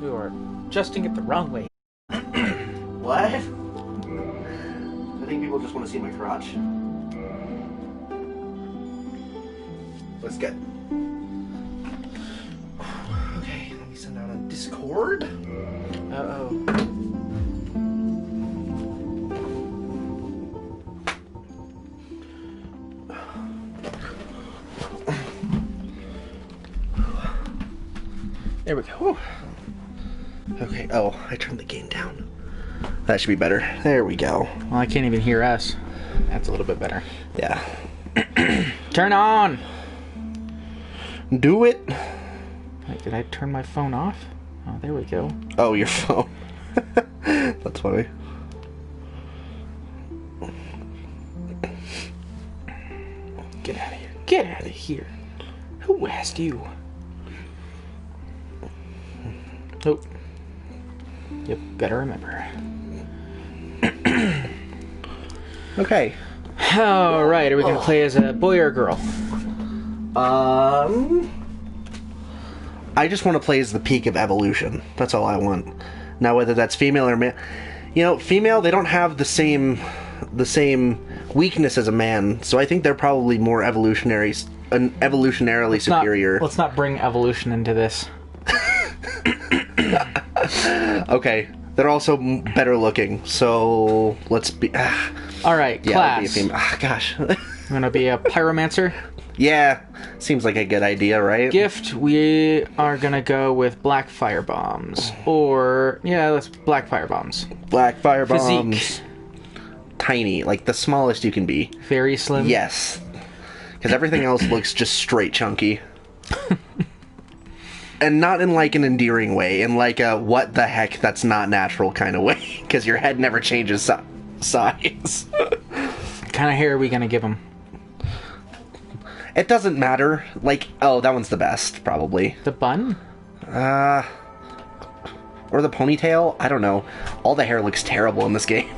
You are adjusting it the wrong way. What? I think people just want to see my crotch. Let's get. Okay, let me send out on Discord. Uh-oh. There we go. Okay, oh, I turned the gain down. That should be better. There we go. Well, I can't even hear us. That's a little bit better. Yeah. Turn on! Do it. Wait, did I turn my phone off? Oh, there we go. Oh, your phone. That's funny. Get out of here. Get out of here. Who asked you? Oh. Yep, gotta remember. Okay. Alright, are we gonna play as a boy or a girl? I just want to play as the peak of evolution. That's all I want. Now, whether that's female or male, you know, female, they don't have the same weakness as a man, so I think they're probably more evolutionarily superior. Let's not bring evolution into this. Okay, they're also better looking, so let's be. Alright, Yeah, class. I'll be a female. Gosh. I'm gonna be a pyromancer. Yeah, seems like a good idea, right? Gift, we are gonna go with black fire bombs. Or, yeah, let's black fire bombs. Black fire bombs. Physique. Tiny, like the smallest you can be. Very slim. Yes. Because everything else looks just straight chunky. And not in like an endearing way, in like a what the heck, that's not natural kind of way. Because your head never changes size. What kind of hair are we gonna give him? It doesn't matter. Like, oh, that one's the best, probably. The bun? Or the ponytail? I don't know. All the hair looks terrible in this game.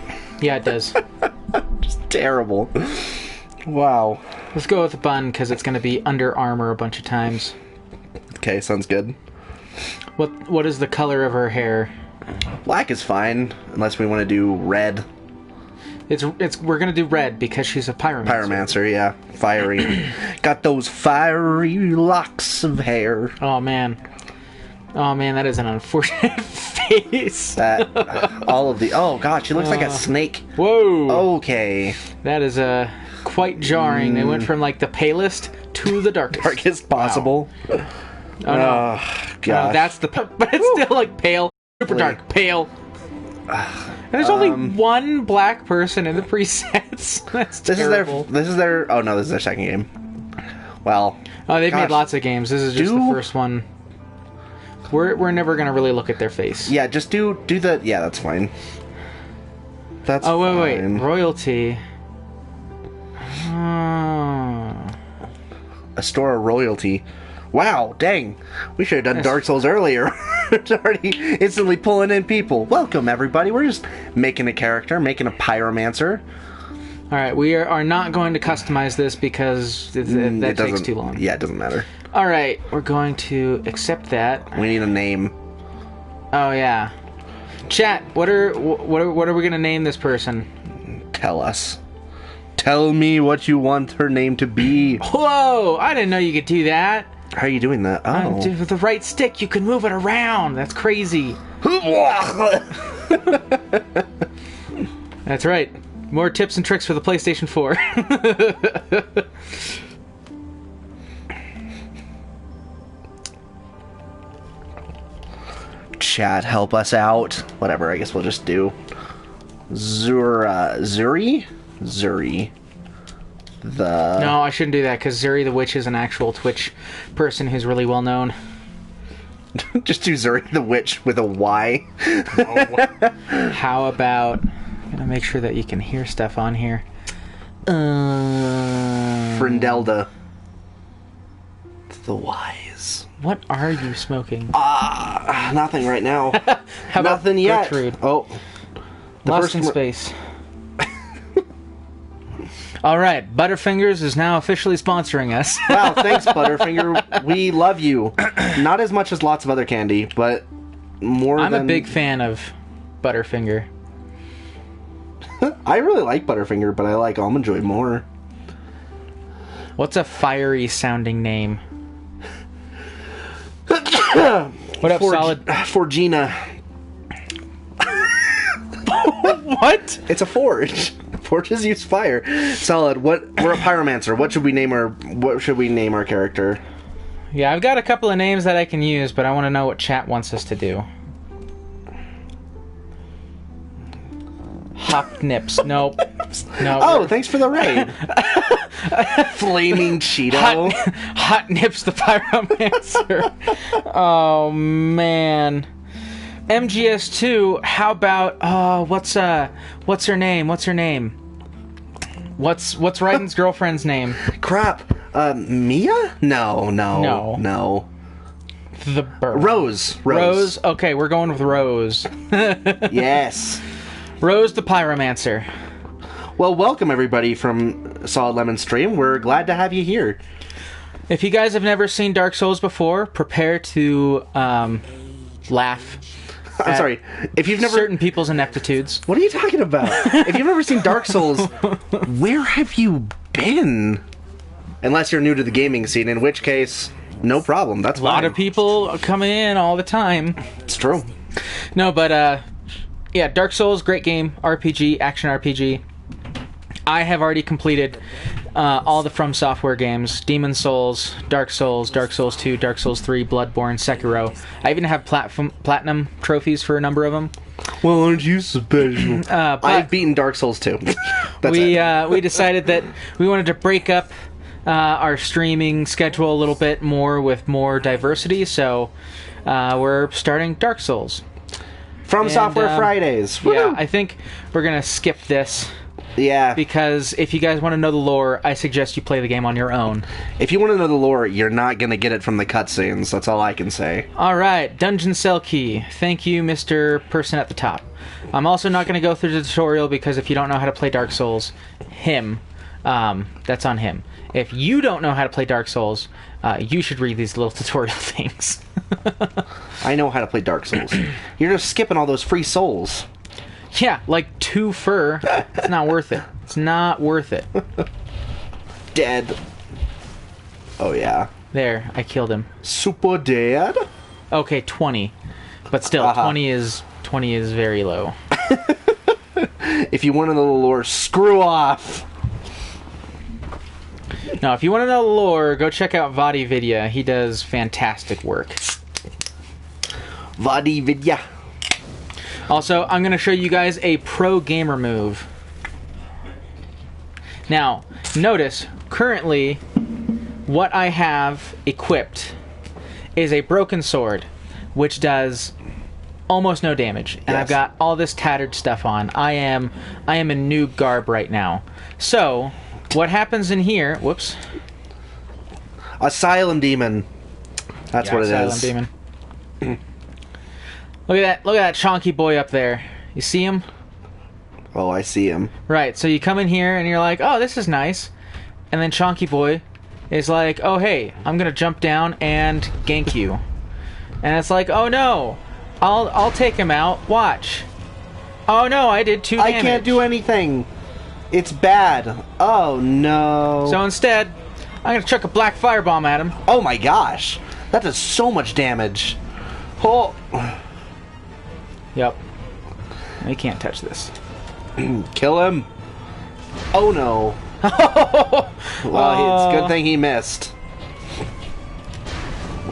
Yeah, it does. Just terrible. Wow. Let's go with the bun, because it's gonna be Under Armour a bunch of times. Okay, sounds good. What is the color of her hair? Black is fine, unless we want to do red. We're gonna do red because she's a pyromancer. Pyromancer, yeah. Fiery. Got those fiery locks of hair. Oh man, that is an unfortunate face. That, all of the... Oh, God, she looks like a snake. Whoa. Okay. That is quite jarring. They went from like the palest to the darkest. Darkest possible. Wow. Oh no. God. That's the... But it's still like pale. Super dark. Pale. And there's only one black person in the presets. That's terrible. This is their... Oh, no, this is their second game. Well... Oh, they've made lots of games. This is just the first one. We're never going to really look at their face. Yeah, just do the... Yeah, that's fine. That's Oh, wait. fine. Royalty. Oh. Astora Royalty. Wow, dang. We should have done Dark Souls earlier. It's already instantly pulling in people. Welcome, everybody. We're just making a character, making a pyromancer. Alright, we are not going to customize this because that takes too long. Yeah, it doesn't matter. Alright, we're going to accept that. We need a name. Oh, yeah. Chat, what are we going to name this person? Tell us. Tell me what you want her name to be. Whoa! I didn't know you could do that. How are you doing that? Oh. With the right stick, you can move it around. That's crazy. That's right. More tips and tricks for the PlayStation 4. Chat, help us out. Whatever, I guess we'll just do Zuri? No, I shouldn't do that, because Zuri the Witch is an actual Twitch person who's really well known. Just do Zuri the Witch with a Y. How about... I'm going to make sure that you can hear stuff on here. Frindelda. The Wise. What are you smoking? Nothing right now. How about Nothing yet. Gertrude? Oh. Lost in space. Alright, Butterfingers is now officially sponsoring us. Wow, thanks, Butterfinger. We love you. Not as much as lots of other candy, but more I'm than... a big fan of Butterfinger. I really like Butterfinger, but I like Almond Joy more. What's a fiery sounding name? What up, Solid? Forgina. What? It's a forge. Forges use fire. Solid. We're a pyromancer. What should we name our character? Yeah, I've got a couple of names that I can use, but I want to know what chat wants us to do. Hop Nips. Nope. No. Oh, thanks for the raid. Flaming Cheeto. Hot Nips the Pyromancer. Oh man. MGS2, how about what's her name? What's Raiden's girlfriend's name? Crap. Mia? No. The bird. Rose. Okay, we're going with Rose. Yes. Rose the Pyromancer. Well, welcome everybody from Solid Lemon Stream. We're glad to have you here. If you guys have never seen Dark Souls before, prepare to laugh. I'm sorry. If you've never certain people's ineptitudes. What are you talking about? If you've never seen Dark Souls, where have you been? Unless you're new to the gaming scene, in which case, no problem. That's fine. A lot of people coming in all the time. It's true. No, but yeah, Dark Souls, great game, RPG, action RPG. I have already completed all the From Software games: Demon Souls, Dark Souls 2, Dark Souls 3, Bloodborne, Sekiro. I even have platinum trophies for a number of them. Well, aren't you special? I've beaten Dark Souls 2. We decided that we wanted to break up our streaming schedule a little bit more with more diversity, so we're starting Dark Souls. From Software Fridays. Woo! Yeah, I think we're going to skip this. Yeah. Because if you guys want to know the lore, I suggest you play the game on your own. If you want to know the lore, you're not going to get it from the cutscenes. That's all I can say. Alright, Dungeon Cell Key. Thank you, Mr. Person at the top. I'm also not going to go through the tutorial because if you don't know how to play Dark Souls, that's on him. If you don't know how to play Dark Souls, you should read these little tutorial things. I know how to play Dark Souls. You're just skipping all those free souls. Yeah, like 2 fur. It's not worth it. It's not worth it. Dead. Oh, yeah. There, I killed him. Super dead? Okay, 20. But still, 20 is very low. If you want to know the lore, screw off. No, if you want to know the lore, go check out VodiVidya. He does fantastic work. VodiVidya. Also, I'm going to show you guys a pro gamer move. Now, notice, currently, what I have equipped is a broken sword, which does almost no damage. And Yes. I've got all this tattered stuff on. I am in noob garb right now. So, what happens in here... Whoops. Asylum Demon. That's what it Asylum is. Demon. Look at that chonky boy up there. You see him? Oh, I see him. Right, so you come in here and you're like, oh, this is nice. And then chonky boy is like, oh, hey, I'm gonna jump down and gank you. And it's like, oh no, I'll take him out. Watch. Oh no, I did 2 damage. I can't do anything. It's bad. Oh no. So instead, I'm gonna chuck a black firebomb at him. Oh my gosh. That does so much damage. Oh. Yep. We can't touch this. Kill him. Oh no. Well, it's a good thing he missed.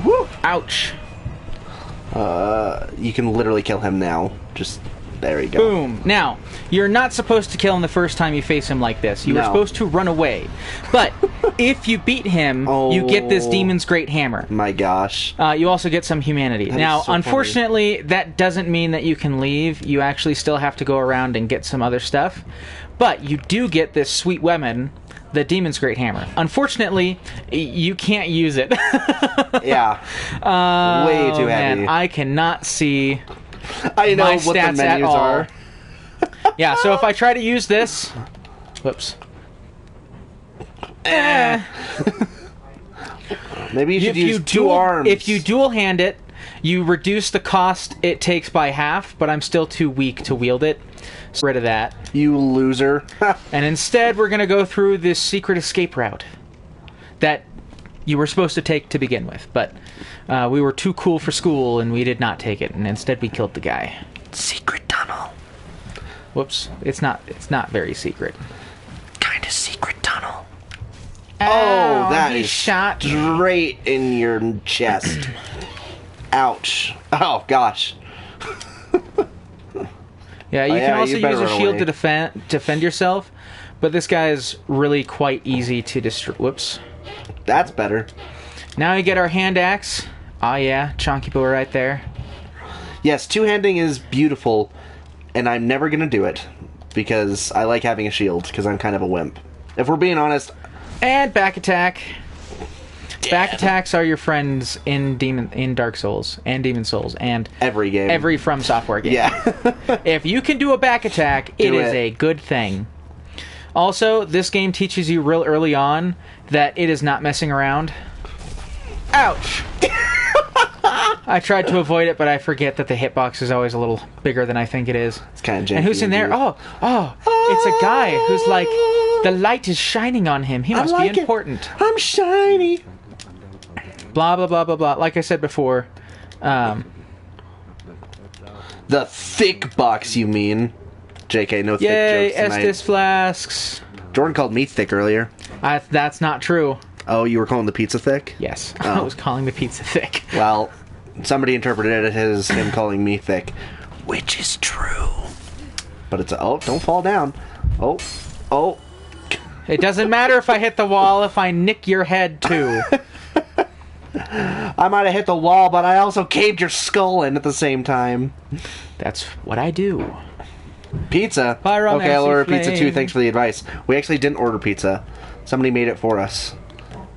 Woo. Ouch. You can literally kill him now. Just there you go. Boom. Now, you're not supposed to kill him the first time you face him like this. You were supposed to run away. But if you beat him, you get this Demon's Great Hammer. My gosh. You also get some humanity. Now, so unfortunately, that doesn't mean that you can leave. You actually still have to go around and get some other stuff. But you do get this sweet weapon, the Demon's Great Hammer. Unfortunately, you can't use it. Yeah. Way too heavy. Man, I cannot see I know my what the stats at menus all. are. Yeah, so if I try to use this... Whoops. Maybe you should use two arms. If you dual hand it, you reduce the cost it takes by half, but I'm still too weak to wield it. So rid of that. You loser. And instead, we're going to go through this secret escape route that you were supposed to take to begin with, but we were too cool for school and we did not take it, and instead we killed the guy. Secret tunnel. Whoops. It's not very secret. Kind of secret tunnel. Ow, that he is shot me. straight in your chest. Ouch. Oh, gosh. Yeah, you can also you use a run shield away. to defend yourself, but this guy is really quite easy to destroy. Whoops. That's better. Now we get our hand axe. Oh yeah, chonky boy right there. Yes, two-handing is beautiful, and I'm never going to do it, because I like having a shield, because I'm kind of a wimp. If we're being honest... And back attack. Damn. Back attacks are your friends in Dark Souls and Demon Souls and Every game. every From Software game. Yeah. If you can do a back attack, it is a good thing. Also, this game teaches you real early on that it is not messing around. Ouch! I tried to avoid it, but I forget that the hitbox is always a little bigger than I think it is. It's kind of janky. And who's in there? Oh, it's a guy who's like, the light is shining on him. He must be important. I'm shiny. Blah, blah, blah, blah, blah. Like I said before, The thick box, you mean? JK, no thick yay, jokes tonight. Estus flasks. Jordan called me thick earlier. That's not true. Oh, you were calling the pizza thick? Yes, I was calling the pizza thick. Well, somebody interpreted it as him calling me thick, which is true. But it's oh, don't fall down. Oh. It doesn't matter if I hit the wall if I nick your head too. I might have hit the wall, but I also caved your skull in at the same time. That's what I do. Pizza? Pyromancy Okay, I'll order pizza too. flame. Thanks for the advice. We actually didn't order pizza. Somebody made it for us.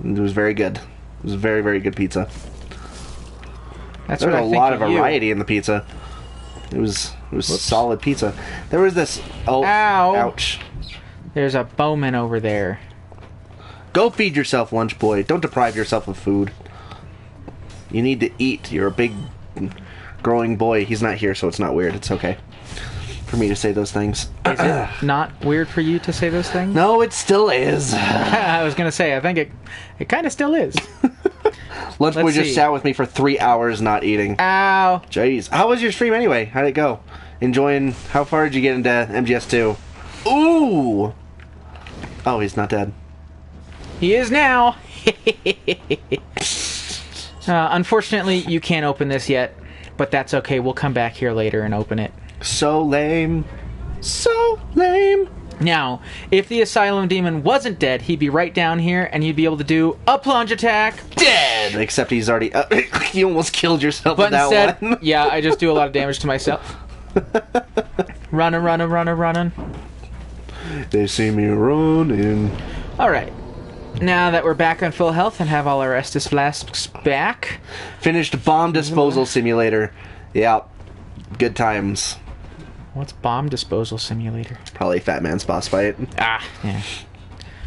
It was very good. It was very, very good pizza. That's There what was I a lot think of you. variety in the pizza. It was solid pizza. There was this... Oh, Ow. ouch. There's a bowman over there. Go feed yourself, lunch boy. Don't deprive yourself of food. You need to eat. You're a big, growing boy. He's not here, so it's not weird. It's okay for me to say those things. Is it not weird for you to say those things? No, it still is. I was gonna say, I think it kind of still is. Lunch boy Let's just see. sat with me for 3 hours not eating. Ow. Jeez. How was your stream anyway? How'd it go? Enjoying... How far did you get into MGS2? Ooh! Oh, he's not dead. He is now. Unfortunately, you can't open this yet, but that's okay. We'll come back here later and open it. So lame. So lame. Now, if the Asylum Demon wasn't dead, he'd be right down here, and you'd be able to do a plunge attack. Dead! Except he's already... you almost killed yourself But with that instead, one. yeah, I just do a lot of damage to myself. Running. They see me running. Alright. Now that we're back on full health and have all our Estus flasks back. Finished bomb disposal simulator. Yeah. Good times. What's Bomb Disposal Simulator? Probably Fat Man's boss fight. Ah, yeah.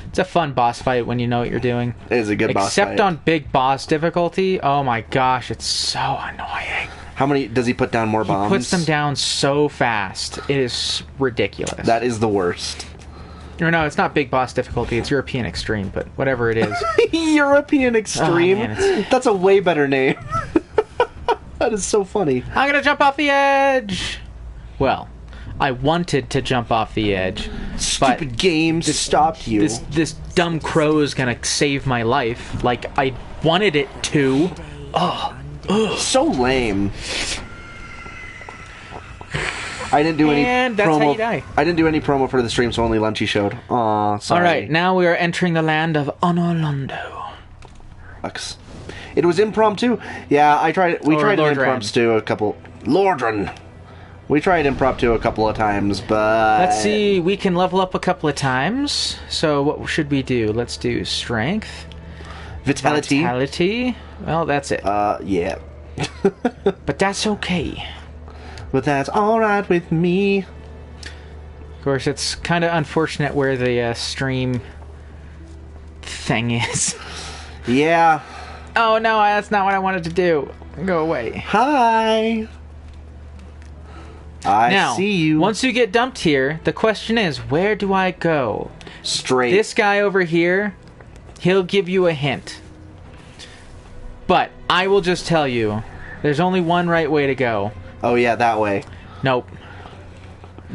It's a fun boss fight when you know what you're doing. It is a good boss fight. Except on big boss difficulty, oh my gosh, it's so annoying. How many... Does he put down more bombs? Puts them down so fast. It is ridiculous. That is the worst. Or no, it's not big boss difficulty, it's European Extreme, but whatever it is. European Extreme? Oh, man, That's a way better name. That is so funny. I'm gonna jump off the edge! Well, I wanted to jump off the edge, Stupid but games stopped you. this dumb crow is gonna save my life, like I wanted it to. So lame. I didn't do any And that's promo. how you die. I didn't do any promo for the stream, so only Lunchy showed. Aw, sorry. Alright, now we are entering the land of Onolondo. Sucks. It was impromptu. Yeah, we tried Lordran. impromptu a couple. Lordran. We tried impromptu a couple of times, but Let's see, we can level up a couple of times. So what should we do? Let's do strength. Vitality. Well, that's it. Yeah. But that's okay. But that's all right with me. Of course, it's kind of unfortunate where the stream thing is. Yeah. Oh no, that's not what I wanted to do. Go away. Hi. I see you. Once you get dumped here, the question is, where do I go? Straight. This guy over here, he'll give you a hint. But I will just tell you, there's only one right way to go. Oh yeah, that way. Nope.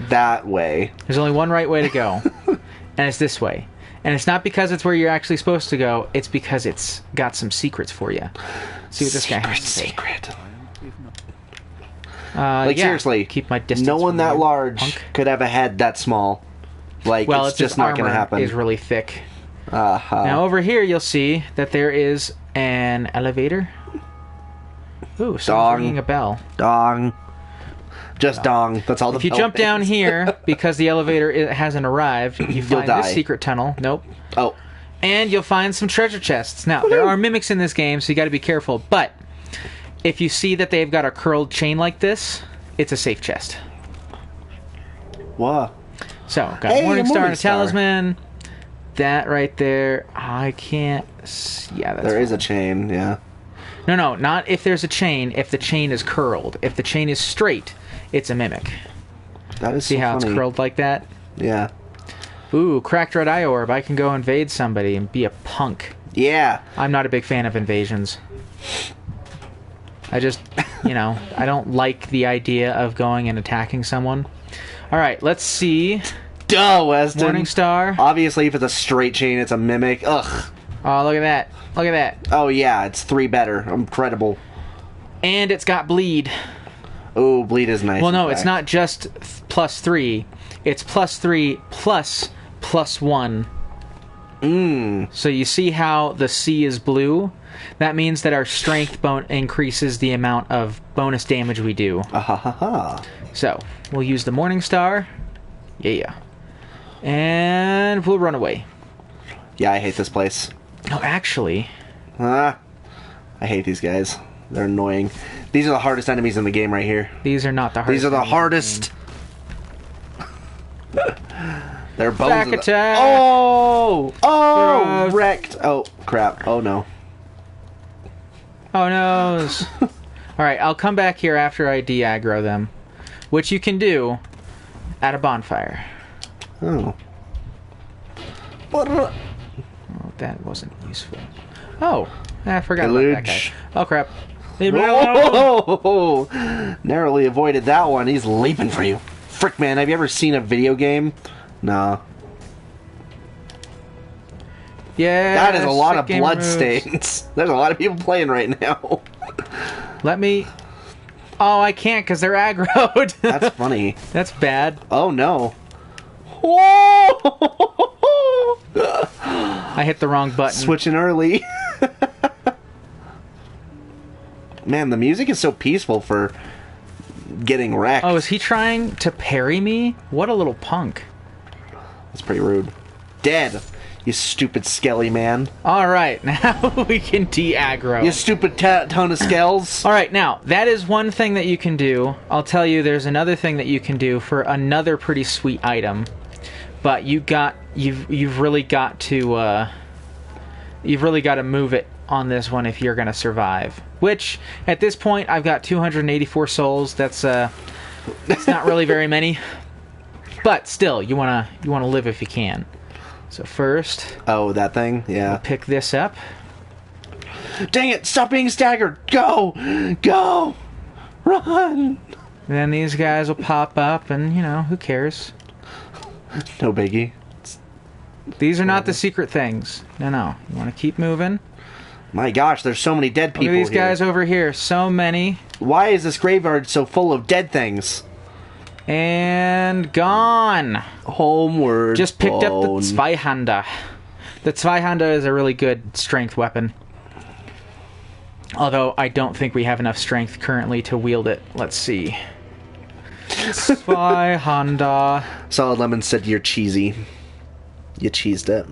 That way. There's only one right way to go. And it's this way. And it's not because it's where you're actually supposed to go, it's because it's got some secrets for you. See what this guy has to say. Secret. Yeah, seriously, keep my distance. No one that you, large punk. could have a head that small. Like, well, it's just not going to happen. Is really thick. Uh-huh. Now over here, you'll see that there is an elevator. Ooh, someone's ringing a bell. Dong. Just dong. That's all the If you jump down here, because the elevator hasn't arrived, you find die. this secret tunnel. Nope. Oh. And you'll find some treasure chests. Now, there are mimics in this game, so you got to be careful. But if you see that they've got a curled chain like this, it's a safe chest. What? So, got a Morning Star and a Talisman. That right there, I can't see. Yeah, that's there is a chain, yeah. No, not if there's a chain, if the chain is curled. If the chain is straight, it's a mimic. That is See so how funny. it's curled like that? Yeah. Ooh, cracked red eye orb. I can go invade somebody and be a punk. Yeah. I'm not a big fan of invasions. I just, I don't like the idea of going and attacking someone. All right, let's see. Duh, Weston. Morning Star. Obviously, if it's a straight chain, it's a mimic. Ugh. Oh, look at that. Look at that. Oh, yeah, it's 3 better. Incredible. And it's got bleed. Oh, bleed is nice. Well, no, it's not just +3. It's +3 plus +1. So you see how the C is blue? That means that our strength increases the amount of bonus damage we do. So, we'll use the Morning Star. Yeah. And we'll run away. Yeah, I hate this place. No, actually... I hate these guys. They're annoying. These are the hardest enemies in the game right here. These are not the hardest. These are the hardest. They're bones. Back attack! Oh! Wrecked. Oh, crap. Oh, no. Oh, no. Alright, I'll come back here after I de-aggro them. Which you can do at a bonfire. Oh. Oh, that wasn't useful. Oh, I forgot about that guy. Oh, crap. Oh! Narrowly avoided that one. He's leaping for you. Frick, man, have you ever seen a video game? No. Yeah. That is a lot of blood stains. There's a lot of people playing right now. Let me... Oh, I can't because they're aggroed. That's funny. That's bad. Oh, no. Whoa! I hit the wrong button. Switching early. Man, the music is so peaceful for getting wrecked. Oh, is he trying to parry me? What a little punk. That's pretty rude. Dead. You stupid skelly man. Alright, now we can de-aggro. You stupid ton of skells. Alright, now, that is one thing that you can do. I'll tell you, there's another thing that you can do for another pretty sweet item. But you've really got to move it on this one if you're gonna survive. Which, at this point, I've got 284 souls. That's not really very many. But still, you wanna live if you can. So first... Oh, that thing? Yeah. We'll pick this up. Dang it! Stop being staggered! Go! Go! Run! And then these guys will pop up, and, who cares? No biggie. These are not the secret things. No. You want to keep moving. My gosh, there's so many dead people here. Look at these guys over here. So many. Why is this graveyard so full of dead things? And gone. Homeward. Just picked up the Zweihander. The Zweihander is a really good strength weapon. Although I don't think we have enough strength currently to wield it. Let's see. Zweihander. Solid Lemon said you're cheesy. You cheesed it.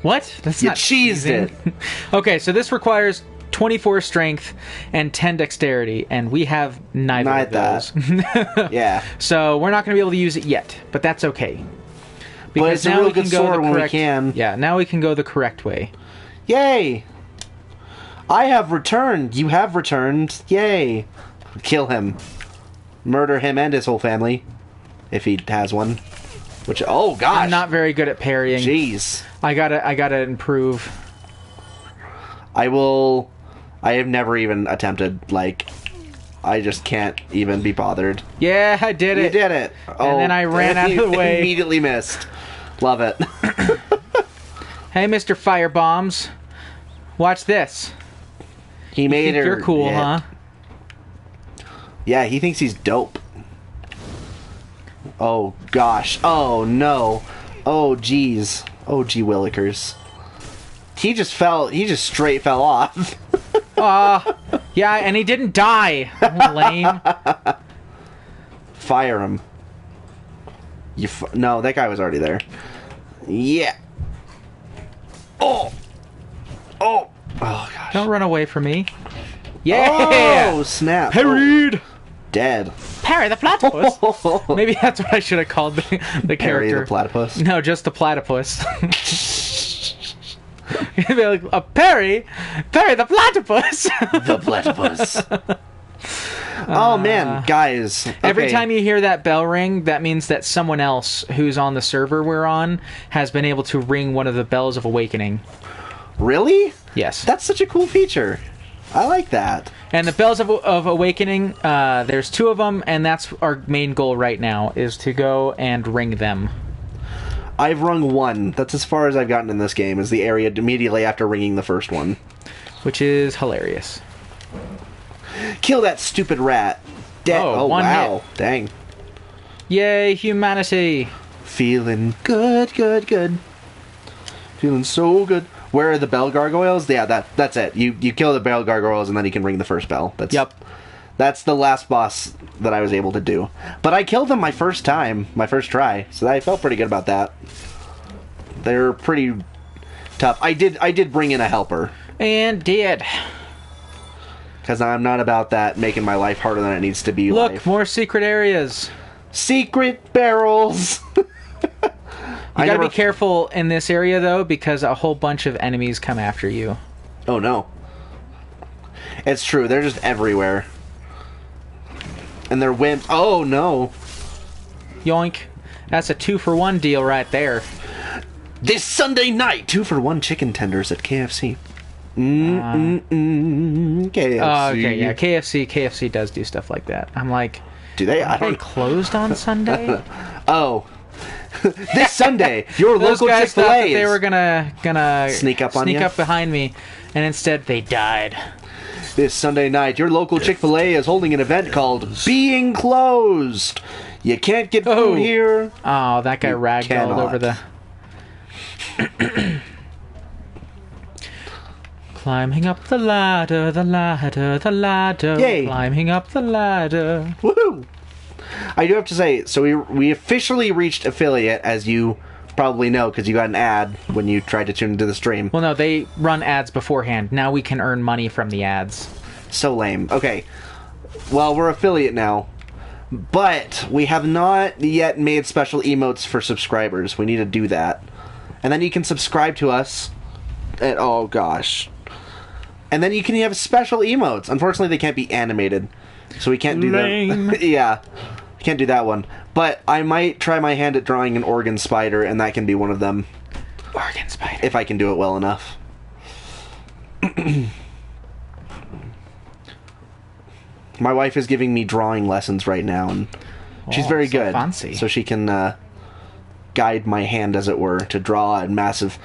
What? That's you not cheesed cheesing. it. Okay, so this requires 24 strength and 10 dexterity, and we have neither of those. Yeah. So we're not going to be able to use it yet, but that's okay. But it's a real good sword when we can. Yeah, now we can go the correct way. Yay! I have returned. You have returned. Yay. Kill him. Murder him and his whole family. If he has one. Which, oh gosh. I'm not very good at parrying. Jeez. I gotta improve. I have never even attempted, like, I just can't even be bothered. Yeah, I did it. You did it. And then I ran out of the way. Immediately missed. Love it. Hey, Mr. Firebombs. Watch this. He made her. You're cool, huh? Yeah, he thinks he's dope. Oh, gosh. Oh, no. Oh, jeez. Oh, gee willikers. He just straight fell off. Yeah, and he didn't die. Lame. Fire him. No, that guy was already there. Yeah. Oh. Oh. Oh, gosh. Don't run away from me. Yeah! Oh, snap. Parried! Dead. Parry the platypus! Maybe that's what I should have called the character. Parry the platypus? No, just the platypus. You'd be like, Parry the platypus! The platypus. Oh, man, guys. Okay. Every time you hear that bell ring, that means that someone else who's on the server we're on has been able to ring one of the bells of awakening. Really? Yes. That's such a cool feature. I like that. And the bells of awakening, there's 2 of them, and that's our main goal right now, is to go and ring them. I've rung 1. That's as far as I've gotten in this game, is the area immediately after ringing the first one. Which is hilarious. Kill that stupid rat. Oh, one wow. hit. Dang. Yay, humanity. Feeling good, good, good. Feeling so good. Where are the bell gargoyles? Yeah, that's it. You kill the bell gargoyles and then you can ring the first bell. That's the last boss that I was able to do. But I killed them my first try, so I felt pretty good about that. They're pretty tough. I did bring in a helper. And did. Because I'm not about that making my life harder than it needs to be. Look, more secret areas. Secret barrels! You gotta be careful in this area, though, because a whole bunch of enemies come after you. Oh, no. It's true. They're just everywhere. And they're wimps. Oh, no. Yoink. That's a 2-for-1 deal right there. This Sunday night, 2-for-1 chicken tenders at KFC. KFC. Oh, okay, yeah. KFC does do stuff like that. I'm like, do they? Are they closed on Sunday? Oh. This Sunday, your Those local guys Chick-fil-A thought that they were gonna sneak up behind me, and instead they died. This Sunday night, your local Chick-fil-A is holding an event called Being Closed. You can't get food here. Oh, that guy ragdolled over the... Climbing up the ladder, the ladder, the ladder. Yay. Climbing up the ladder. Woohoo! I do have to say, so we officially reached affiliate, as you probably know, because you got an ad when you tried to tune into the stream. Well, no, they run ads beforehand. Now we can earn money from the ads. So lame. Okay. Well, we're affiliate now. But we have not yet made special emotes for subscribers. We need to do that. And then you can subscribe to us. Oh, gosh. And then you can have special emotes. Unfortunately, they can't be animated. So we can't do that. Yeah. Can't do that one. But I might try my hand at drawing an organ spider, and that can be one of them. Organ spider. If I can do it well enough. My wife is giving me drawing lessons right now, and she's very good. Fancy. So she can guide my hand, as it were, to draw a massive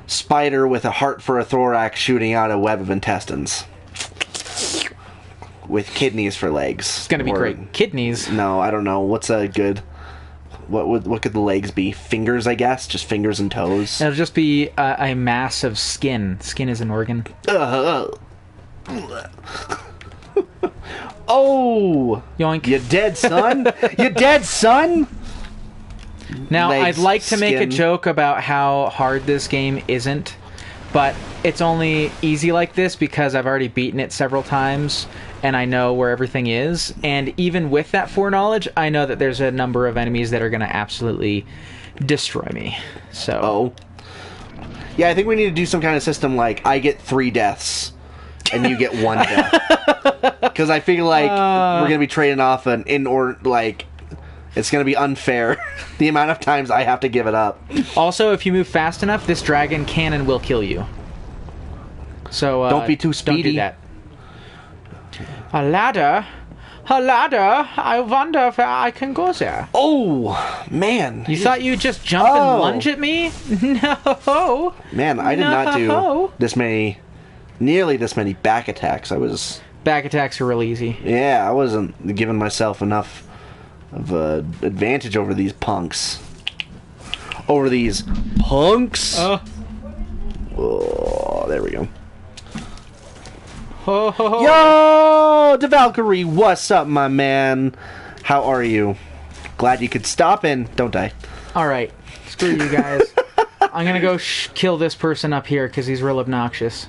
spider with a heart for a thorax shooting out a web of intestines. With kidneys for legs. It's gonna be great. Kidneys? No, I don't know. What's a good... What could the legs be? Fingers, I guess? Just fingers and toes? It'll just be a mass of skin. Skin is an organ. Oh! Yoink. You dead, son? You dead, son? Now, Legs, I'd like to make a skin. joke about how hard this game isn't, but it's only easy like this because I've already beaten it several times, and I know where everything is. And even with that foreknowledge, I know that there's a number of enemies that are going to absolutely destroy me. So. Oh. Yeah, I think we need to do some kind of system like, I get 3 deaths. and you get 1 death. Because I feel like we're gonna be trading off an it's gonna be unfair the amount of times I have to give it up. Also, if you move fast enough, this dragon can and will kill you. So don't be too speedy. Don't do that. A ladder. A ladder. I wonder if I can go there. Oh man! You thought you'd just jump and lunge at me? No. Man, I did not do nearly this many back attacks. Back attacks are real easy. Yeah, I wasn't giving myself enough of an advantage over these punks. Oh, there we go. Ho, ho, ho. Yo, the Valkyrie, what's up, my man? How are you? Glad you could stop and don't die. Alright, screw you guys. I'm gonna go kill this person up here because he's real obnoxious.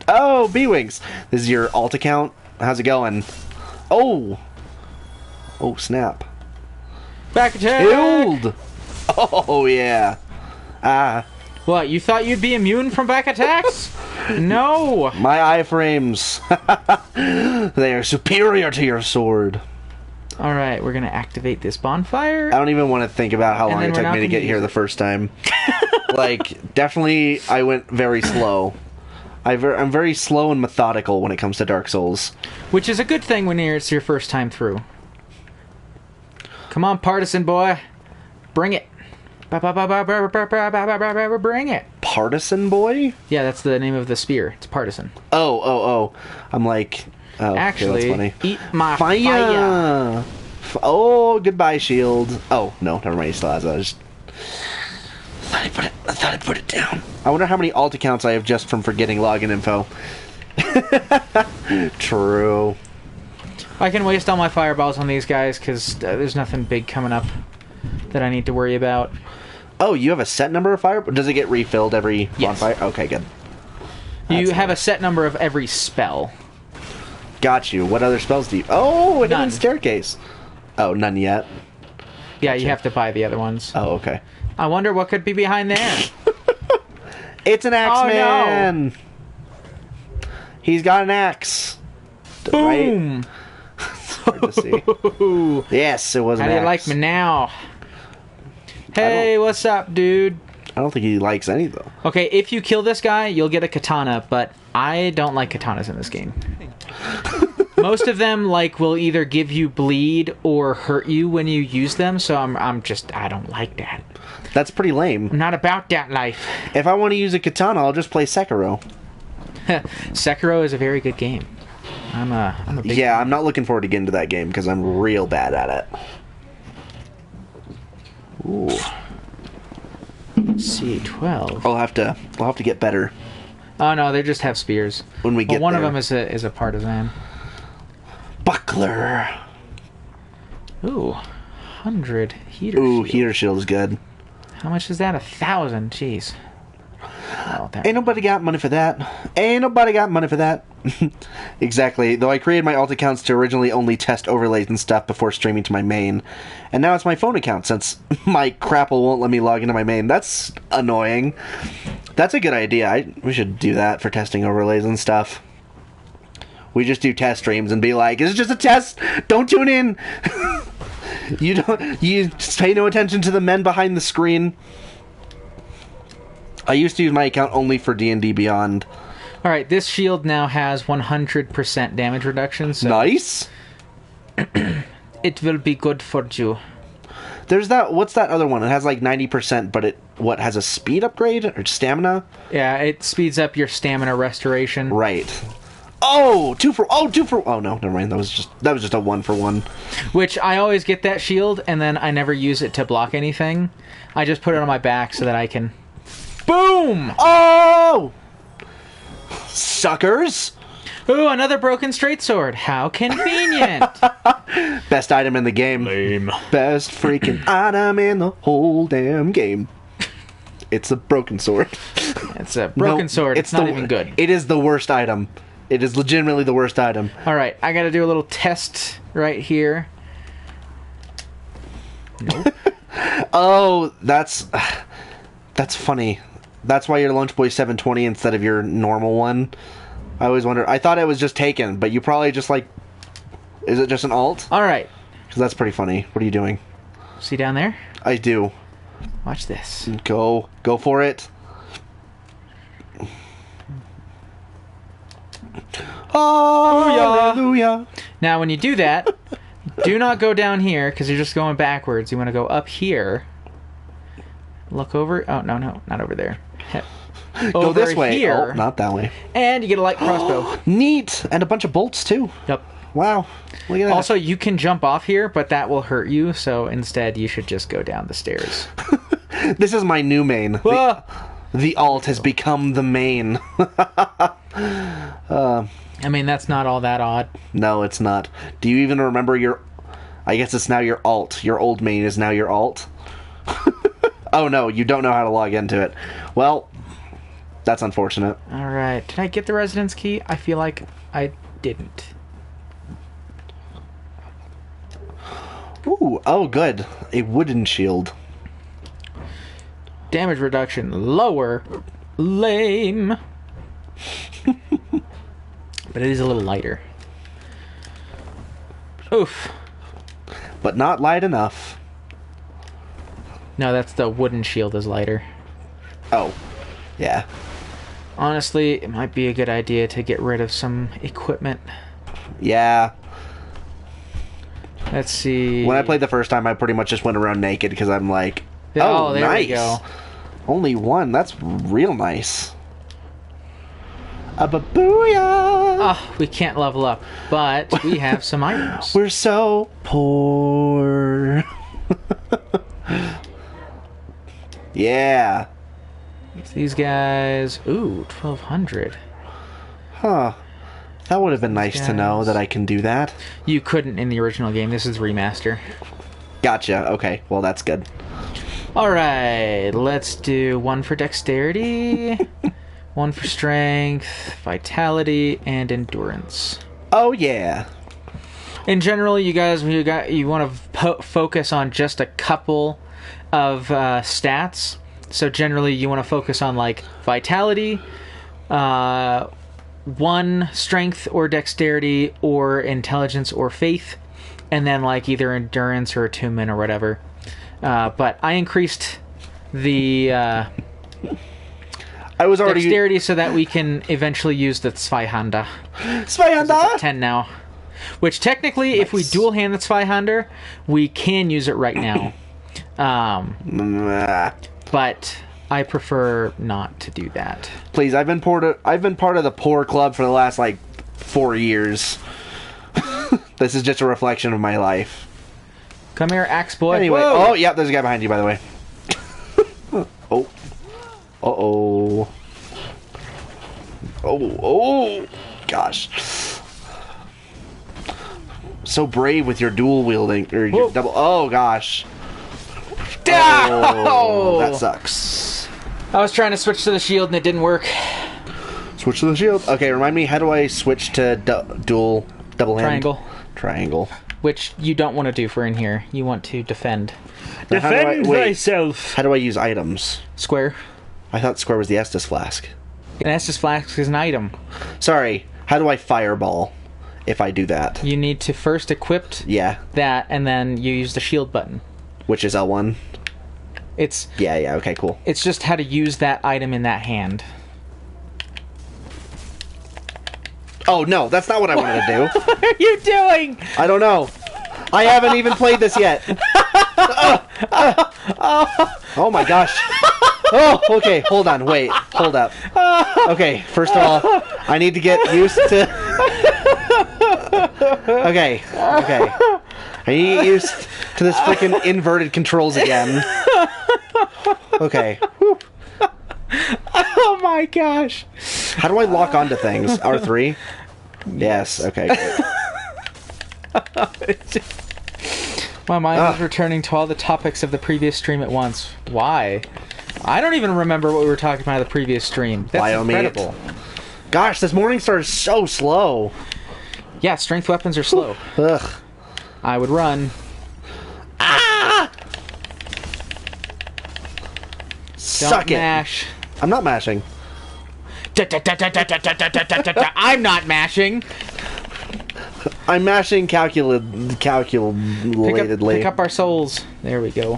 Oh, B-Wings. This is your alt account? How's it going? Oh, snap. Back attack! Killed! Oh, yeah. What, you thought you'd be immune from back attacks? No! My iframes. They are superior to your sword. Alright, we're gonna activate this bonfire. I don't even want to think about how long it took me to get here the first time. Like, definitely I went very slow. I'm very slow and methodical when it comes to Dark Souls. Which is a good thing when it's your first time through. Come on, partisan boy. Bring it. Bring it. Partisan boy? Yeah, that's the name of the spear. It's partisan. Oh. I'm like... Oh, actually, okay, that's funny. Eat my fire. Oh, goodbye, shield. Oh, no, never mind. He still has those. I thought I put it down. I wonder how many alt accounts I have just from forgetting login info. True. I can waste all my fireballs on these guys because there's nothing big coming up that I need to worry about. Oh, you have a set number of fire? Does it get refilled every bonfire? Okay, good. You have a set number of every spell. Got you. What other spells do you... Oh, a hidden staircase. Oh, none yet. Yeah, you have to buy the other ones. Oh, okay. I wonder what could be behind there. It's an Axeman! No. He's got an axe. Boom! Right? Hard to see. Yes, it was an axe. How do you like me now? Hey, what's up, dude? I don't think he likes any, though. Okay, if you kill this guy, you'll get a katana, but I don't like katanas in this game. Most of them will either give you bleed or hurt you when you use them, so I don't like that. That's pretty lame. I'm not about that life. If I want to use a katana, I'll just play Sekiro. Sekiro is a very good game. I'm a big fan. I'm not looking forward to getting to that game because I'm real bad at it. Ooh. C12. We'll have to get better. Oh no, they just have spears. When we get one there. of them is a partisan. Buckler. Ooh, 100 heater shield. Heater shield is good. How much is that? 1,000. Jeez. Oh, Ain't nobody got money for that. Ain't nobody got money for that. Exactly. Though I created my alt accounts to originally only test overlays and stuff before streaming to my main. And now it's my phone account since my crapple won't let me log into my main. That's annoying. That's a good idea. We should do that for testing overlays and stuff. We just do test streams and be like, it's just a test. Don't tune in. You just pay no attention to the men behind the screen. I used to use my account only for D&D Beyond. Alright, this shield now has 100% damage reduction. So nice. It will be good for you. There's that, what's that other one? It has 90%, but has a speed upgrade? Or stamina? Yeah, it speeds up your stamina restoration. Right. Oh, two for... Oh, no, never mind. That was just a 1-for-1. Which, I always get that shield, and then I never use it to block anything. I just put it on my back so that I can... Boom! Oh! Suckers! Ooh, another broken straight sword. How convenient! Best item in the game. Lame. Best freaking item in the whole damn game. It's a broken sword. It's a broken sword. It's not even good. It is the worst item. It is legitimately the worst item. Alright, I gotta do a little test right here. Nope. Oh, that's funny. That's why your Lunch Boy 720 instead of your normal one. I always wonder. I thought it was just taken, but you probably just like... Is it just an alt? All right. Because that's pretty funny. What are you doing? See down there? I do. Watch this. Go for it. Hallelujah. Now, when you do that, do not go down here because you're just going backwards. You want to go up here. Look over. Oh, no, not over there. Go this way. Here, oh, not that way. And you get a light crossbow. Neat. And a bunch of bolts, too. Yep. Wow. Look at that. Also, you can jump off here, but that will hurt you. So instead, you should just go down the stairs. This is my new main. The alt has become the main. I mean, that's not all that odd. No, it's not. Do you even remember your... I guess it's now your alt. Your old main is now your alt. Oh, no, you don't know how to log into it. Well, that's unfortunate. All right. Did I get the residence key? I feel like I didn't. Ooh, oh, good. A wooden shield. Damage reduction lower. Lame. But it is a little lighter. Oof. But not light enough. No, that's the wooden shield is lighter. Oh, yeah. Honestly, it might be a good idea to get rid of some equipment. Yeah. Let's see. When I played the first time, I pretty much just went around naked because I'm like, oh, there nice. we go. Only one. That's real nice. A babooyah! Ah, we can't level up, but we have some items. We're so poor. Yeah. These guys... Ooh, 1,200. Huh. That would have been nice to know that I can do that. You couldn't in the original game. This is remaster. Gotcha. Okay. Well, that's good. Alright, let's do one for dexterity, one for strength, vitality, and endurance. Oh, yeah. In general, you guys, you want to focus on just a couple of stats. So generally, you want to focus on like vitality, one strength or dexterity or intelligence or faith, and then like either endurance or attunement or whatever. But I increased the I was already dexterity so that we can eventually use the Zweihänder. Zweihänder? 10 now. Which technically, Nice. if we dual hand the Zweihänder, we can use it right now. But I prefer not to do that. Please, I've been part of the poor club for the last like 4 years. This is just a reflection of my life. Come here, axe boy. Anyway, Whoa! oh yeah, there's a guy behind you, by the way. Oh, oh, oh, gosh. So brave with your dual wielding or your double. Oh gosh. Oh, that sucks. I was trying to switch to the shield and it didn't work. Switch to the shield. Okay, remind me, how do I switch to dual double hand? Triangle. Which you don't want to do for in here. You want to defend. Now, Defend thyself. How do I use items? Square. I thought square was the Estus flask. An Estus flask is an item. Sorry. How do I fireball if I do that? You need to first equip that, and then you use the shield button. Which is L1? It's Yeah, okay, cool. It's just how to use that item in that hand. Oh, no, that's not what I wanted to do. What are you doing? I don't know. I haven't even played this yet. Oh my gosh. Oh, okay, hold on, wait, hold up. Okay, first of all, I need to get used to... Okay. I need to get used to this freaking inverted controls again. Okay. Whew. Oh my gosh. How do I lock onto things? R3? Yes, okay. My mind is returning to all the topics of the previous stream at once. Why? I don't even remember what we were talking about in the previous stream. That's Biomate. incredible. Gosh, this Morningstar is so slow. Yeah, strength weapons are slow. Ugh. I would run. Ah! Don't Suck it. mash. I'm not mashing. I'm not mashing. I'm mashing calculatedly. Pick up our souls. There we go.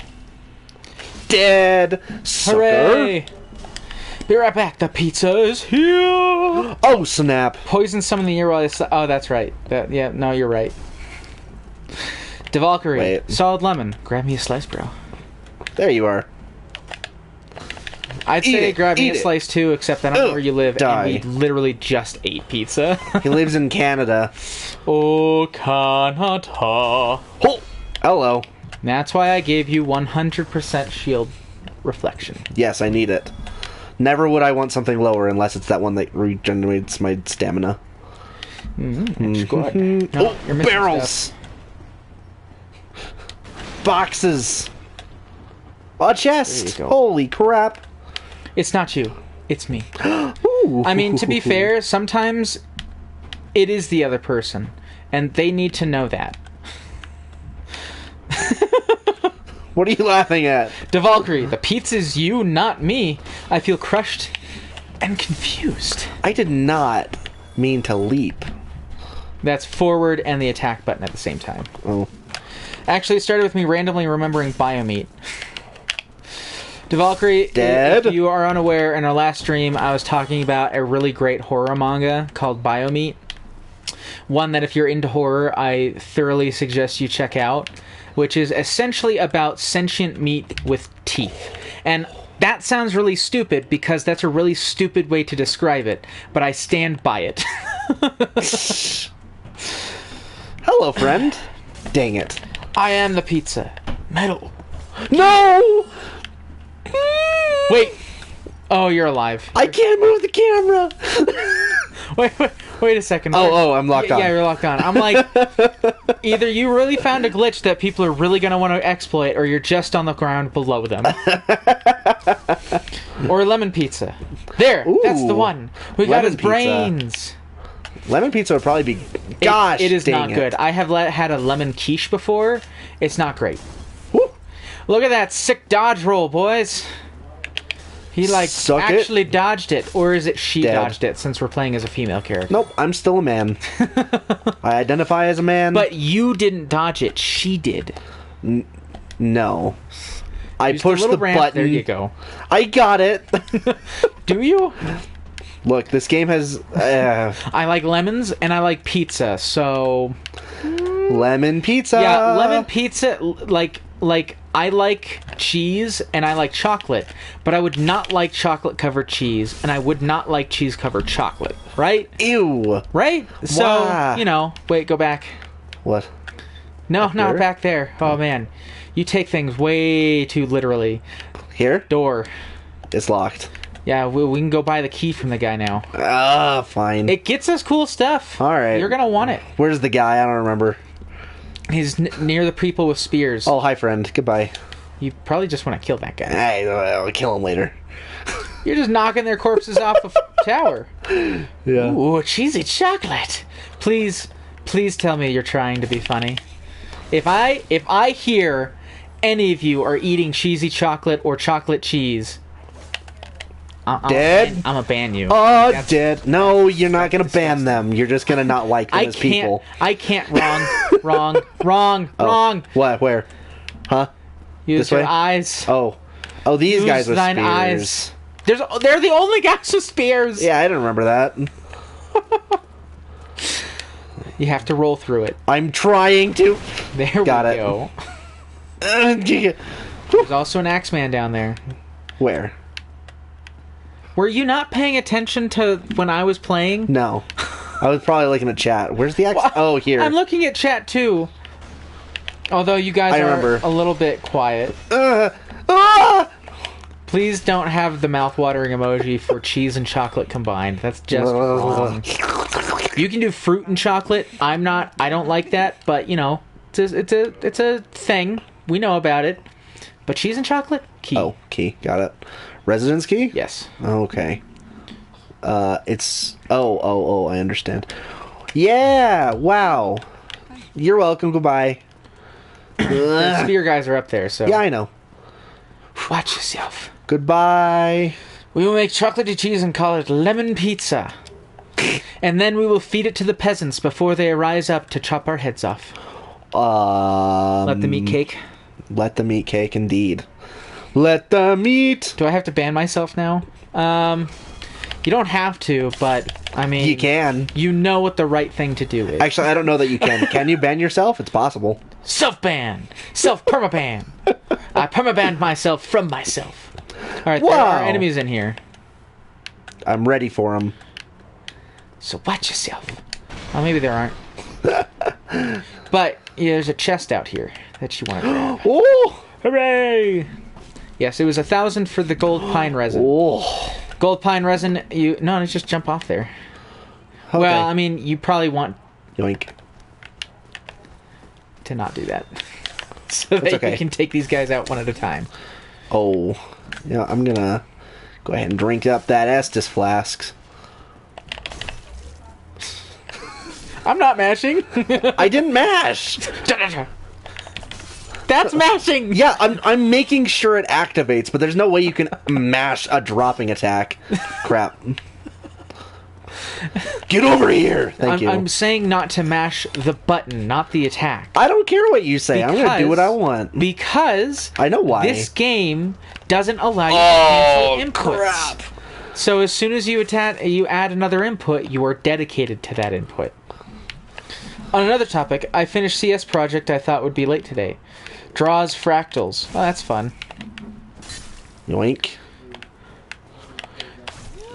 Dead. Sucker. Hooray! Be right back. The pizza is here. Oh, snap. Poison some in the ear while it's... Oh, that's right. Yeah, no, you're right. DeValkyrie. Wait. Solid lemon. Grab me a slice, bro. There you are. I'd Eat say it, grab me eat a it. slice too, except I don't know where you live, Die. and we literally just ate pizza. He lives in Canada. Oh, Canada. Oh, hello. That's why I gave you 100% shield reflection. Yes, I need it. Never would I want something lower unless it's that one that regenerates my stamina. It's good. No, you're missing barrels! stuff. Boxes! A chest! There you go. Holy crap! It's not you. It's me. Ooh. I mean, to be fair, sometimes it is the other person, and they need to know that. What are you laughing at? DeValkyrie, the pizza's you, not me. I feel crushed and confused. I did not mean to leap. That's forward and the attack button at the same time. Oh. Actually, it started with me randomly remembering Biomeat. DeValkyrie, Dead? if you are unaware, in our last stream, I was talking about a really great horror manga called Biomeat. One that if you're into horror, I thoroughly suggest you check out, which is essentially about sentient meat with teeth. And that sounds really stupid because that's a really stupid way to describe it, but I stand by it. Hello, friend. Dang it. I am the pizza. Metal. No! Wait. Oh, you're alive. I can't move the camera! Wait a second. Oh, I'm locked on. Yeah, you're locked on. I'm like, either you really found a glitch that people are really going to want to exploit, or you're just on the ground below them. Or lemon pizza. There, that's the Ooh, one. We got his lemon pizza. brains. Lemon pizza would probably be... Gosh, it is dang not good. I have had a lemon quiche before. It's not great. Woo. Look at that sick dodge roll, boys. He, Suck it. actually dodged it. Or is it she Dead. dodged it, since we're playing as a female character? Nope, I'm still a man. I identify as a man. But you didn't dodge it. She did. No. I Just a pushed little the ramp. button. There you go. I got it. Do you? Look, this game has... I like lemons and I like pizza, so... lemon pizza. Yeah, lemon pizza, like I like cheese and I like chocolate, but I would not like chocolate-covered cheese, and I would not like cheese-covered chocolate, right? Ew. Right? So, Why? wait, go back. What? No, Up not here? back there. Oh, man. You take things way too literally. Here? Door. It's locked. Yeah, we can go buy the key from the guy now. Ah, fine. It gets us cool stuff. All right. You're gonna want it. Where's the guy? I don't remember. He's near the people with spears. Oh, hi, friend. Goodbye. You probably just want to kill that guy. Hey, I'll kill him later. You're just knocking their corpses off the tower. Yeah. Ooh, cheesy chocolate. Please tell me you're trying to be funny. If I hear any of you are eating cheesy chocolate or chocolate cheese, Dead? I'm gonna ban you. Oh, dead. No, you're not going to ban them. You're just going to not like them I as can't. people. I can't. Wrong. What? Where? Huh? Use This your way? eyes. Oh, these Use guys with thine spears. eyes. They're the only guys with spears. Yeah, I didn't remember that. You have to roll through it. I'm trying to. There Got we it. go. Where? There's also an Axeman down there. Were you not paying attention to when I was playing? No. I was probably looking at chat. Where's the X? Oh, here. I'm looking at chat too. Although you guys I are remember. a little bit quiet. Ah! Please don't have the mouth-watering emoji for cheese and chocolate combined. That's just wrong. You can do fruit and chocolate. I don't like that, but it's a thing. We know about it. But cheese and chocolate, key. Oh, key. Got it. Residence key? Yes. Okay. It's... Oh, I understand. Yeah! Wow. You're welcome. Goodbye. The spear guys are up there, so... Yeah, I know. Watch yourself. Goodbye. We will make chocolatey cheese and call it lemon pizza. And then we will feed it to the peasants before they arise up to chop our heads off. Let them eat cake. Let them eat cake, indeed. Let them eat. Do I have to ban myself now? You don't have to, but I mean, You can. You know what the right thing to do is. Actually, I don't know that you can. Can you ban yourself? It's possible. Self-ban! Self-permaban! I permabanned myself from myself. Alright, there Wow. are enemies in here. I'm ready for them. So watch yourself. Well, maybe there aren't. But yeah, there's a chest out here that you want to grab. Oh! Hooray! Yes, it was 1,000 for the gold pine resin. Oh! Gold pine resin, no, just jump off there. Okay. Well, I mean, you probably want Yoink. to not do that. So that okay. you can take these guys out one at a time. Oh. Yeah, I'm gonna go ahead and drink up that Estus flasks. I'm not mashing. I didn't mash! That's mashing! Yeah, I'm making sure it activates, but there's no way you can mash a dropping attack. Crap. Get over here! Thank you. I'm saying not to mash the button, not the attack. I don't care what you say. I'm gonna do what I want. Because I know why. this game doesn't allow you to cancel inputs. Crap! So as soon as you add another input, you are dedicated to that input. On another topic, I finished CS project I thought would be late today. Draws fractals. Oh, that's fun. Yoink.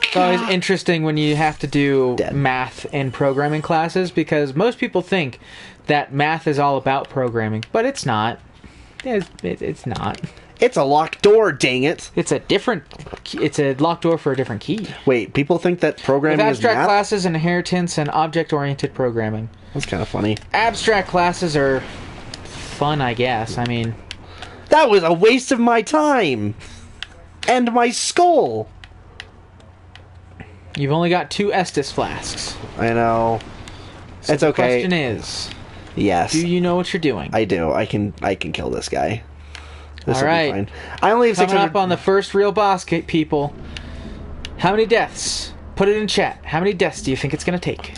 It's always interesting when you have to do Dead. math in programming classes, because most people think that math is all about programming, but it's not. It's not. It's a locked door, dang it. It's a locked door for a different key. Wait, people think that With programming is abstract math? classes, inheritance, and object-oriented programming. That's kind of funny. Abstract classes are fun, I guess. I mean, That was a waste of my time! And my skull! you've only got 2 Estus flasks. I know. So It's the okay. question is, Yes. do you know what you're doing? I do. I can kill this guy. This All will right. be fine. I only have Coming 600... up on the first real boss, people. How many deaths? Put it in chat. How many deaths do you think it's going to take?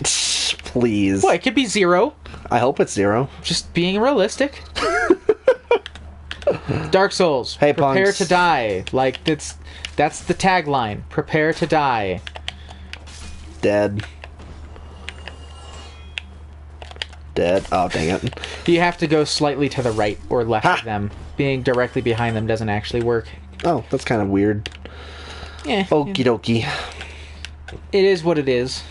Please. Well, it could be 0. I hope it's 0. Just being realistic. Dark Souls. Hey, prepare punks. to die. Like, that's the tagline. Prepare to die. Dead. Dead. Oh, dang it. You have to go slightly to the right or left Ha! of them. Being directly behind them doesn't actually work. Oh, that's kind of weird. Yeah, Okie dokie. it is what it is.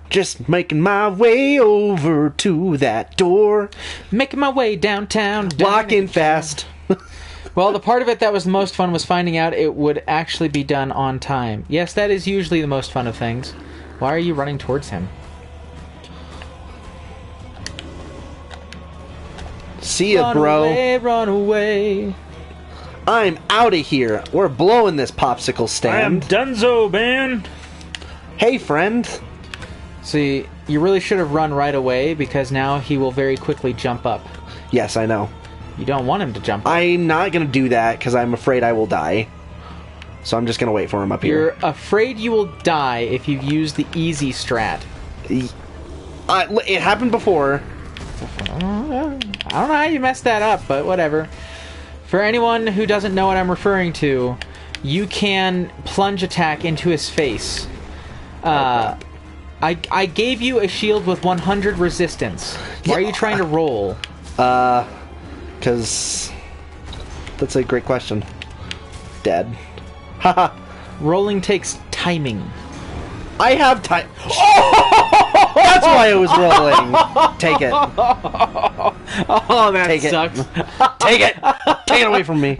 Just making my way over to that door. Making my way downtown. Walking fast. Well, the part of it that was the most fun was finding out it would actually be done on time. Yes, that is usually the most fun of things. Why are you running towards him? See ya, Run bro. away, run away. I'm out of here. We're blowing this popsicle stand. Dunzo, man. Hey, friend. See, you really should have run right away, because now he will very quickly jump up. Yes, I know. You don't want him to jump up. I'm not going to do that because I'm afraid I will die. So I'm just going to wait for him up You're here. afraid you will die if you use the easy strat. It happened before. I don't know how you messed that up, but whatever. For anyone who doesn't know what I'm referring to, you can plunge attack into his face. I gave you a shield with 100 resistance. Why are you trying to roll? Because that's a great question. Dead. Haha. Rolling takes timing. I have time. Oh! That's why I was rolling. Take it. Oh, that Take it. sucks. Take it. Take it away from me.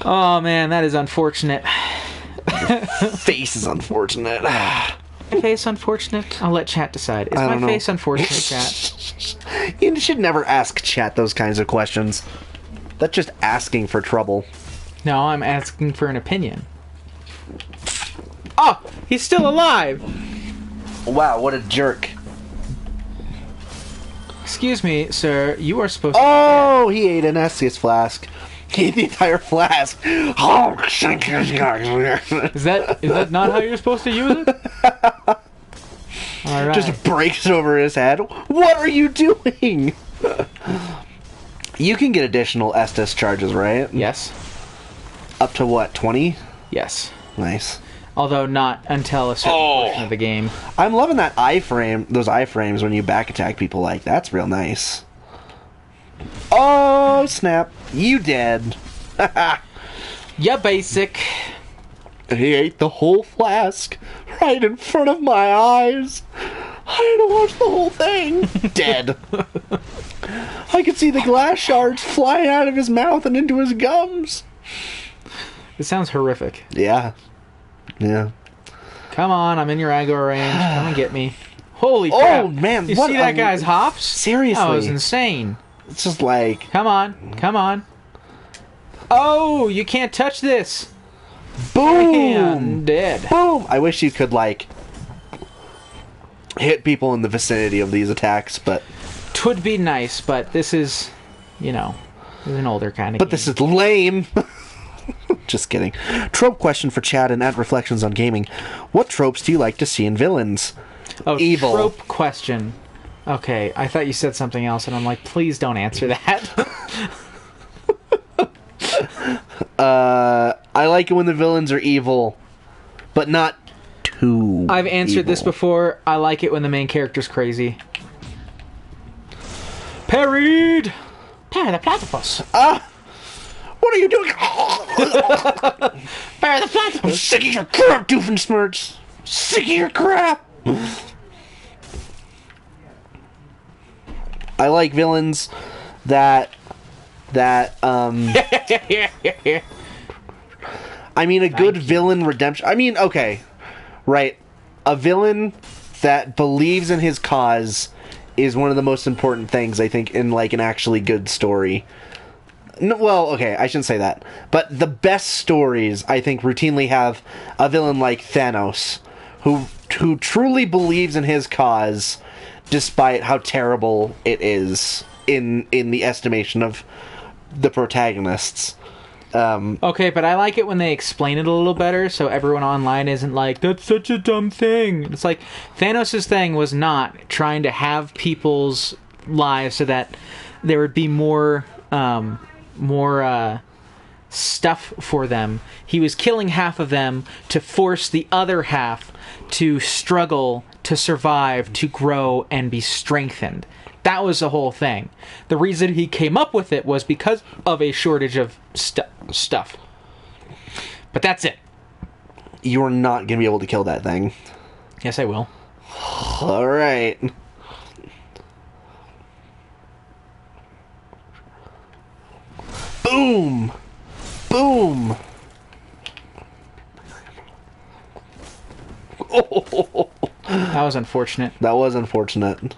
Oh, man, that is unfortunate. Face is unfortunate. My face unfortunate? I'll let chat decide. Is I my don't know. face unfortunate, chat? You should never ask chat those kinds of questions. That's just asking for trouble. No, I'm asking for an opinion. Oh, he's still alive! Wow, what a jerk. Excuse me, sir, you are supposed to... Oh, he ate an Estus flask. Eat the entire flask. Is that not how you're supposed to use it? All right. Just breaks over his head. What are you doing? You can get additional Estus charges, right? Yes. Up to what, 20? Yes. Nice. Although not until a certain portion of the game. I'm loving that iframe, those iframes when you back attack people like that's real nice. Oh, snap. You dead. Yeah, basic. He ate the whole flask right in front of my eyes. I had to watch the whole thing. Dead. I could see the glass shards flying out of his mouth and into his gums. It sounds horrific. Yeah. Yeah. Come on, I'm in your aggro range. Come and get me. Holy crap. Oh, man. You see that guy's hops? Seriously. That was insane. It's just like... Come on. Come on. Oh, you can't touch this. Boom! And dead. Boom! I wish you could, like, hit people in the vicinity of these attacks, but... Twould be nice, but this is, you know, this is an older kind of But game. this is lame! Just kidding. Trope question for Chad and at Reflections on Gaming. What tropes do you like to see in villains? Oh, evil. Trope question. Okay, I thought you said something else, and I'm like, please don't answer that. I like it when the villains are evil, but not too I've answered this evil. before. I like it when the main character's crazy. Parried! Parry the platypus. What are you doing? Parry the platypus. I'm sick of your crap, Doofenshmirtz. Sick of your crap. I like villains that I mean, a good villain redemption. I mean, okay, right. A villain that believes in his cause is one of the most important things, I think, in, like, an actually good story. No, well, okay, I shouldn't say that. But the best stories, I think, routinely have a villain like Thanos, who truly believes in his cause, despite how terrible it is in the estimation of the protagonists. Okay, but I like it when they explain it a little better, so everyone online isn't like, that's such a dumb thing. It's like, Thanos' thing was not trying to have people's lives so that there would be more stuff for them. He was killing half of them to force the other half to struggle, to survive, to grow, and be strengthened. That was the whole thing. The reason he came up with it was because of a shortage of stuff. But that's it. You're not going to be able to kill that thing. Yes, I will. Alright. Boom! Boom! Oh, That was unfortunate. that was unfortunate.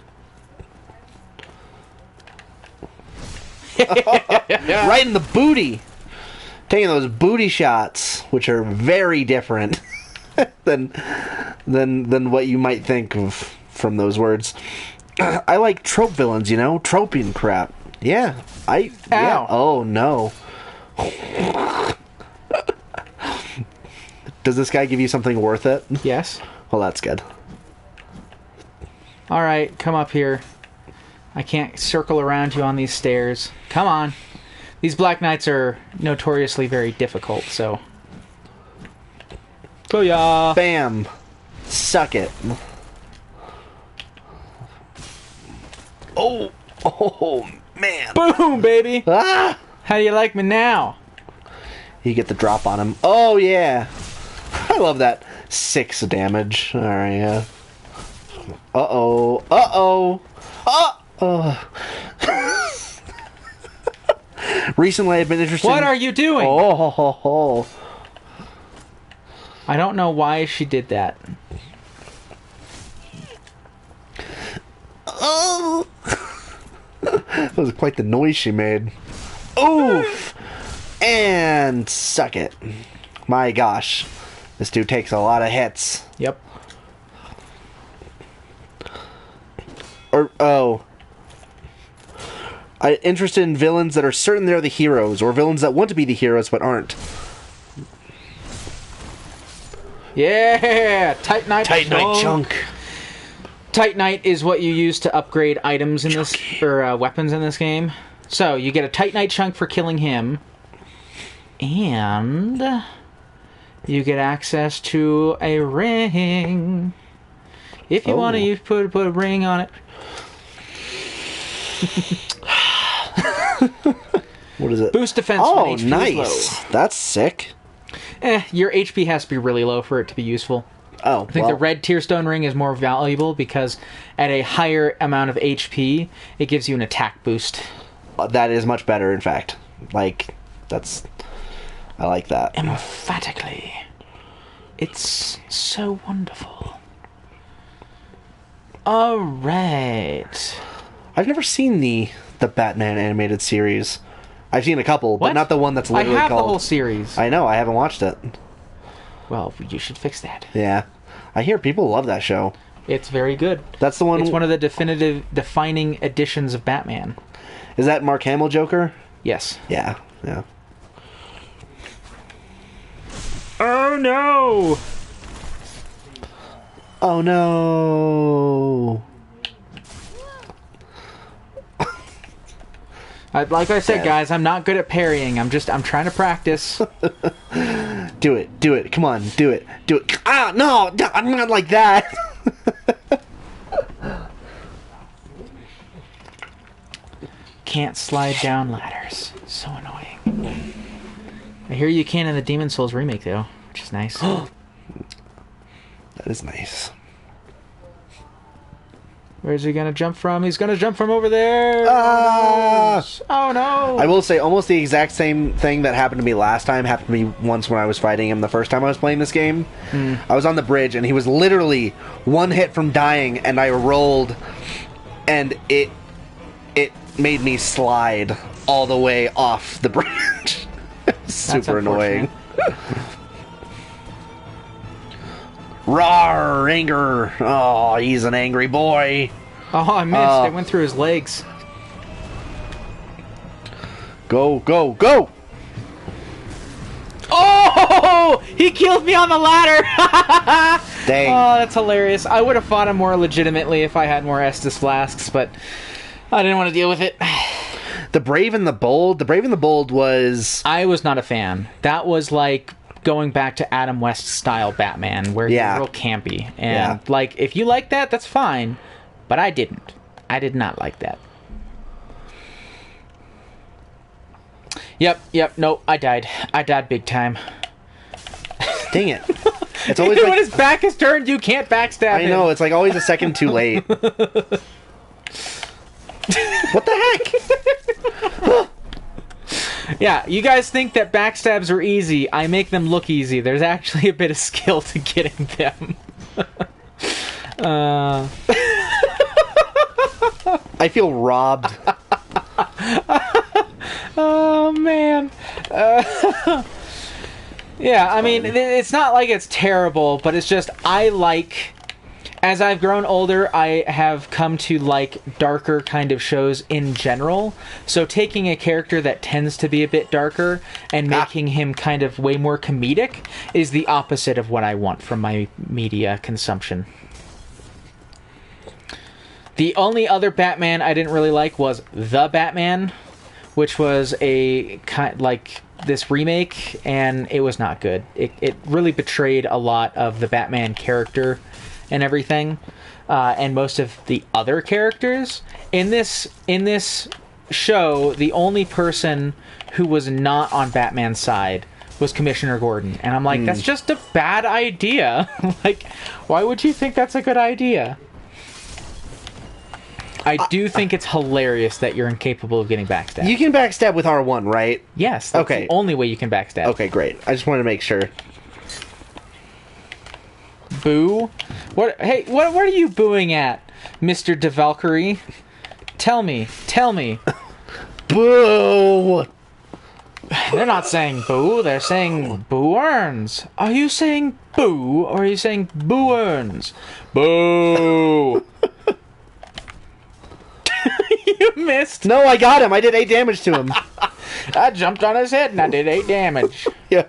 Right in the booty! Taking those booty shots, which are very different than what you might think of from those words. I like trope villains, you know? Troping crap. Yeah. Yeah. Ow. Oh, no. Does this guy give you something worth it? Yes. Well, that's good. Alright, come up here. I can't circle around you on these stairs. Come on. These Black Knights are notoriously very difficult, so... Booyah! Bam! Suck it. Oh! Oh, man! Boom, baby! Ah! How do you like me now? You get the drop on him. Oh, yeah! I love that. 6 damage. Alright, yeah. Uh-oh. Uh-oh! Uh-oh! Recently, I've been interested. What are you doing? Oh, ho, ho, ho. I don't know why she did that. Oh! That was quite the noise she made. Oof! And suck it. My gosh. This dude takes a lot of hits. Yep. Or, oh. I'm interested in villains that are certain they're the heroes, or villains that want to be the heroes but aren't. Yeah! Titanite Chunk. Titanite is what you use to upgrade items in this, or weapons in this game. So, you get a Titanite chunk for killing him, and you get access to a ring. If you want to put a ring on it. What is it? Boost defense when HP is nice. low. That's sick. Your HP has to be really low for it to be useful. Oh, I think the red Tearstone ring is more valuable because at a higher amount of HP, it gives you an attack boost. That is much better, in fact. Like, I like that. Emphatically. It's so wonderful. Alright. I've never seen the Batman animated series. I've seen a couple, but not the one that's literally called... I have the whole series. I know, I haven't watched it. Well, you should fix that. Yeah. I hear people love that show. It's very good. That's the one... It's one of the defining editions of Batman. Is that Mark Hamill Joker? Yes. Yeah. Oh no! Oh no! Like I said, guys, I'm not good at parrying. I'm trying to practice. Do it. Come on, do it. Ah, no, I'm not like that. Can't slide down ladders. So annoying. I hear you can in the Demon Souls remake, though, which is nice. That is nice. Where's he gonna jump from? He's gonna jump from over there! Ah! Oh no! I will say, almost the exact same thing that happened to me last time happened to me once when I was fighting him the first time I was playing this game. I was on the bridge, and he was literally one hit from dying, and I rolled, and it made me slide all the way off the bridge. Super annoying. Rawr, anger. Oh, he's an angry boy. Oh, I missed. It went through his legs. Go. Oh! He killed me on the ladder! Dang. Oh, that's hilarious. I would have fought him more legitimately if I had more Estus flasks, but I didn't want to deal with it. The Brave and the Bold. The Brave and the Bold was... I was not a fan. That was like going back to Adam West style Batman, where he's real campy. And like, if you like that, that's fine. But I didn't. I did not like that. Yep, nope, I died. I died big time. Dang it. It's always Even like... when his back is turned, you can't backstab him. I know, it's like always a second too late. What the heck? Yeah, you guys think that backstabs are easy. I make them look easy. There's actually a bit of skill to getting them. I feel robbed. Oh, man. Yeah, I mean, it's not like it's terrible, but it's just, as I've grown older, I have come to like darker kind of shows in general. So taking a character that tends to be a bit darker and making him kind of way more comedic is the opposite of what I want from my media consumption. The only other Batman I didn't really like was The Batman, which was a kind like this remake, and it was not good. It really betrayed a lot of the Batman character and everything, and most of the other characters in this show. The only person who was not on Batman's side was Commissioner Gordon, and I'm like, that's just a bad idea. Like, why would you think that's a good idea? I do think it's hilarious that you're incapable of getting backstabbed. You can backstab with R1, right? Yes, that's the only way you can backstab. Okay, great. I just wanted to make sure. Boo? What? Hey, what are you booing at, Mr. De Valkyrie? Tell me. Boo! They're not saying boo, they're saying boo earns. Are you saying boo, or are you saying boo earns? Boo! You missed. No, I got him. I did 8 damage to him. I jumped on his head and I did 8 damage. Yeah.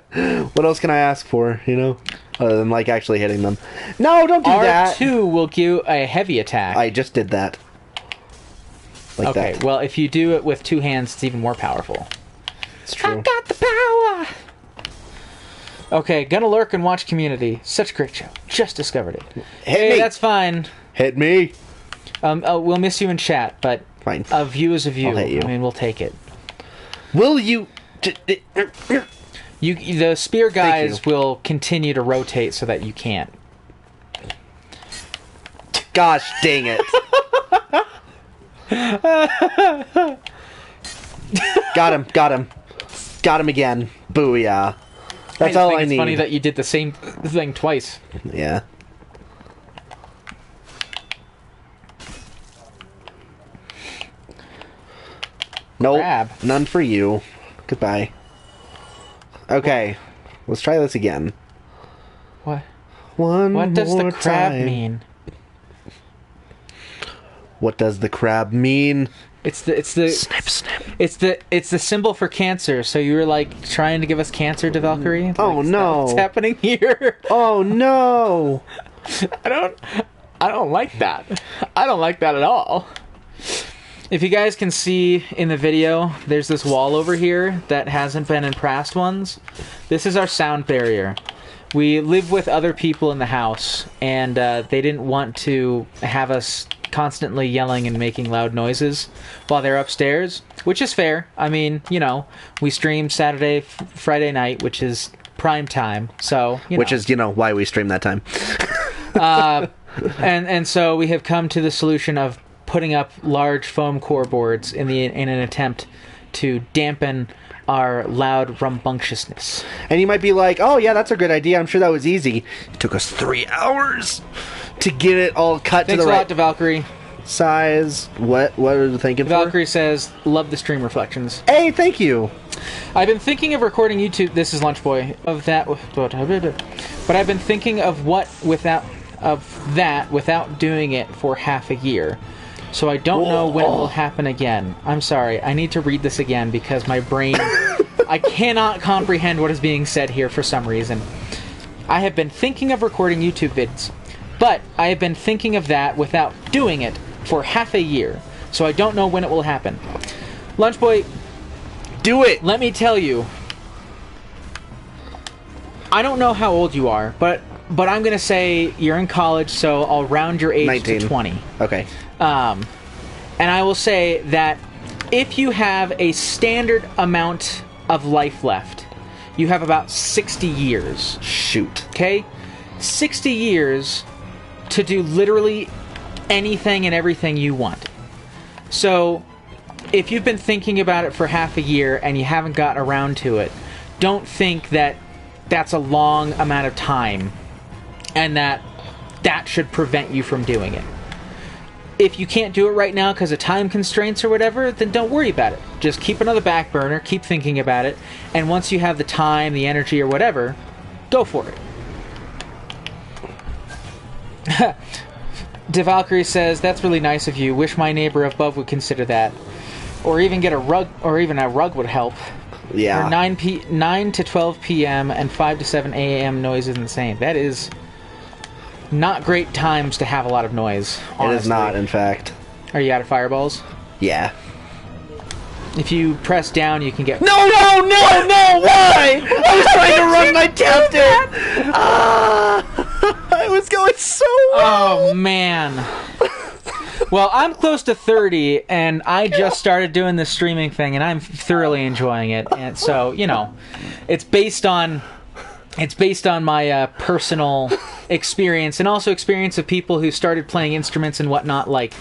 What else can I ask for, you know? Other than, like, actually hitting them. No, don't do that. R2 will give you a heavy attack. I just did that. Like okay, that. well, if you do it with 2 hands, it's even more powerful. It's true. I got the power! Okay, gonna lurk and watch Community. Such a great show. Just discovered it. Hit me. That's fine. Hit me. We'll miss you in chat, but Fine. a view is a view. I'll hit you. I mean, we'll take it. Will you... The spear guys will continue to rotate so that you can't. Gosh dang it. Got him. Got him. Got him again. Booyah. That's all I need. It's funny that you did the same thing twice. Yeah. Nope. Crab. None for you. Goodbye. Okay. Let's try this again. What? What does the crab mean? What does the crab mean? It's the Snip, snip. It's the symbol for cancer. So you were like trying to give us cancer to Valkyrie? Oh no. What's happening here? Oh no. I don't like that. I don't like that at all. If you guys can see in the video, there's this wall over here that hasn't been in past ones. This is our sound barrier. We live with other people in the house, and they didn't want to have us constantly yelling and making loud noises while they're upstairs, which is fair. I mean, you know, we stream Saturday, Friday night, which is prime time, so, you know. Which is, you know, why we stream that time. And so we have come to the solution of putting up large foam core boards in an attempt to dampen our loud rambunctiousness. And you might be like, oh yeah, that's a good idea. I'm sure that was easy. It took us 3 hours to get it all cut Thanks to the a right lot to Valkyrie. size. What are you thinking Valkyrie says, love the stream reflections. Hey, thank you. I've been thinking of recording YouTube. This is Lunch Boy. Of that, but I've been thinking of that without doing it for half a year. So I don't know when it will happen again. I'm sorry. I need to read this again because my brain... I cannot comprehend what is being said here for some reason. I have been thinking of recording YouTube vids, but I have been thinking of that without doing it for half a year. So I don't know when it will happen. Lunch Boy... Do it! Let me tell you, I don't know how old you are, but I'm going to say you're in college, so I'll round your age 19. to 20. Okay. And I will say that if you have a standard amount of life left, you have about 60 years. Shoot. Okay? 60 years to do literally anything and everything you want. So... if you've been thinking about it for half a year and you haven't gotten around to it, don't think that that's a long amount of time and that should prevent you from doing it. If you can't do it right now because of time constraints or whatever, then don't worry about it. Just keep it on the back burner, keep thinking about it, and once you have the time, the energy, or whatever, go for it. DeValkyrie says, that's really nice of you. Wish my neighbor above would consider that. Or even get a rug, or even a rug would help. Yeah. Or 9 to 12 p.m. and 5 to 7 a.m. noise is insane. That is not great times to have a lot of noise, honestly. It is not, in fact. Are you out of fireballs? Yeah. If you press down, you can get... No! Why? I was trying to run and I tapped it! I was going so well! Oh, man. Well, I'm close to 30, and I just started doing this streaming thing, and I'm thoroughly enjoying it. And so, you know, it's based on my personal experience, and also experience of people who started playing instruments and whatnot, like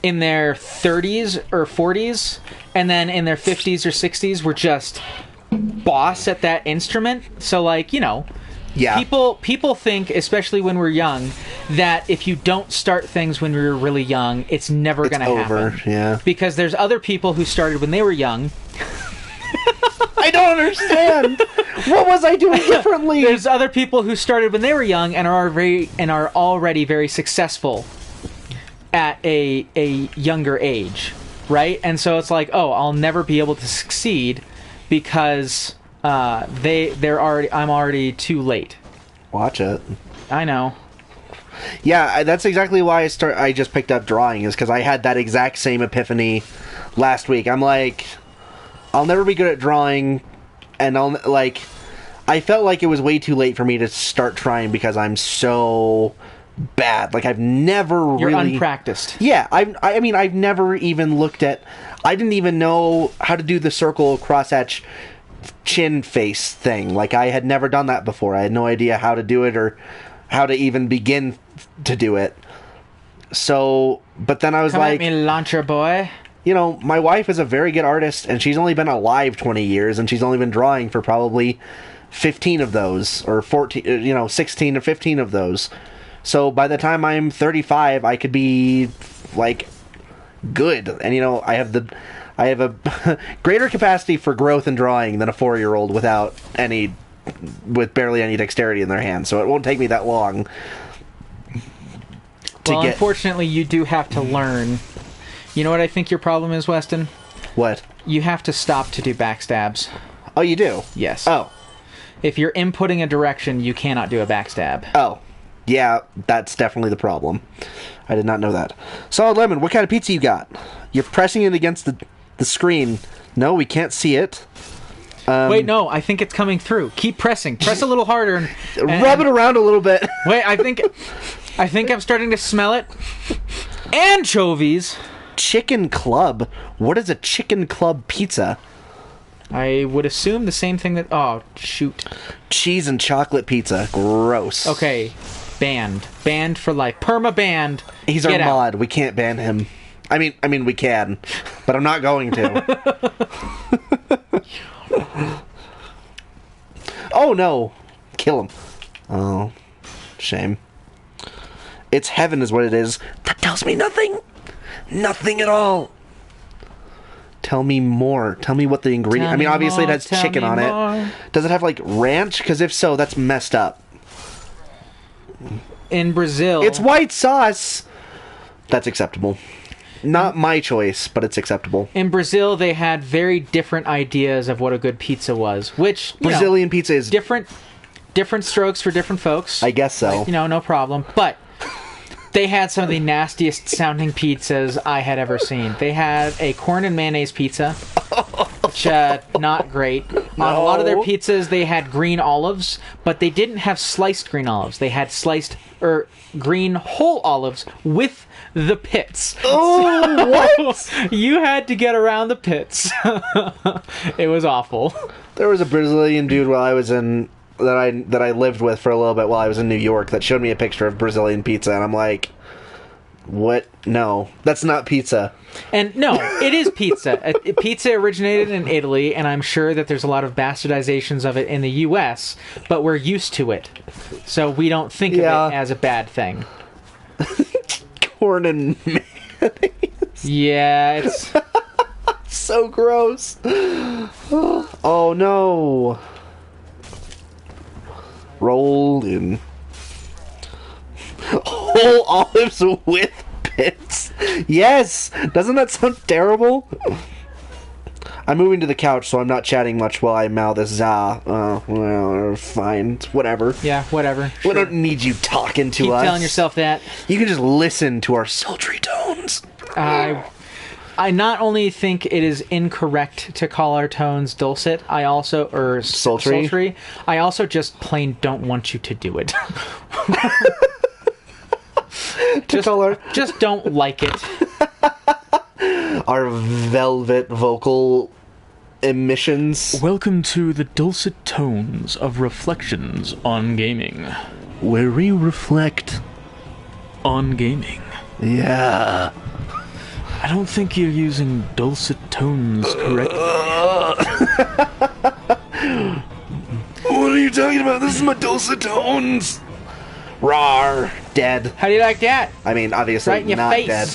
in their 30s or 40s, and then in their 50s or 60s were just boss at that instrument. So, like, you know. Yeah. People think, especially when we're young, that if you don't start things when we're really young, it's never going to happen. Yeah. Because there's other people who started when they were young. I don't understand. What was I doing differently? There's other people who started when they were young and are already very successful at a younger age. right? And so it's like, oh, I'll never be able to succeed because I'm already too late. Watch it. I know. Yeah, that's exactly why I just picked up drawing, is because I had that exact same epiphany last week. I'm like, I'll never be good at drawing, and I felt like it was way too late for me to start trying because I'm so bad. Like, I've never You're really... unpracticed. Yeah, I mean, I've never even looked at... I didn't even know how to do the circle crosshatch chin face thing. Like, I had never done that before. I had no idea how to do it or how to even begin to do it. So, but then I was Come like... at me, launcher boy. You know, my wife is a very good artist, and she's only been alive 20 years, and she's only been drawing for probably 15 of those, or 14, 16 or 15 of those. So by the time I'm 35, I could be, like, good. And, I have a greater capacity for growth in drawing than a 4-year-old with barely any dexterity in their hands. So it won't take me that long unfortunately, you do have to learn. You know what I think your problem is, Weston? What? You have to stop to do backstabs. Oh, you do? Yes. Oh. If you're inputting a direction, you cannot do a backstab. Oh. Yeah, that's definitely the problem. I did not know that. Solid Lemon, what kind of pizza you got? You're pressing it against the screen. No, we can't see it. Wait, no, I think it's coming through. Keep pressing. Press a little harder. And rub it around a little bit. Wait, I think I'm starting to smell it. Anchovies. Chicken Club? What is a Chicken Club pizza? I would assume the same thing that... Oh, shoot. Cheese and chocolate pizza. Gross. Okay. Banned. Banned for life. Perma-banned. He's our mod. We can't ban him. I mean, we can. But I'm not going to. Oh, no. Kill him. Oh. Shame. It's heaven is what it is. That tells me nothing. Nothing at all. Tell me more. Tell me what the ingredient... I mean, obviously it has chicken on it. Does it have, like, ranch? Because if so, that's messed up. In Brazil... It's white sauce! That's acceptable. Not my choice, but it's acceptable. In Brazil, they had very different ideas of what a good pizza was, which... Brazilian pizza is... Different strokes for different folks. I guess so. No problem. But... They had some of the nastiest sounding pizzas I had ever seen. They had a corn and mayonnaise pizza, which not great. No. On a lot of their pizzas, they had green olives, but they didn't have sliced green olives. They had sliced green whole olives with the pits. Oh, what? You had to get around the pits. It was awful. There was a Brazilian dude that I lived with for a little bit while I was in New York that showed me a picture of Brazilian pizza, and I'm like, what? No, that's not pizza. And no, it is pizza. Pizza originated in Italy, and I'm sure that there's a lot of bastardizations of it in the U.S., but we're used to it, so we don't think of it as a bad thing. Corn and mayonnaise. Yeah, it's... so gross. Oh, no. Rolled in whole olives with pits. Yes! Doesn't that sound terrible? I'm moving to the couch, so I'm not chatting much while I mouth this well, fine. Whatever. Yeah, whatever. Sure. We don't need you talking to us. Keep telling yourself that. You can just listen to our sultry tones. I not only think it is incorrect to call our tones dulcet, I also... Or sultry. I also just plain don't want you to do it. Just don't like it. Our velvet vocal emissions. Welcome to the dulcet tones of Reflections on Gaming. Where we reflect on gaming. Yeah. I don't think you're using dulcet tones correctly. What are you talking about? This is my dulcet tones. Rawr. Dead. How do you like that? I mean, obviously right in your not face. Dead.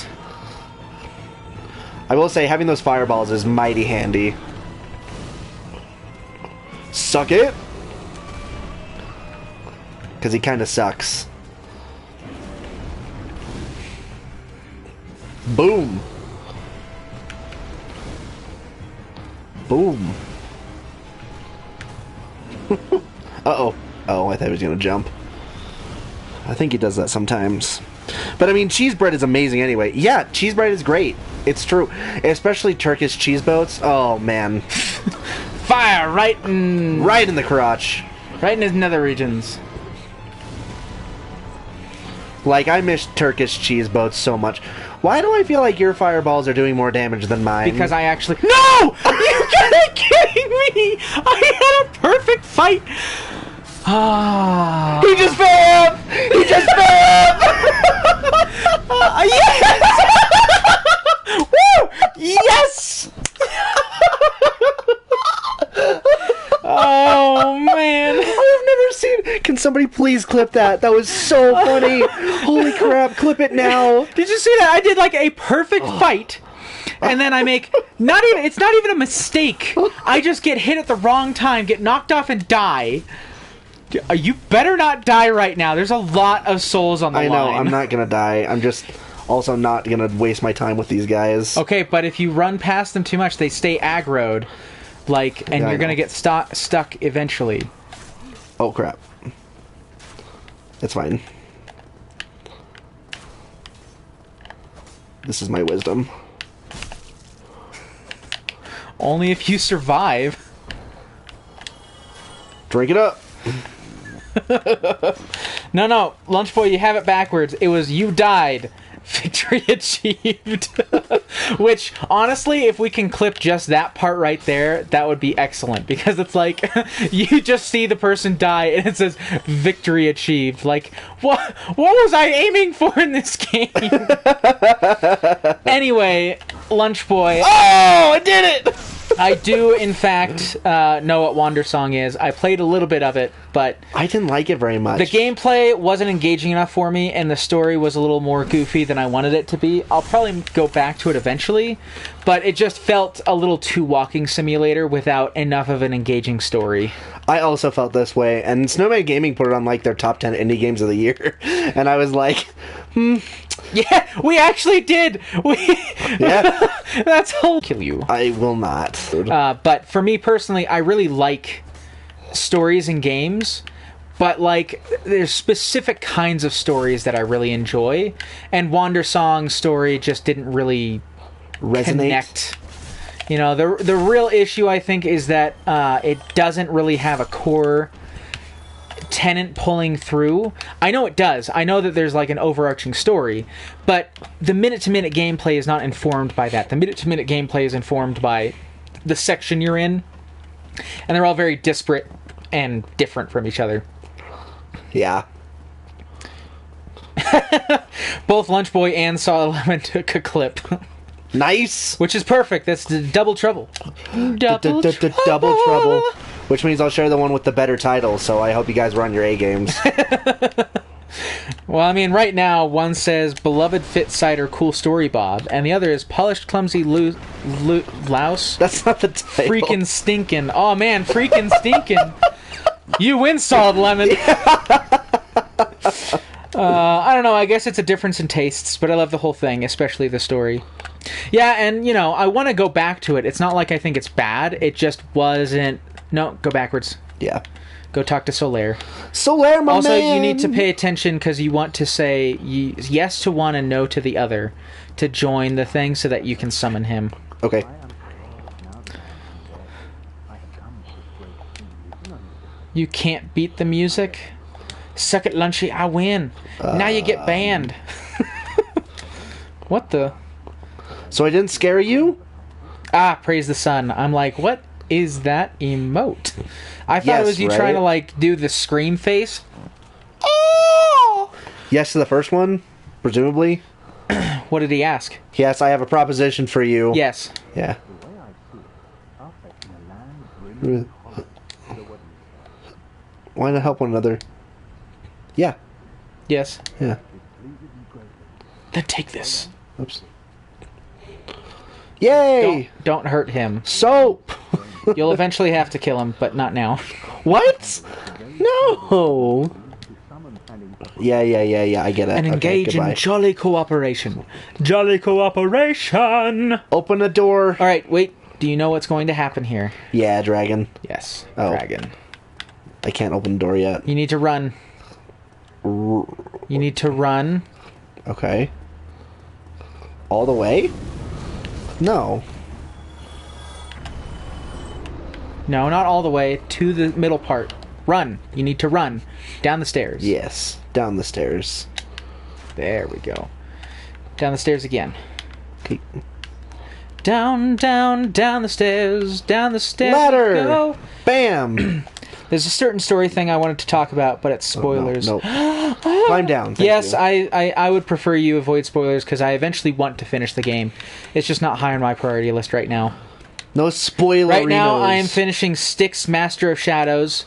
I will say, having those fireballs is mighty handy. Suck it. Because he kind of sucks. Boom. Boom. Uh-oh. Oh, I thought he was going to jump. I think he does that sometimes. But, I mean, cheese bread is amazing anyway. Yeah, cheese bread is great. It's true. Especially Turkish cheese boats. Oh, man. Fire right in the crotch. right in his nether regions. Like, I miss Turkish cheese boats so much. Why do I feel like your fireballs are doing more damage than mine? Because I actually... No! You gotta kidding me! I had a perfect fight! Ah. He just fell up! He just fell up! Yes! Woo! Yes! Oh, man. I've never seen... Can somebody please clip that? That was so funny. Holy crap, clip it now. Did you see that? I did like a perfect fight. And then I make it's not even a mistake. I just get hit at the wrong time, get knocked off and die. You better not die right now. There's a lot of souls on the line. I know, I'm not gonna die. I'm just also not gonna waste my time with these guys. Okay, but if you run past them too much, they stay aggroed. Like, and Yeah, you're gonna get stuck eventually. Oh crap. It's fine. This is my wisdom. Only if you survive. Drink it up. No, Lunch Boy, you have it backwards. It was you died. Victory achieved. Which, honestly, if we can clip just that part right there, that would be excellent. Because it's like, you just see the person die and it says, victory achieved. Like, what was I aiming for in this game? Anyway, Lunch Boy. Oh, I did it! I do, in fact, know what Wander Song is. I played a little bit of it, but I didn't like it very much. the gameplay wasn't engaging enough for me, and the story was a little more goofy than I wanted it to be. I'll probably go back to it eventually, but it just felt a little too walking simulator without enough of an engaging story. I also felt this way, and Snowman Gaming put it on like their top 10 indie games of the year, and I was like, Yeah, we actually did! yeah, That's whole kill you. I will not. But for me personally, I really like stories in games, but like there's specific kinds of stories that I really enjoy, and Wander Song's story just didn't really Resonate. connect. You know, the real issue I think is that it doesn't really have a core tenant pulling through. I know it does. I know that there's like an overarching story, but the minute-to-minute gameplay is not informed by that. The minute-to-minute gameplay is informed by the section you're in, and they're all very disparate and different from each other. Yeah. Both Lunch Boy and Saw Lemon took a clip. Nice. Which is perfect. That's double trouble. Double trouble. Which means I'll share the one with the better title, so I hope you guys run your A games. Well, I mean, right now, one says, Beloved Fit Cider, Cool Story Bob, and the other is Polished Clumsy Louse. That's not the title. Freaking Stinkin'. Oh, man, freaking Stinkin'. You win, Solid Lemon. I don't know, I guess it's a difference in tastes, but I love the whole thing, especially the story. Yeah, and, you know, I want to go back to it. It's not like I think it's bad, it just wasn't... No, go backwards. Yeah. Go talk to Solaire. Solaire, my also, man! you need to pay attention because you want to say yes to one and no to the other to join the thing so that you can summon him. Okay. You can't beat the music? Suck it, Lunchy, I win. Now you get banned. What the? So I didn't scare you? Ah, praise the sun. I'm like, what is that emote? I thought it was you trying to, like, do the scream face. Oh! Yes to the first one, presumably. What did he ask? Yes, I have a proposition for you. Yes. Yeah. Why not help one another? Yeah. Yes. Yeah. Then take this. Oops. Yay! Don't hurt him. Soap! You'll eventually have to kill him, but not now. What? No! Yeah, I get it. And engage in goodbye. jolly cooperation. Jolly cooperation! Open the door. Alright, wait. Do you know what's going to happen here? Yeah, dragon. Yes, Oh. dragon. I can't open the door yet. You need to run. You need to run. Okay. All the way? No. No, not all the way. To the middle part. Run. You need to run. Down the stairs. Yes. Down the stairs. There we go. Down the stairs again. Okay. Down, down, down the stairs. Down the stairs. Ladder! we go. Bam! There's a certain story thing I wanted to talk about, but it's spoilers. Oh, no. Climb down. Thank Yes, you. I would prefer you avoid spoilers because I eventually want to finish the game. It's just not high on my priority list right now. No spoilers. Right now, I am finishing Styx Master of Shadows,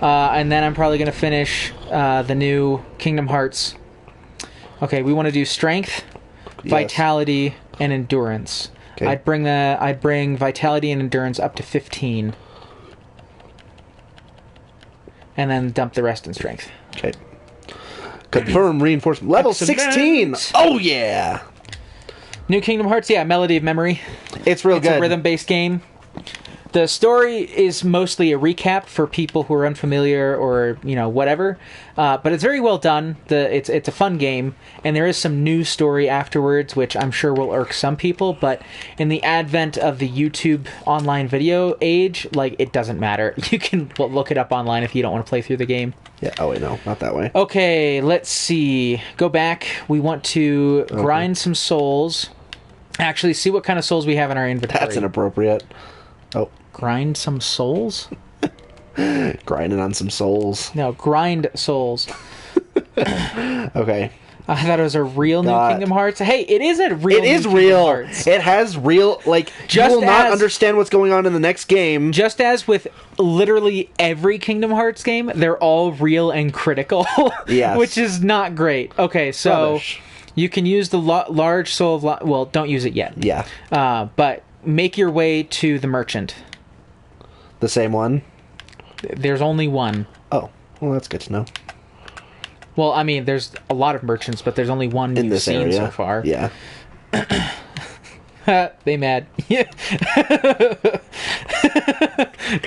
and then I'm probably going to finish the new Kingdom Hearts. Okay, we want to do Strength, Vitality, and Endurance. Okay. I'd bring Vitality and Endurance up to 15. And then dump the rest in Strength. Okay. Confirm reinforcement. Level Excellent. 16! Oh, yeah! New Kingdom Hearts, yeah, Melody of Memory. It's real It's good. a rhythm-based game. The story is mostly a recap for people who are unfamiliar or, whatever. But it's very well done. It's a fun game. And there is some new story afterwards, which I'm sure will irk some people. But in the advent of the YouTube online video age, it doesn't matter. You can look it up online if you don't want to play through the game. Yeah. Oh, wait, no. Not that way. Okay, let's see. Go back. We want to grind some souls. Actually, see what kind of souls we have in our inventory. That's inappropriate. Oh. Grind some souls? Grinding on some souls. No, grind souls. Okay. I thought it was a real new Kingdom Hearts. Hey, it is a real It is new real. Kingdom Hearts. It has real, you Just will not as- understand what's going on in the next game. Just as with literally every Kingdom Hearts game, they're all real and critical. Yes. Which is not great. Okay, so Rubbish. you can use the large soul of... well, don't use it yet. Yeah. But make your way to the merchant. The same one? There's only one. Oh. Well, that's good to know. Well, I mean, there's a lot of merchants, but there's only one In you've this seen area. so far. Yeah. They mad.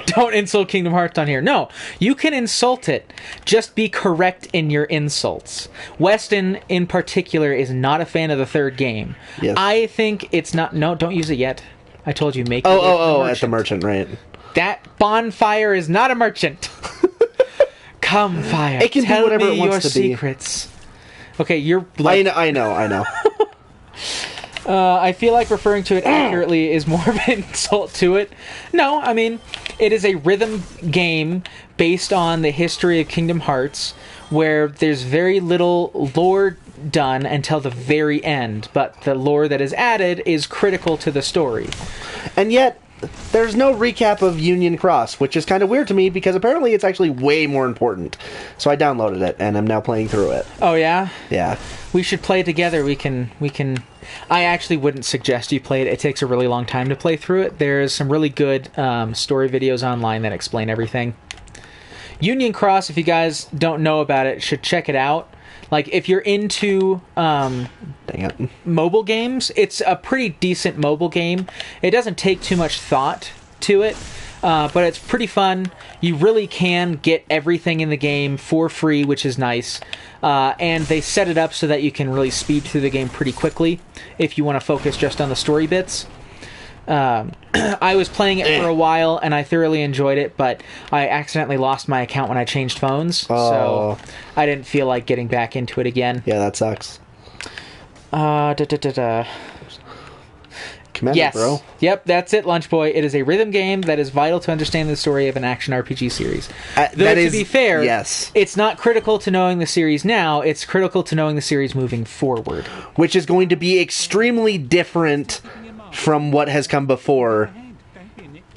Don't insult Kingdom Hearts on here. No, you can insult it. Just be correct in your insults. Weston, in particular, is not a fan of the third game. Yes. I think it's not... No, don't use it yet. I told you, make your way to the at the merchant, right. That bonfire is not a merchant. Come, fire. It can be tell whatever me it wants your to be. secrets. Okay, you're... I know. I feel like referring to it accurately is more of an insult to it. No, I mean, it is a rhythm game based on the history of Kingdom Hearts, where there's very little lore done until the very end, but the lore that is added is critical to the story. And yet, there's no recap of Union Cross, which is kind of weird to me because apparently it's actually way more important. So I downloaded it and I'm now playing through it. Oh, yeah? Yeah. We should play it together. We can... I actually wouldn't suggest you play it. It takes a really long time to play through it. There's some really good story videos online that explain everything. Union Cross, if you guys don't know about it, should check it out. If you're into Dang it. mobile games, it's a pretty decent mobile game. It doesn't take too much thought to it, but it's pretty fun. You really can get everything in the game for free, which is nice. And they set it up so that you can really speed through the game pretty quickly if you want to focus just on the story bits. I was playing it for a while and I thoroughly enjoyed it, but I accidentally lost my account when I changed phones, so I didn't feel like getting back into it again. Yeah, that sucks. Commend Yes. it, bro. Yep, that's it, Lunch Boy. It is a rhythm game that is vital to understand the story of an action RPG series. Though, That to is- be fair, yes. it's not critical to knowing the series now, it's critical to knowing the series moving forward. Which is going to be extremely different from what has come before,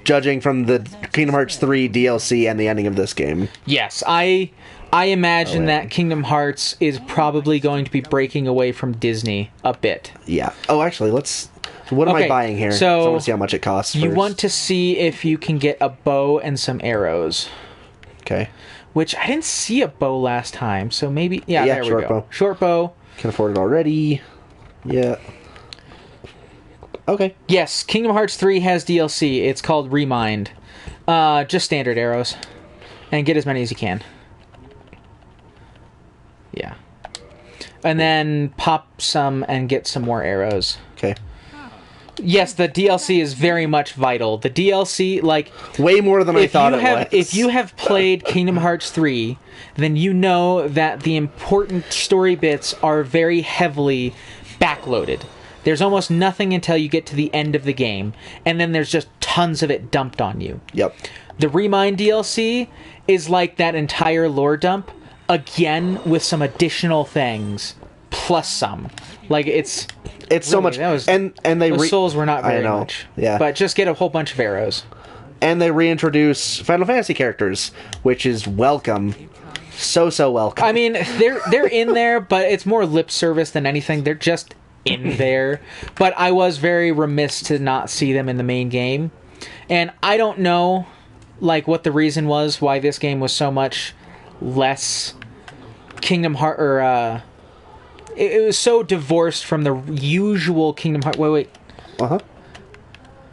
judging from the Kingdom Hearts 3 DLC and the ending of this game. Yes, I imagine wait. that Kingdom Hearts is probably going to be breaking away from Disney a bit. Yeah. Oh, actually, let's... What am I Okay, buying here? so I want to see how much it costs You first. want to see if you can get a bow and some arrows. Okay. Which, I didn't see a bow last time, so maybe... Yeah, Yeah, there we short go. bow. Short bow. Can afford it already. Yeah. Okay. Yes, Kingdom Hearts 3 has DLC. It's called Remind. Just standard arrows. And get as many as you can. Yeah. And then pop some and get some more arrows. Okay. Yes, the DLC is very much vital. The DLC, like... Way more than I thought it was. If you have played Kingdom Hearts 3, then you know that the important story bits are very heavily backloaded. There's almost nothing until you get to the end of the game, and then there's just tons of it dumped on you. Yep. The Remind DLC is like that entire lore dump, again, with some additional things, plus some. Like, it's so much, and they those souls were not very much. Yeah, but just get a whole bunch of arrows. And they reintroduce Final Fantasy characters, which is welcome, so welcome. I mean, they're in there, but it's more lip service than anything. They're just in there. But I was very remiss to not see them in the main game, and I don't know, like, what the reason was why this game was so much less Kingdom Heart or. It was so divorced from the usual Kingdom Hearts... Wait. Uh-huh.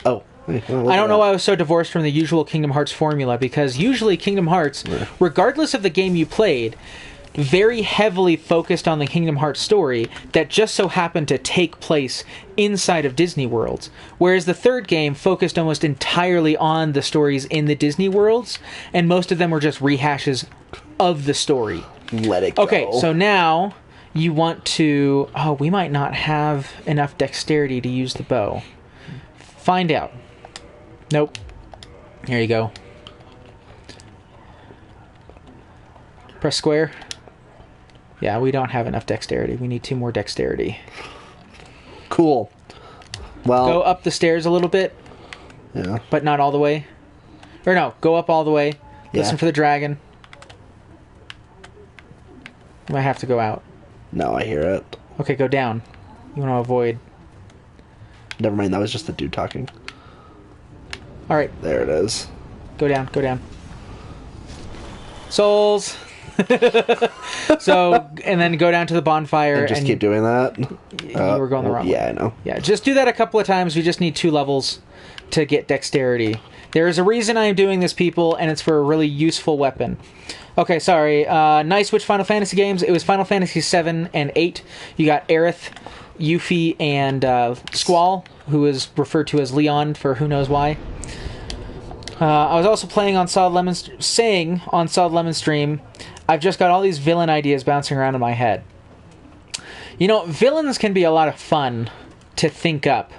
Oh. I don't know why I was so divorced from the usual Kingdom Hearts formula, because usually Kingdom Hearts, regardless of the game you played, very heavily focused on the Kingdom Hearts story that just so happened to take place inside of Disney worlds. Whereas the third game focused almost entirely on the stories in the Disney worlds, and most of them were just rehashes of the story. Let it go. Okay, so now... You want to... Oh, we might not have enough dexterity to use the bow. Find out. Nope. Here you go. Press square. Yeah, we don't have enough dexterity. We need 2 more dexterity. Cool. Well... Go up the stairs a little bit. Yeah. But not all the way. Or no, go up all the way. Listen for the dragon. Might have to go out. No, I hear it. Okay, go down. You want to avoid... Never mind, that was just the dude talking. Alright. There it is. Go down, go down. Souls! So, and then go down to the bonfire. And just keep doing that? You were going the wrong way. Yeah, I know. Yeah, just do that a couple of times. We just need 2 levels to get dexterity. There is a reason I am doing this, people, and it's for a really useful weapon. Okay, sorry. Nice Switch Final Fantasy games. It was Final Fantasy 7 and 8. You got Aerith, Yuffie, and Squall, who is referred to as Leon for who knows why. I was also playing on Solid Lemon... saying on Solid Lemon Stream, I've just got all these villain ideas bouncing around in my head. You know, villains can be a lot of fun to think up,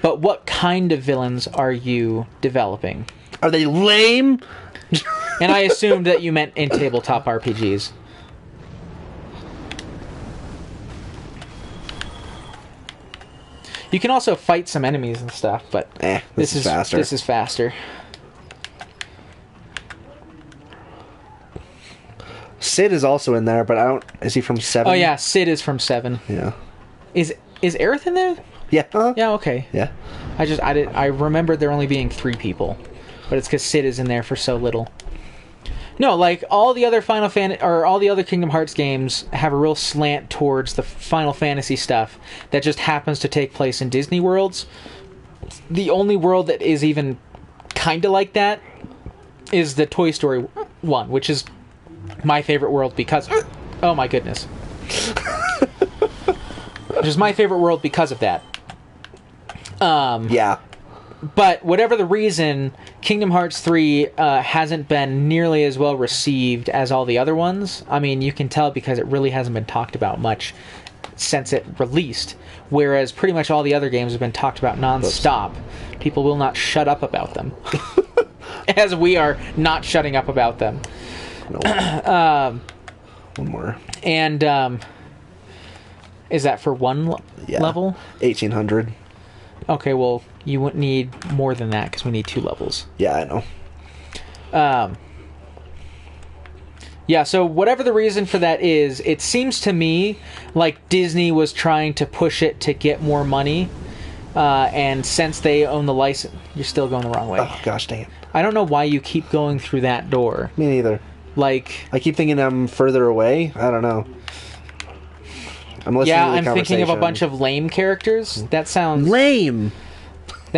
but what kind of villains are you developing? Are they lame? And I assumed that you meant in tabletop RPGs. You can also fight some enemies and stuff, but this is faster. This is faster. Sid is also in there, but I don't... Is he from 7? Oh yeah, Sid is from 7. Yeah. Is Aerith in there? Yeah. Yeah, okay. Yeah. I remembered there only being 3 people, but it's because Sid is in there for so little. No, like all the other all the other Kingdom Hearts games have a real slant towards the Final Fantasy stuff that just happens to take place in Disney worlds. The only world that is even kind of like that is the Toy Story one, which is my favorite world because... Oh my goodness. Which is my favorite world because of that. Yeah. But whatever the reason, Kingdom Hearts 3 hasn't been nearly as well received as all the other ones. I mean, you can tell because it really hasn't been talked about much since it released. Whereas pretty much all the other games have been talked about non-stop. People will not shut up about them. As we are not shutting up about them. No. One more. And is that for one level? 1800. Okay, well, you wouldn't need more than that because we need 2 levels. Yeah, I know. Yeah, so whatever the reason for that is, it seems to me like Disney was trying to push it to get more money, and since they own the license... You're still going the wrong way. Oh, gosh dang it. I don't know why you keep going through that door. Me neither. Like... I keep thinking I'm further away. I don't know. I'm thinking of a bunch of lame characters. That sounds... Lame!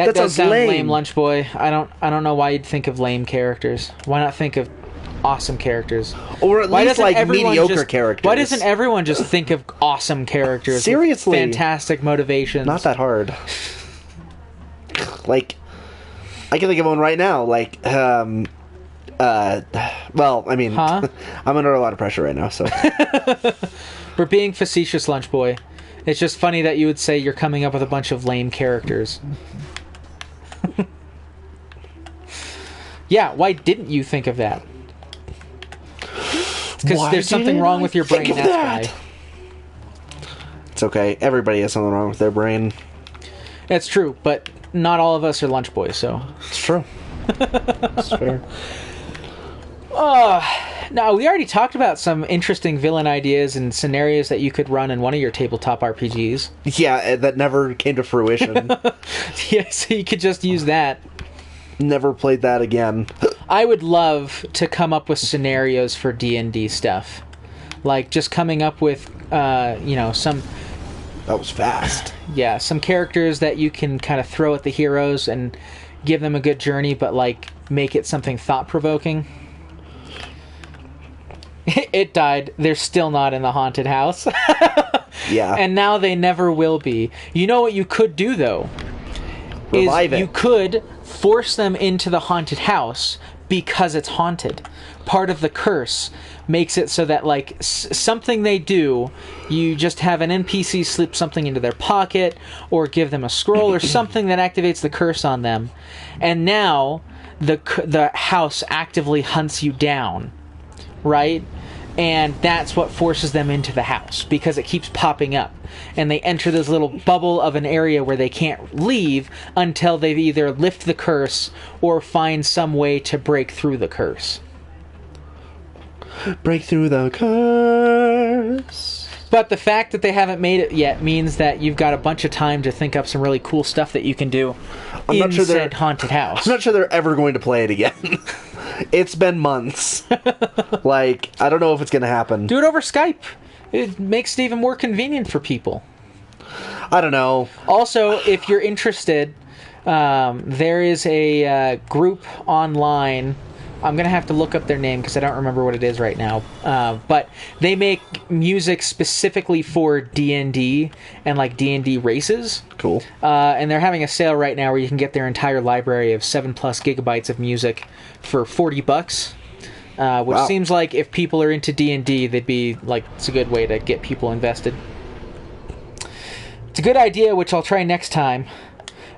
That does sounds sound lame. lame, Lunch Boy. I don't know why you'd think of lame characters. Why not think of awesome characters? Or at Why least, doesn't like, everyone mediocre characters. Why doesn't everyone just think of awesome characters? with Seriously. fantastic motivations. Not that hard. Like, I can think of one right now. Like, well, I mean, Huh? I'm under a lot of pressure right now, so. We're being facetious, Lunch Boy. It's just funny that you would say you're coming up with a bunch of lame characters. Yeah, why didn't you think of that? Because Why there's something didn't wrong I with your think brain, of that's that? why. It's okay. Everybody has something wrong with their brain. That's true, but not all of us are Lunch Boys, so... It's true. It's fair. Now, we already talked about some interesting villain ideas and scenarios that you could run in one of your tabletop RPGs. Yeah, that never came to fruition. Yeah, so you could just use that. Never played that again. I would love to come up with scenarios for D&D stuff. Like, just coming up with, some... That was fast. Yeah, some characters that you can kind of throw at the heroes and give them a good journey, but, like, make it something thought-provoking. It died. They're still not in the haunted house. Yeah. And now they never will be. You know what you could do, though? Revive it. You could force them into the haunted house because it's haunted. Part of the curse makes it so that, like, something they do, you just have an NPC slip something into their pocket or give them a scroll or something that activates the curse on them. And now the house actively hunts you down, right? And that's what forces them into the house, because it keeps popping up. And they enter this little bubble of an area where they can't leave until they've either lift the curse or find some way to break through the curse. Break through the curse. But the fact that they haven't made it yet means that you've got a bunch of time to think up some really cool stuff that you can do in said haunted house. I'm not sure they're ever going to play it again. It's been months. Like, I don't know if it's going to happen. Do it over Skype. It makes it even more convenient for people. I don't know. Also, if you're interested, there is a group online. I'm going to have to look up their name because I don't remember what it is right now. But they make music specifically for D&D and, like, D&D races. Cool. And they're having a sale right now where you can get their entire library of 7+ gigabytes of music for $40. Which seems like if people are into D&D, they'd be, like, it's a good way to get people invested. It's a good idea, which I'll try next time.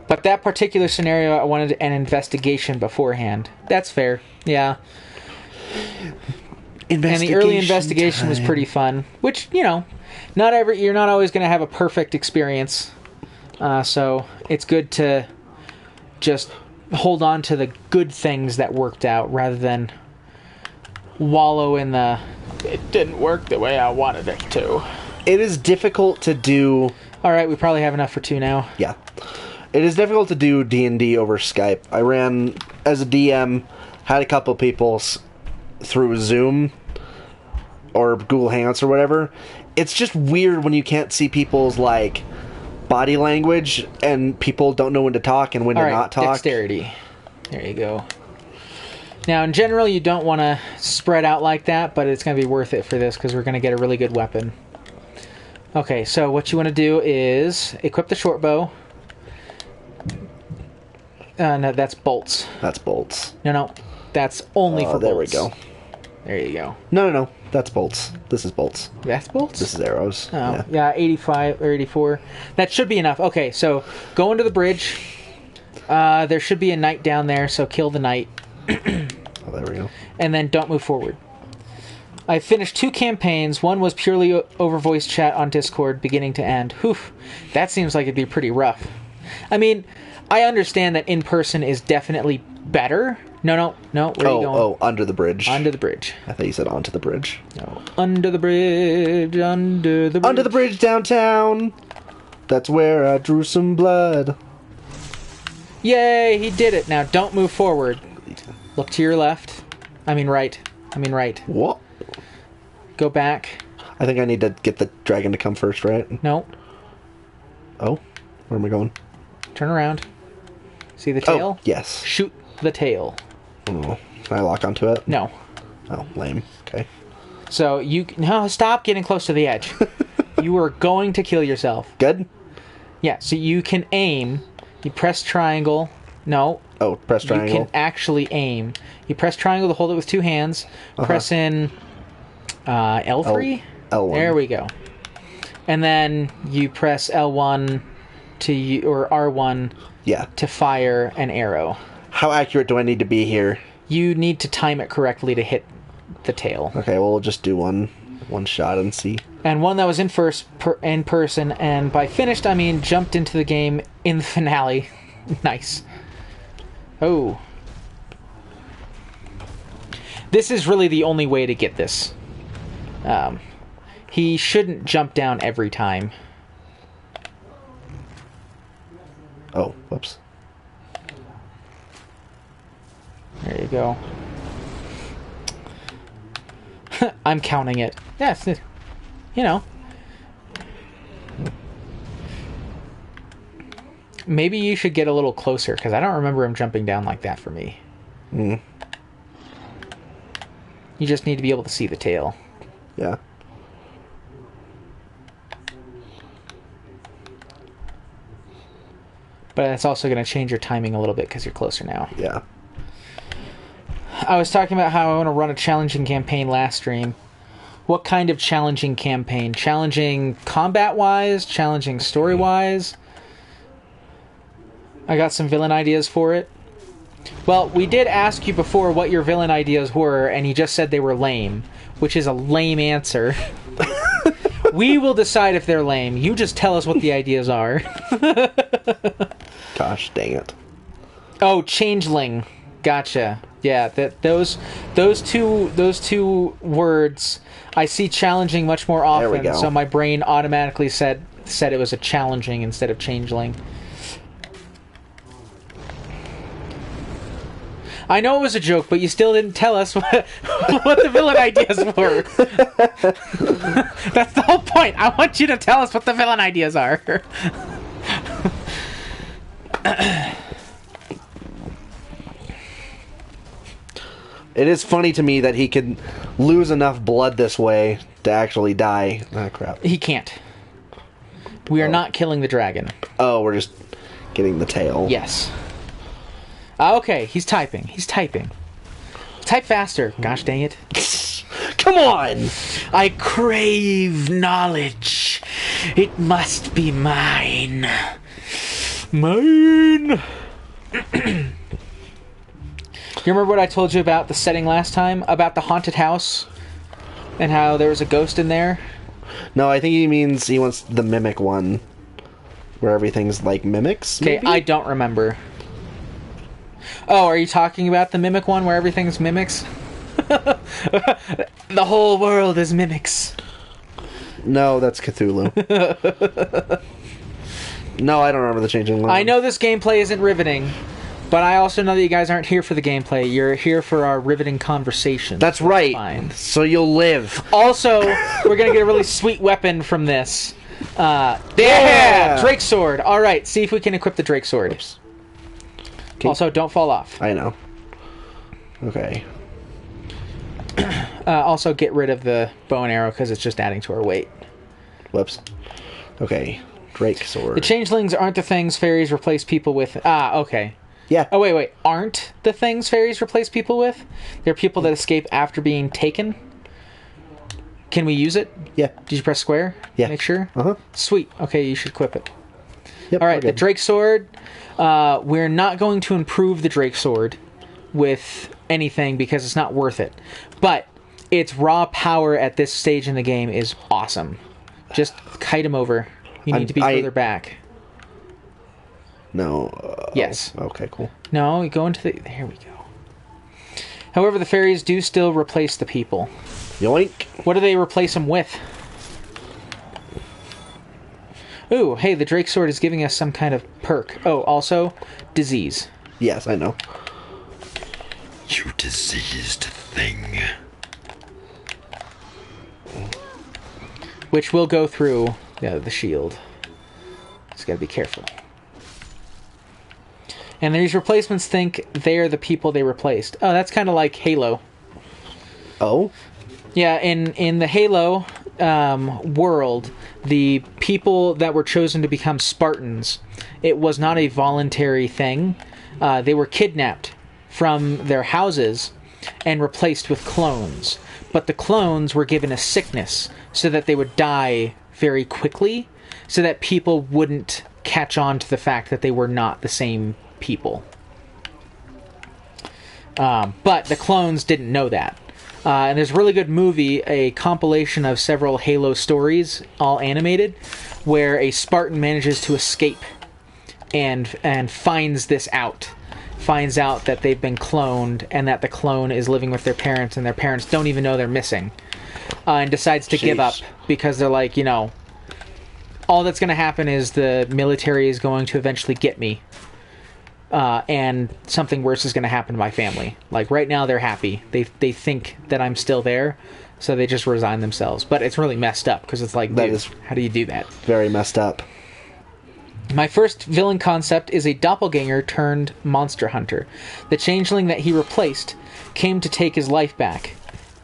But that particular scenario, I wanted an investigation beforehand. That's fair. Yeah. And the early investigation was pretty fun. Which, you're not always going to have a perfect experience. So it's good to just hold on to the good things that worked out rather than wallow in the it didn't work the way I wanted it to. It is difficult to do... Alright, we probably have enough for 2 now. Yeah. It is difficult to do D&D over Skype. I ran as a DM, had a couple people through Zoom or Google Hangouts or whatever. It's just weird when you can't see people's, like, body language and people don't know when to talk and when to not talk. Dexterity. There you go. Now, in general, you don't want to spread out like that, but it's going to be worth it for this because we're going to get a really good weapon. Okay, so what you want to do is equip the short bow. No, that's bolts. That's bolts. No, that's only for bolts. There we go. There you go. No. That's bolts. This is bolts. That's bolts? This is arrows. Oh, yeah, 85 or 84. That should be enough. Okay, so go into the bridge. There should be a knight down there, so kill the knight. Oh, there we go. And then don't move forward. I finished 2 campaigns. One was purely over voice chat on Discord, beginning to end. Whew, that seems like it'd be pretty rough. I mean, I understand that in person is definitely better. No. Where are you going? Oh, under the bridge. Under the bridge. I thought you said onto the bridge. No, under the bridge, under the bridge. Under the bridge downtown. That's where I drew some blood. Yay, he did it. Now don't move forward. Look to your left. I mean right. What? Go back. I think I need to get the dragon to come first, right? No. Oh? Where am I going? Turn around. See the tail? Oh, yes. Shoot the tail. Oh, can I lock onto it? No. Oh, lame. Okay. So no, stop getting close to the edge. You are going to kill yourself. Good? Yeah, so you can aim. You press triangle. No. Oh, press triangle. You can actually aim. You press triangle to hold it with 2 hands. Press in L3? L1. There we go. And then you press L1 or R1 to fire an arrow. How accurate do I need to be here? You need to time it correctly to hit the tail. Okay, well, we'll just do one shot and see. And one that was in person, and by finished I mean jumped into the game in the finale. Nice. Oh. This is really the only way to get this. He shouldn't jump down every time. Oh, whoops. There you go. I'm counting it. Yes, you know. Maybe you should get a little closer, because I don't remember him jumping down like that for me. Mm. You just need to be able to see the tail. Yeah. But it's also going to change your timing a little bit because you're closer now. Yeah. I was talking about how I want to run a challenging campaign last stream. What kind of challenging campaign? Challenging combat-wise? Challenging story-wise? I got some villain ideas for it. Well, we did ask you before what your villain ideas were, and you just said they were lame, which is a lame answer. We will decide if they're lame. You just tell us what the ideas are. Gosh, dang it. Oh, changeling. Gotcha. Yeah, those two words I see challenging much more often. There we go. So my brain automatically said it was a challenging instead of changeling. I know it was a joke, but you still didn't tell us what the villain ideas were. That's the whole point. I want you to tell us what the villain ideas are. It is funny to me that he could lose enough blood this way to actually die. Oh, crap. He can't. We are not killing the dragon. Oh, we're just getting the tail. Yes. Okay, he's typing. He's typing. Type faster. Gosh dang it. Come on! I crave knowledge. It must be mine. Mine! You remember what I told you about the setting last time? About the haunted house? And how there was a ghost in there? No, I think he means he wants the mimic one. Where everything's like mimics, Okay, maybe? I don't remember. Oh, are you talking about the mimic one where everything's mimics? The whole world is mimics. No, that's Cthulhu. No, I don't remember the changing one. I know this gameplay isn't riveting, but I also know that you guys aren't here for the gameplay. You're here for our riveting conversation. That's right. Fine. So you'll live. Also, we're going to get a really sweet weapon from this. Yeah! Drake sword. All right, see if we can equip the Drake sword. Oops. Also, don't fall off. I know. Okay. Also, get rid of the bow and arrow because it's just adding to our weight. Whoops. Okay. Drake sword. The changelings aren't the things fairies replace people with. Ah, okay. Yeah. Oh, wait. Aren't the things fairies replace people with? They're people that escape after being taken? Can we use it? Yeah. Did you press square? Yeah. Make sure? Uh-huh. Sweet. Okay, you should equip it. Yep, All right, we're the good. Drake sword. We're not going to improve the Drake sword with anything because it's not worth it. But its raw power at this stage in the game is awesome. Just kite him over. You need to be further back. No. Yes. Okay, cool. No, you go into the... Here we go. However, the fairies do still replace the people. Yoink. What do they replace them with? Ooh, hey, the Drake sword is giving us some kind of perk. Oh, also, disease. Yes, I know. You diseased thing. Which will go through the shield. Just gotta be careful. And these replacements think they're the people they replaced. Oh, that's kind of like Halo. Oh? Yeah, in the Halo world, the people that were chosen to become Spartans, it was not a voluntary thing. They were kidnapped from their houses and replaced with clones. But the clones were given a sickness so that they would die very quickly, so that people wouldn't catch on to the fact that they were not the same people. But the clones didn't know that. And there's a really good movie, a compilation of several Halo stories, all animated, where a Spartan manages to escape and finds this out. Finds out that they've been cloned and that the clone is living with their parents and their parents don't even know they're missing. And decides to give up because they're like, you know, all that's going to happen is the military is going to eventually get me. And something worse is going to happen to my family. Like, right now, they're happy. They think that I'm still there, so they just resign themselves. But it's really messed up, because it's like, dude, how do you do that? Very messed up. My first villain concept is a doppelganger turned monster hunter. The changeling that he replaced came to take his life back.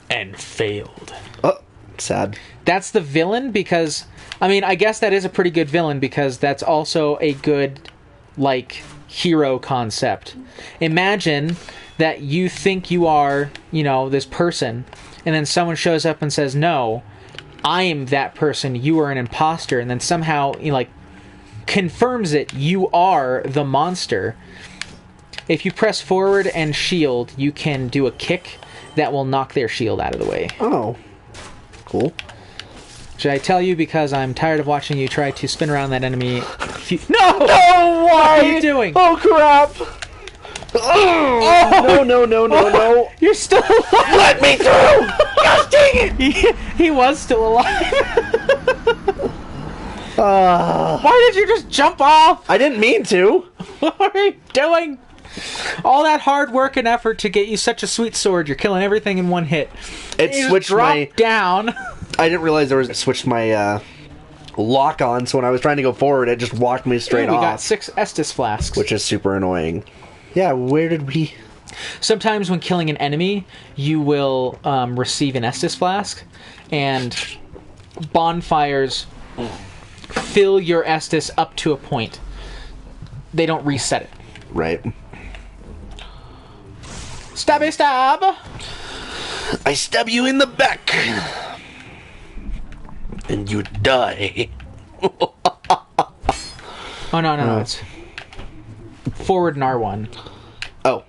And failed. Oh, sad. That's the villain, because... I mean, I guess that is a pretty good villain, because that's also a good, like... hero concept. Imagine that you think you are, you know, this person, and then someone shows up and says, no, I am that person, you are an imposter, and then somehow, you know, like, confirms it, you are the monster. If you press forward and shield, you can do a kick that will knock their shield out of the way. Oh. Cool. Should I tell you, because I'm tired of watching you try to spin around that enemy? No! Why? What are you doing? Oh, crap! Oh! No. You're still alive! Let me through! Gosh dang it! He was still alive. Why did you just jump off? I didn't mean to. What are you doing? All that hard work and effort to get you such a sweet sword. You're killing everything in one hit. It You switched drop down. I didn't realize it switched my lock on, so when I was trying to go forward, it just walked me straight off. We got 6 Estus flasks. Which is super annoying. Yeah, where did we... Sometimes when killing an enemy, you will receive an Estus flask, and bonfires fill your Estus up to a point. They don't reset it. Right. Stabby stab! I stab you in the back. And you die. Oh, no. It's forward and R1. Oh.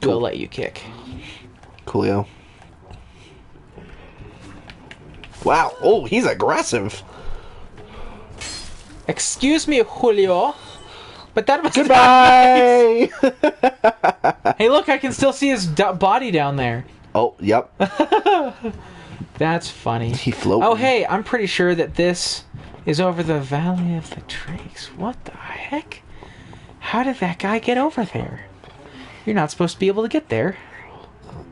Will let you kick. Coolio. Wow. Oh, he's aggressive. Excuse me, Julio. But that was Goodbye! Hey, look, I can still see his body down there. Oh, yep. That's funny. He floated. Oh, hey, I'm pretty sure that this is over the Valley of the Drakes. What the heck? How did that guy get over there? You're not supposed to be able to get there.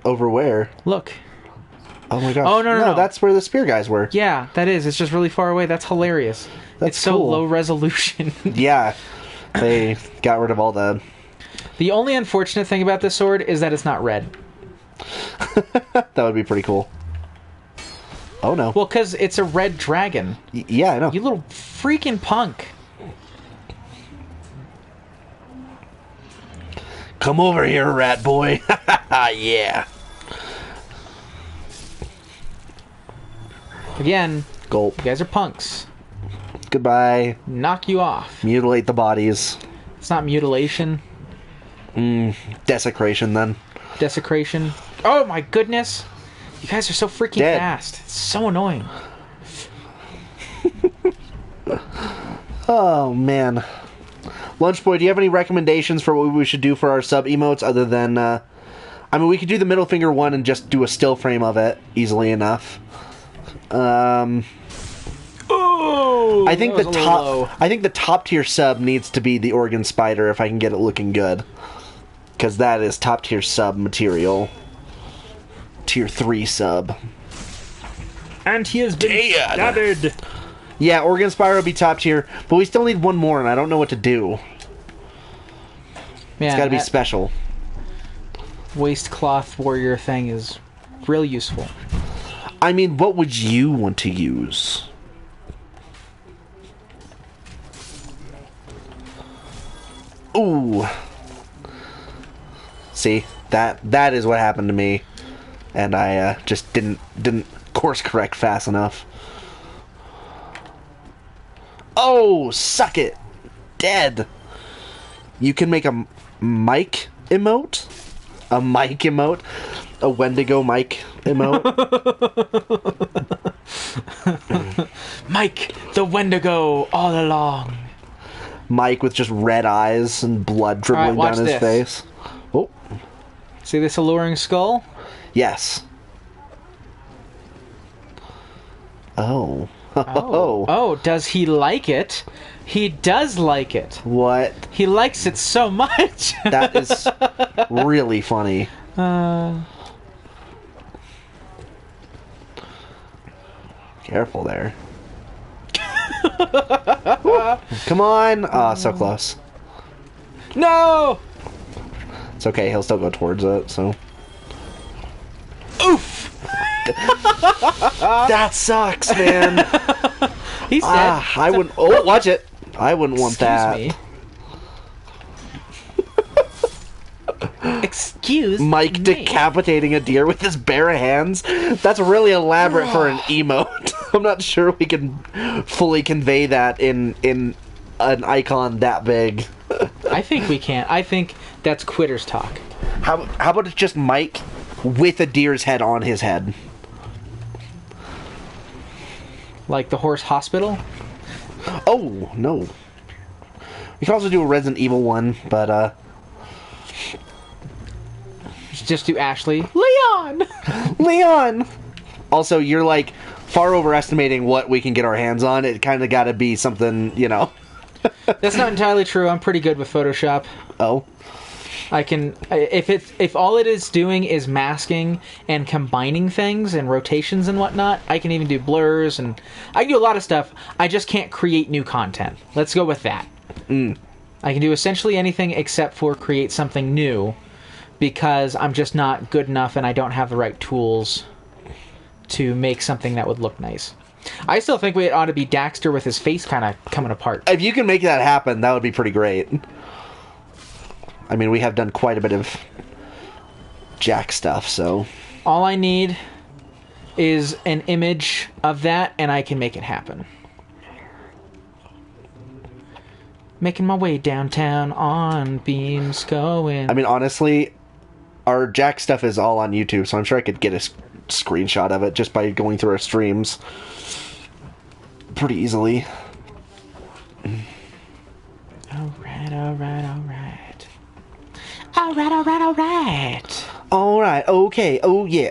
Over where? Look. Oh my gosh. Oh, no. That's where the spear guys were. Yeah, that is. It's just really far away. That's hilarious. That's it's so cool. low resolution. Yeah. They got rid of all the... The only unfortunate thing about this sword is that it's not red. That would be pretty cool. Oh, no. Well, because it's a red dragon. Yeah, I know. You little freaking punk. Come over here, rat boy. Yeah. Again, Gulp. you guys are punks. Goodbye. Knock you off. Mutilate the bodies. It's not mutilation. Desecration, then. Desecration. Oh my goodness. You guys are so freaking Dead. fast. It's so annoying. Oh, man. Lunchboy, do you have any recommendations for what we should do for our sub emotes other than... I mean, we could do the middle finger one and just do a still frame of it easily enough. Oh, I think the top tier sub needs to be the organ spider if I can get it looking good, because that is top tier sub material. Tier 3 sub. And he has been shattered. Yeah, organ spider would be top tier, but we still need one more, and I don't know what to do. Man, It's got to be that special. waistcloth warrior thing is real useful. I mean, what would you want to use? Ooh. See, that is what happened to me, and I just didn't course correct fast enough. Oh, suck it. Dead. You can make a mic emote? A mic emote? A Wendigo mic emote? Mike, the Wendigo, all along. Mike with just red eyes and blood dribbling watch down his this. face. Oh, See this alluring skull? yes. Oh. Oh, does he like it? He does like it. What? He likes it so much. That is really funny. Careful there. Come on. Ah, so close. No! It's okay, he'll still go towards it, so. Oof! That sucks, man. He's dead. I wouldn't. Oh, watch it. I wouldn't want that. Excuse Mike me. decapitating a deer with his bare hands. That's really elaborate for an emote. I'm not sure we can fully convey that in an icon that big. I think we can. I think that's quitter's talk. How about it's just Mike with a deer's head on his head? Like the horse hospital? Oh, no. We can also do a Resident Evil one, but Just do Ashley. Leon! Leon! Also, you're like far overestimating what we can get our hands on. It kind of got to be something, you know. That's not entirely true. I'm pretty good with Photoshop. Oh. I can if all it is doing is masking and combining things and rotations and whatnot, I can even do blurs and I can do a lot of stuff. I just can't create new content. Let's go with that. I can do essentially anything except for create something new because I'm just not good enough and I don't have the right tools to make something that would look nice. I still think it ought to be Daxter with his face kind of coming apart. If you can make that happen, that would be pretty great. I mean, we have done quite a bit of Jack stuff, so... All I need is an image of that, and I can make it happen. Making my way downtown on beams going... I mean, honestly, our Jack stuff is all on YouTube, so I'm sure I could get a screenshot of it just by going through our streams pretty easily. Alright, alright, alright. Alright. Alright, okay, oh yeah.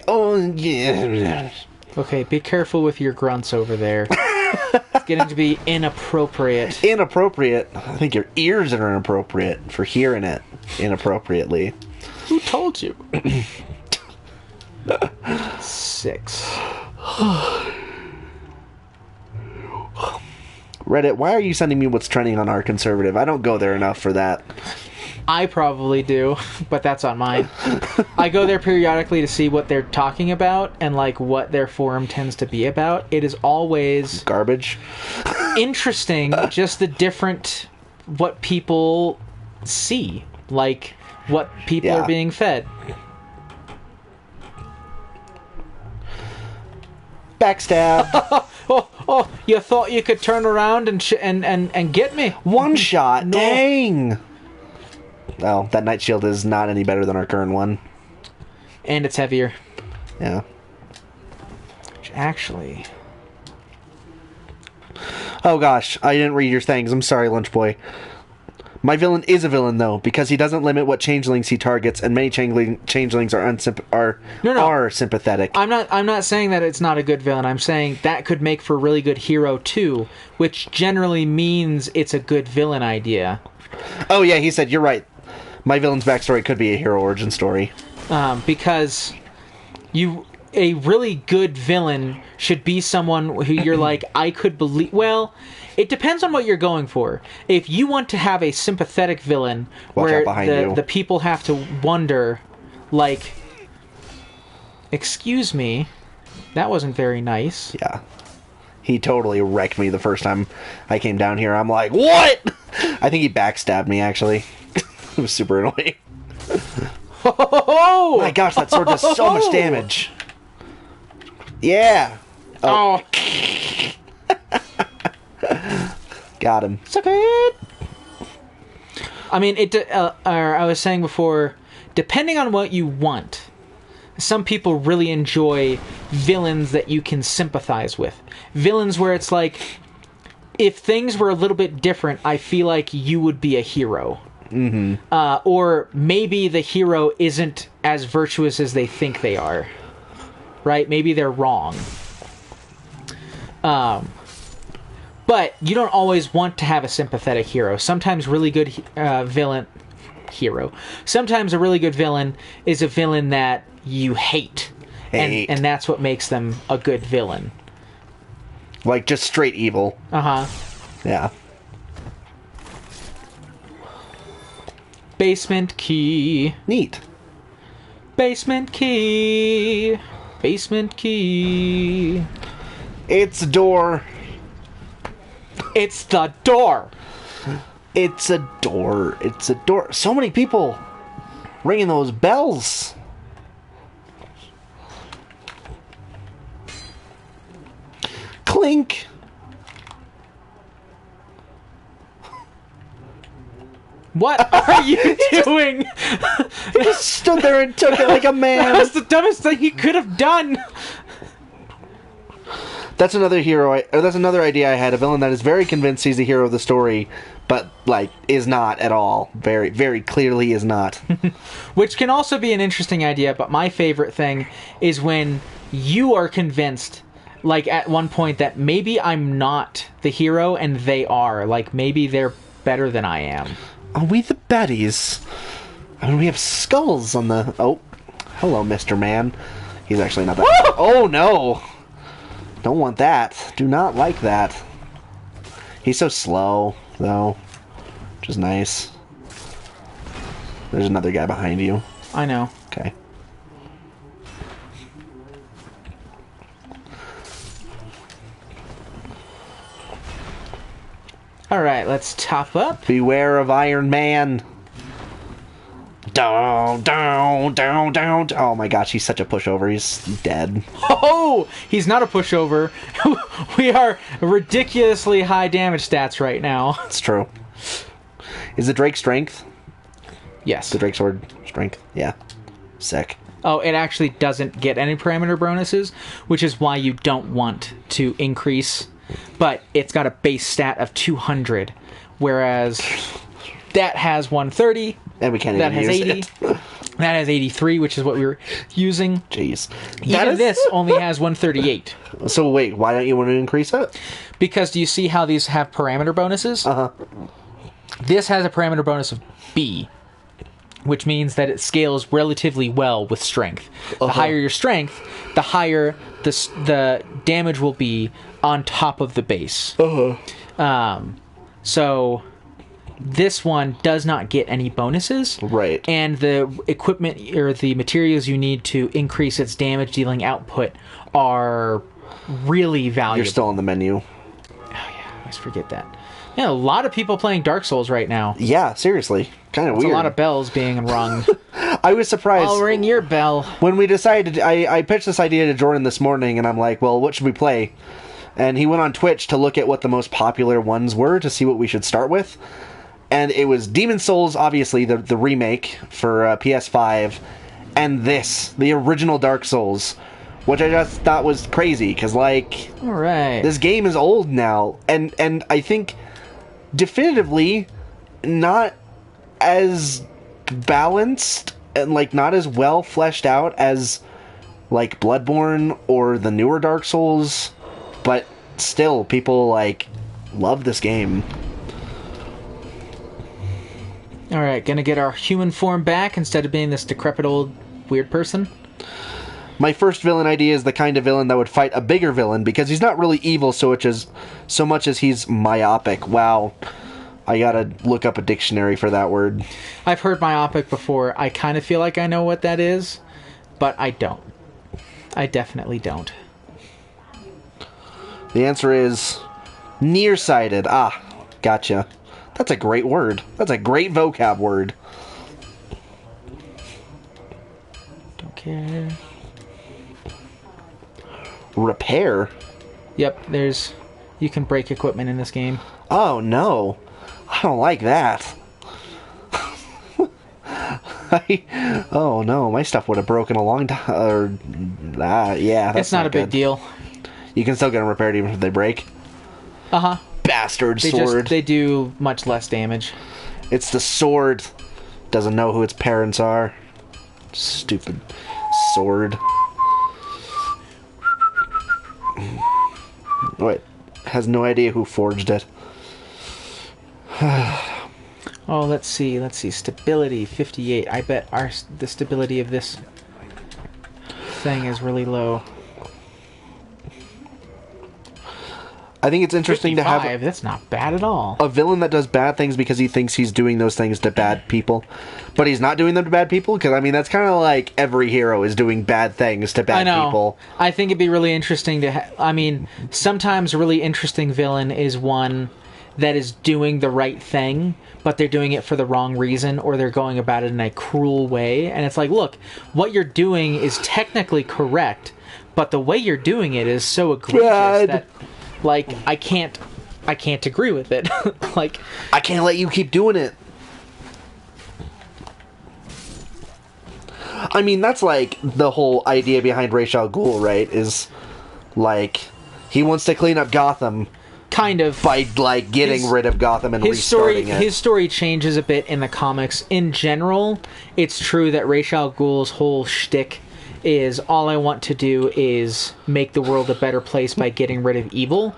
Okay, be careful with your grunts over there. It's getting to be inappropriate. Inappropriate. I think your ears are inappropriate for hearing it inappropriately. Who told you? 6. Reddit, why are you sending me what's trending on our conservative? I don't go there enough for that. I probably do, but that's on mine. I go there periodically to see what they're talking about and like what their forum tends to be about. It is always Garbage. interesting, just the different what people see, like what people Yeah. are being fed. Backstab. Oh, you thought you could turn around and get me? One shot. No. Dang. Well, that night shield is not any better than our current one. And it's heavier. Yeah. Which actually... Oh gosh, I didn't read your things. I'm sorry, Lunch Boy. My villain is a villain though, because he doesn't limit what changelings he targets, and many changelings are sympathetic. I'm not saying that it's not a good villain. I'm saying that could make for a really good hero too, which generally means it's a good villain idea. Oh yeah, he said you're right. My villain's backstory could be a hero origin story. Because a really good villain should be someone who you're like, I could believe. Well, it depends on what you're going for. If you want to have a sympathetic villain where the people have to wonder, like, excuse me, that wasn't very nice. Yeah. He totally wrecked me the first time I came down here. I'm like, what? I think he backstabbed me, actually. It was super annoying. Oh my gosh, that sword does so much damage. Yeah. Oh. Got him. Suck it. I mean, I was saying before, depending on what you want, some people really enjoy villains that you can sympathize with. Villains where it's like, if things were a little bit different, I feel like you would be a hero. Mm-hmm. Or maybe the hero isn't as virtuous as they think they are. Right? Maybe they're wrong. But you don't always want to have a sympathetic hero. Sometimes really good Sometimes a really good villain is a villain that you hate. And that's what makes them a good villain. Like just straight evil. Uh-huh. Yeah. Basement key. Neat. Basement key. Basement key. It's a door. It's the door. It's a door. It's a door. So many people ringing those bells. Clink. What are you doing? He just stood there and took it like a man. That's the dumbest thing he could have done. That's another hero. That's another idea I had. A villain that is very convinced he's the hero of the story, but like is not at all. Very, very clearly is not. Which can also be an interesting idea. But my favorite thing is when you are convinced, like at one point, that maybe I'm not the hero and they are. Like maybe they're better than I am. Are we the baddies? I mean, we have skulls on the... Oh, hello, Mr. Man. He's actually not that... Oh, no! Don't want that. Do not like that. He's so slow, though. Which is nice. There's another guy behind you. I know. Okay. Alright, let's top up. Beware of Iron Man. Down, down, down, down. Oh my gosh, he's such a pushover. He's dead. Oh, he's not a pushover. We are ridiculously high damage stats right now. It's true. Is the Drake strength? Yes. The Drake sword strength? Yeah. Sick. Oh, it actually doesn't get any parameter bonuses, which is why you don't want to increase. But it's got a base stat of 200, whereas that has 130. And we can't that even has use 80. It. That has 83, which is what we were using. Jeez. Even this only has 138. So wait, why don't you want to increase it? Because do you see how these have parameter bonuses? Uh-huh. This has a parameter bonus of B, which means that it scales relatively well with strength. The higher your strength, the higher the damage will be on top of the base. So this one does not get any bonuses. Right. And the equipment or the materials you need to increase its damage dealing output are really valuable. You're still on the menu. Oh yeah, I always forget that. Yeah, a lot of people playing Dark Souls right now. Yeah, seriously. Kind of weird. A lot of bells being rung. I was surprised. I'll ring your bell. When we decided, I pitched this idea to Jordan this morning, and I'm like, well, what should we play? And he went on Twitch to look at what the most popular ones were to see what we should start with. And it was Demon's Souls, obviously, the remake for PS5, and this, the original Dark Souls, which I just thought was crazy, because, like, all right, this game is old now, and I think definitively not as balanced and, like, not as well fleshed out as, like, Bloodborne or the newer Dark Souls, but still, people, like, love this game. Alright, gonna get our human form back instead of being this decrepit old weird person? My first villain idea is the kind of villain that would fight a bigger villain, because he's not really evil so much as he's myopic. Wow. I gotta look up a dictionary for that word. I've heard myopic before. I kind of feel like I know what that is, but I don't. I definitely don't. The answer is nearsighted. Ah, gotcha. That's a great word. That's a great vocab word. Don't care. Repair? Yep, you can break equipment in this game. Oh, no. I don't like that. Oh, no. My stuff would have broken a long time. Yeah, that's It's not a big deal. You can still get them repaired even if they break. Uh-huh. Bastard sword. They do much less damage. It's the sword. Doesn't know who its parents are. Stupid sword. Wait. Has no idea who forged it. Oh, let's see. Stability, 58. I bet the stability of this thing is really low. I think it's interesting to have... That's not bad at all. A villain that does bad things because he thinks he's doing those things to bad people. But he's not doing them to bad people? Because, I mean, that's kind of like every hero is doing bad things to bad people. I think it'd be really interesting to... sometimes a really interesting villain is one that is doing the right thing, but they're doing it for the wrong reason, or they're going about it in a cruel way. And it's like, look, what you're doing is technically correct, but the way you're doing it is so egregious that... Like, I can't agree with it. Like, I can't let you keep doing it. I mean, that's like the whole idea behind Ra's al Ghul, right? Is like he wants to clean up Gotham, kind of, by like getting rid of Gotham and restarting it. His story changes a bit in the comics. In general, it's true that Ra's al Ghul's whole shtick is all I want to do is make the world a better place by getting rid of evil.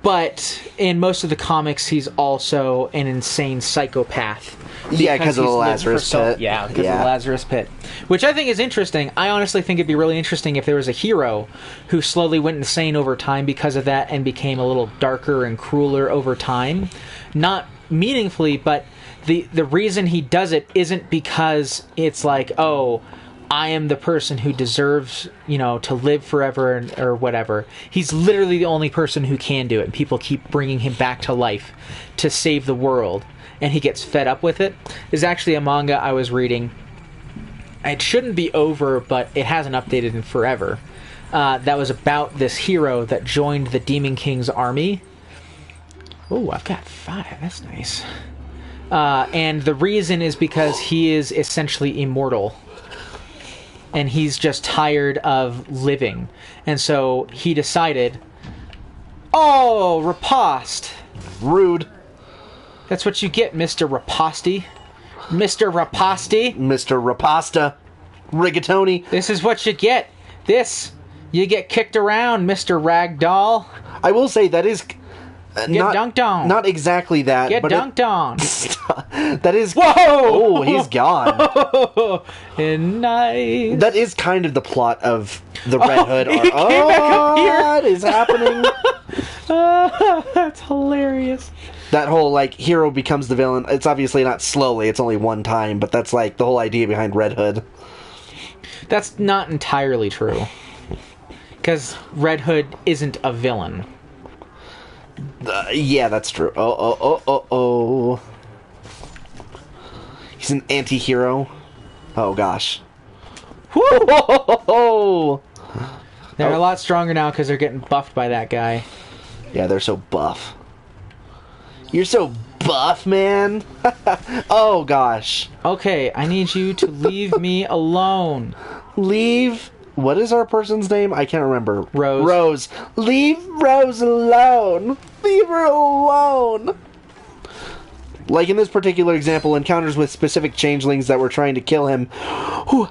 But in most of the comics, he's also an insane psychopath. Yeah, because of the Lazarus Pit. Yeah, because of the Lazarus Pit. Which I think is interesting. I honestly think it'd be really interesting if there was a hero who slowly went insane over time because of that and became a little darker and crueler over time. Not meaningfully, but the reason he does it isn't because it's like, oh, I am the person who deserves, to live forever or whatever. He's literally the only person who can do it. And people keep bringing him back to life to save the world. And he gets fed up with it. There's actually a manga I was reading. It shouldn't be over, but it hasn't updated in forever. That was about this hero that joined the Demon King's army. Oh, I've got 5. That's nice. And the reason is because he is essentially immortal. And he's just tired of living. And so he decided, oh, riposte. Rude. That's what you get, Mr. Riposte. Mr. Riposte. Mr. Rapasta. Rigatoni. This is what you get. You get kicked around, Mr. Ragdoll. I will say that is... Get dunked on. Not exactly that. Get dunked on. That is... Whoa! Oh, he's gone. And nice. That is kind of the plot of the Red Hood. He came back up here. What is happening? That's hilarious. That whole, hero becomes the villain. It's obviously not slowly. It's only one time. But that's, the whole idea behind Red Hood. That's not entirely true. Because Red Hood isn't a villain. Yeah, that's true. Oh. He's an anti-hero. Oh, gosh. Whoa! They're a lot stronger now because they're getting buffed by that guy. Yeah, they're so buff. You're so buff, man. Oh, gosh. Okay, I need you to leave me alone. Leave... What is our person's name? I can't remember. Rose. Leave Rose alone. Leave her alone. Like in this particular example, encounters with specific changelings that were trying to kill him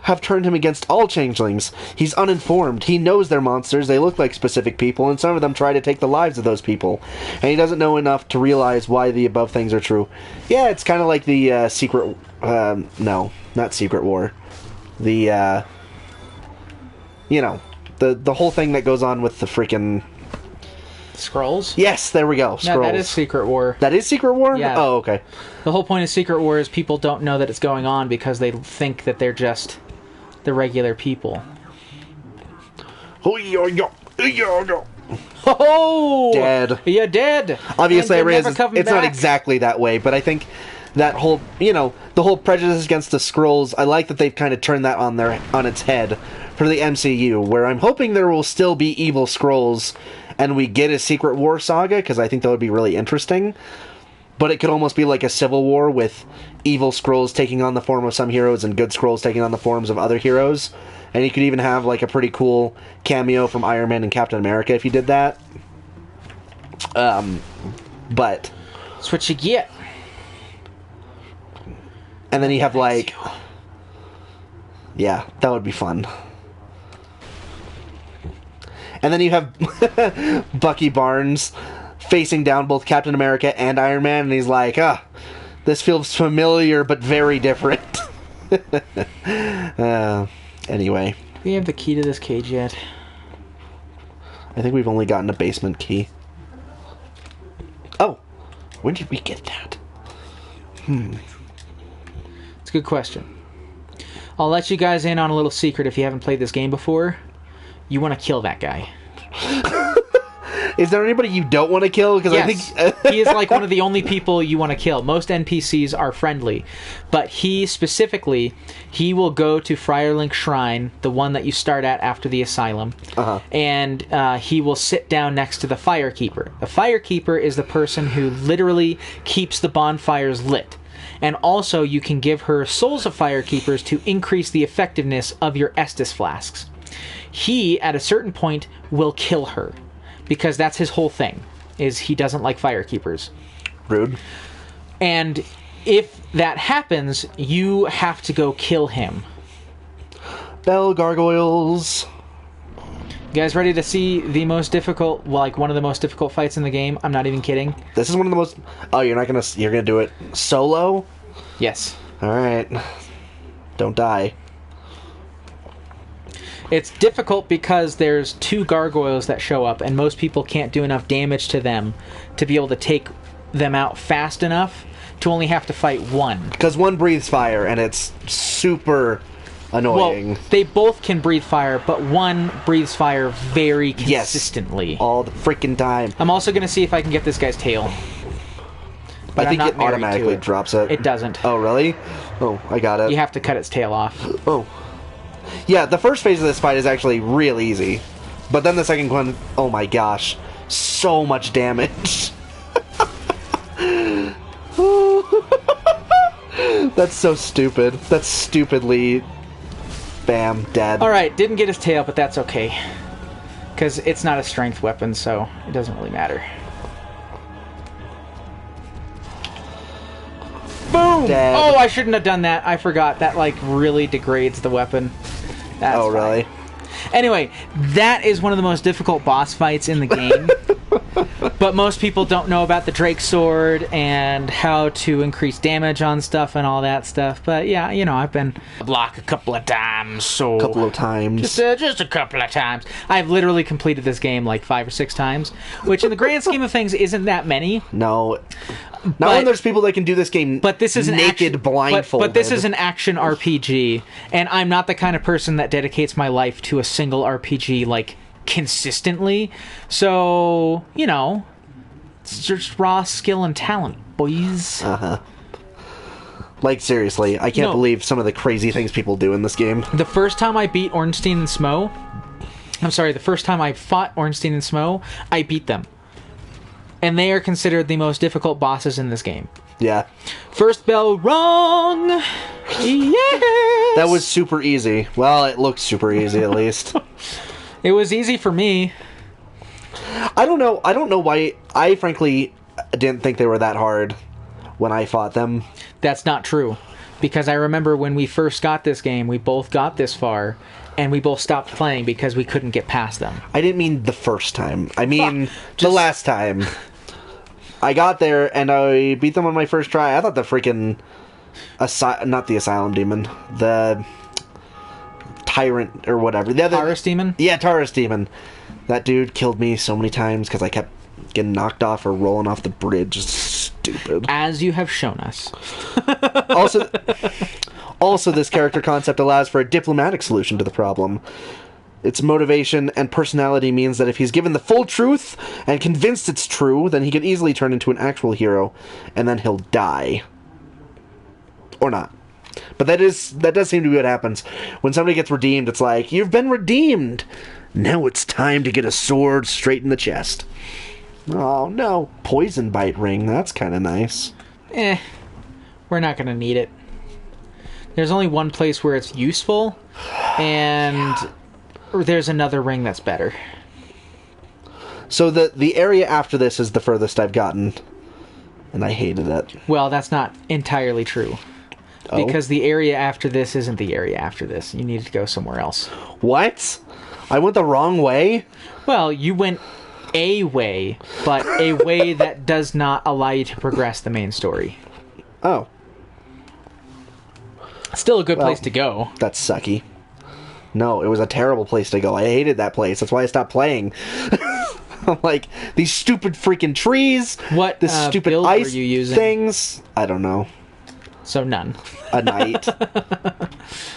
have turned him against all changelings. He's uninformed. He knows they're monsters. They look like specific people, and some of them try to take the lives of those people. And he doesn't know enough to realize why the above things are true. Yeah, it's kind of like the Secret... no, not Secret War. The... you know, the whole thing that goes on with the freaking... Scrolls? Yes, there we go. Scrolls. No, that is Secret War. That is Secret War? Yeah. Oh, okay. The whole point of Secret War is people don't know that it's going on because they think that they're just the regular people. Oh! Dead. You're dead! Obviously, I And you're realize never coming it's not back. exactly that way, but I think that whole, the whole prejudice against the Skrulls, I like that they've kind of turned that on its head for the MCU, where I'm hoping there will still be evil Skrulls, and we get a Secret War saga, because I think that would be really interesting. But it could almost be like a civil war with evil Skrulls taking on the form of some heroes and good Skrulls taking on the forms of other heroes. And you could even have like a pretty cool cameo from Iron Man and Captain America if you did that. But That's what you get. and then you have like, yeah, that would be fun. And then you have Bucky Barnes facing down both Captain America and Iron Man, and he's like, this feels familiar but very different. Anyway. Do we have the key to this cage yet? I think we've only gotten a basement key. Oh, when did we get that? It's a good question. I'll let you guys in on a little secret if you haven't played this game before. You want to kill that guy. Is there anybody you don't want to kill? Because Yes. I think He is like one of the only people you want to kill. Most NPCs are friendly. But he specifically, he will go to Friarlink Shrine, the one that you start at after the asylum, and he will sit down next to the Firekeeper. The Firekeeper is the person who literally keeps the bonfires lit. And also, you can give her Souls of Firekeepers to increase the effectiveness of your Estus flasks. He, at a certain point, will kill her. Because that's his whole thing, is he doesn't like Firekeepers. rude. And if that happens, you have to go kill him. Bell gargoyles. You guys ready to see the most difficult, like one of the most difficult fights in the game? I'm not even kidding. This is one of the most. Oh, you're gonna do it solo? Yes. All right. Don't die. It's difficult because there's 2 gargoyles that show up, and most people can't do enough damage to them to be able to take them out fast enough to only have to fight one. Because one breathes fire, and it's super annoying. Well, they both can breathe fire, but one breathes fire very consistently. All the freaking time. I'm also going to see if I can get this guy's tail. But I think I'm it not married to automatically it. drops it. It doesn't. Oh, really? Oh, I got it. You have to cut its tail off. Oh. Yeah, the first phase of this fight is actually real easy. But then the second one, oh my gosh. So much damage. That's so stupid. That's stupidly... Bam, dead. Alright, didn't get his tail, but that's okay. Because it's not a strength weapon, so it doesn't really matter. Boom! Dead. Oh, I shouldn't have done that. I forgot. That, like, really degrades the weapon. That's Oh, really? fine. Anyway, that is one of the most difficult boss fights in the game. But most people don't know about the Drake Sword and how to increase damage on stuff and all that stuff. But yeah, I've been block a couple of times, so... Couple of times. Just a couple of times. I've literally completed this game like 5 or 6 times, which in the grand scheme of things isn't that many. No. Not when there's people that can do this game but this is an naked, blindfolded. But this is an action RPG, and I'm not the kind of person that dedicates my life to a single RPG, like, consistently. So, it's just raw skill and talent, boys. Like, seriously, I can't No. believe some of the crazy things people do in this game. The first time I beat Ornstein and Smo... the first time I fought Ornstein and Smo, I beat them. And they are considered the most difficult bosses in this game. Yeah. First bell wrong! Yes! That was super easy. Well, it looked super easy, at least. It was easy for me. I don't know why. I frankly didn't think they were that hard when I fought them. That's not true. Because I remember when we first got this game, we both got this far, and we both stopped playing because we couldn't get past them. I didn't mean the first time. I mean the Just- last time. I got there and I beat them on my first try. I thought the freaking... not the Asylum Demon. The... tyrant or whatever. The other Taurus Demon? Yeah, Taurus Demon. That dude killed me so many times because I kept getting knocked off or rolling off the bridge. Stupid. As you have shown us. Also, this character concept allows for a diplomatic solution to the problem. Its motivation and personality means that if he's given the full truth and convinced it's true, then he can easily turn into an actual hero, and then he'll die. Or not. But that does seem to be what happens. When somebody gets redeemed, it's like, you've been redeemed! Now it's time to get a sword straight in the chest. Oh, no. Poison bite ring. That's kind of nice. We're not going to need it. There's only one place where it's useful, and there's another ring that's better. So the area after this is the furthest I've gotten, and I hated it. Well, that's not entirely true. Oh? Because the area after this isn't the area after this. You need to go somewhere else. What? I went the wrong way? Well, you went a way, but a way that does not allow you to progress the main story. Oh. Still a good place to go. That's sucky. No, it was a terrible place to go. I hated that place. That's why I stopped playing. I'm like, these stupid freaking trees. What this stupid build ice were you using? Things. I don't know. So none. A knight.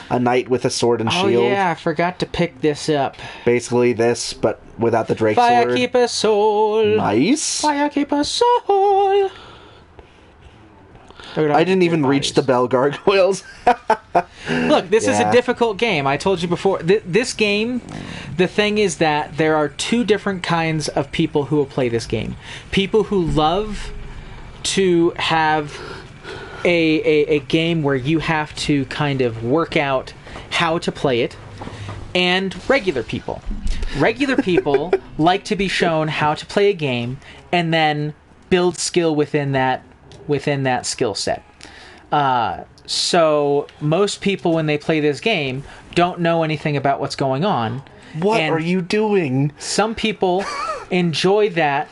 A knight with a sword and shield. Oh yeah, I forgot to pick this up. Basically this, but without the Drake sword. Firekeeper soul. Nice. Firekeeper soul. I didn't even reach the bell gargoyles. Look, this is a difficult game. I told you before. This game, the thing is that there are two different kinds of people who will play this game. People who love to have a game where you have to kind of work out how to play it, and regular people. Regular people like to be shown how to play a game and then build skill within that skill set. So most people, when they play this game, don't know anything about what's going on. What are you doing? Some people enjoy that,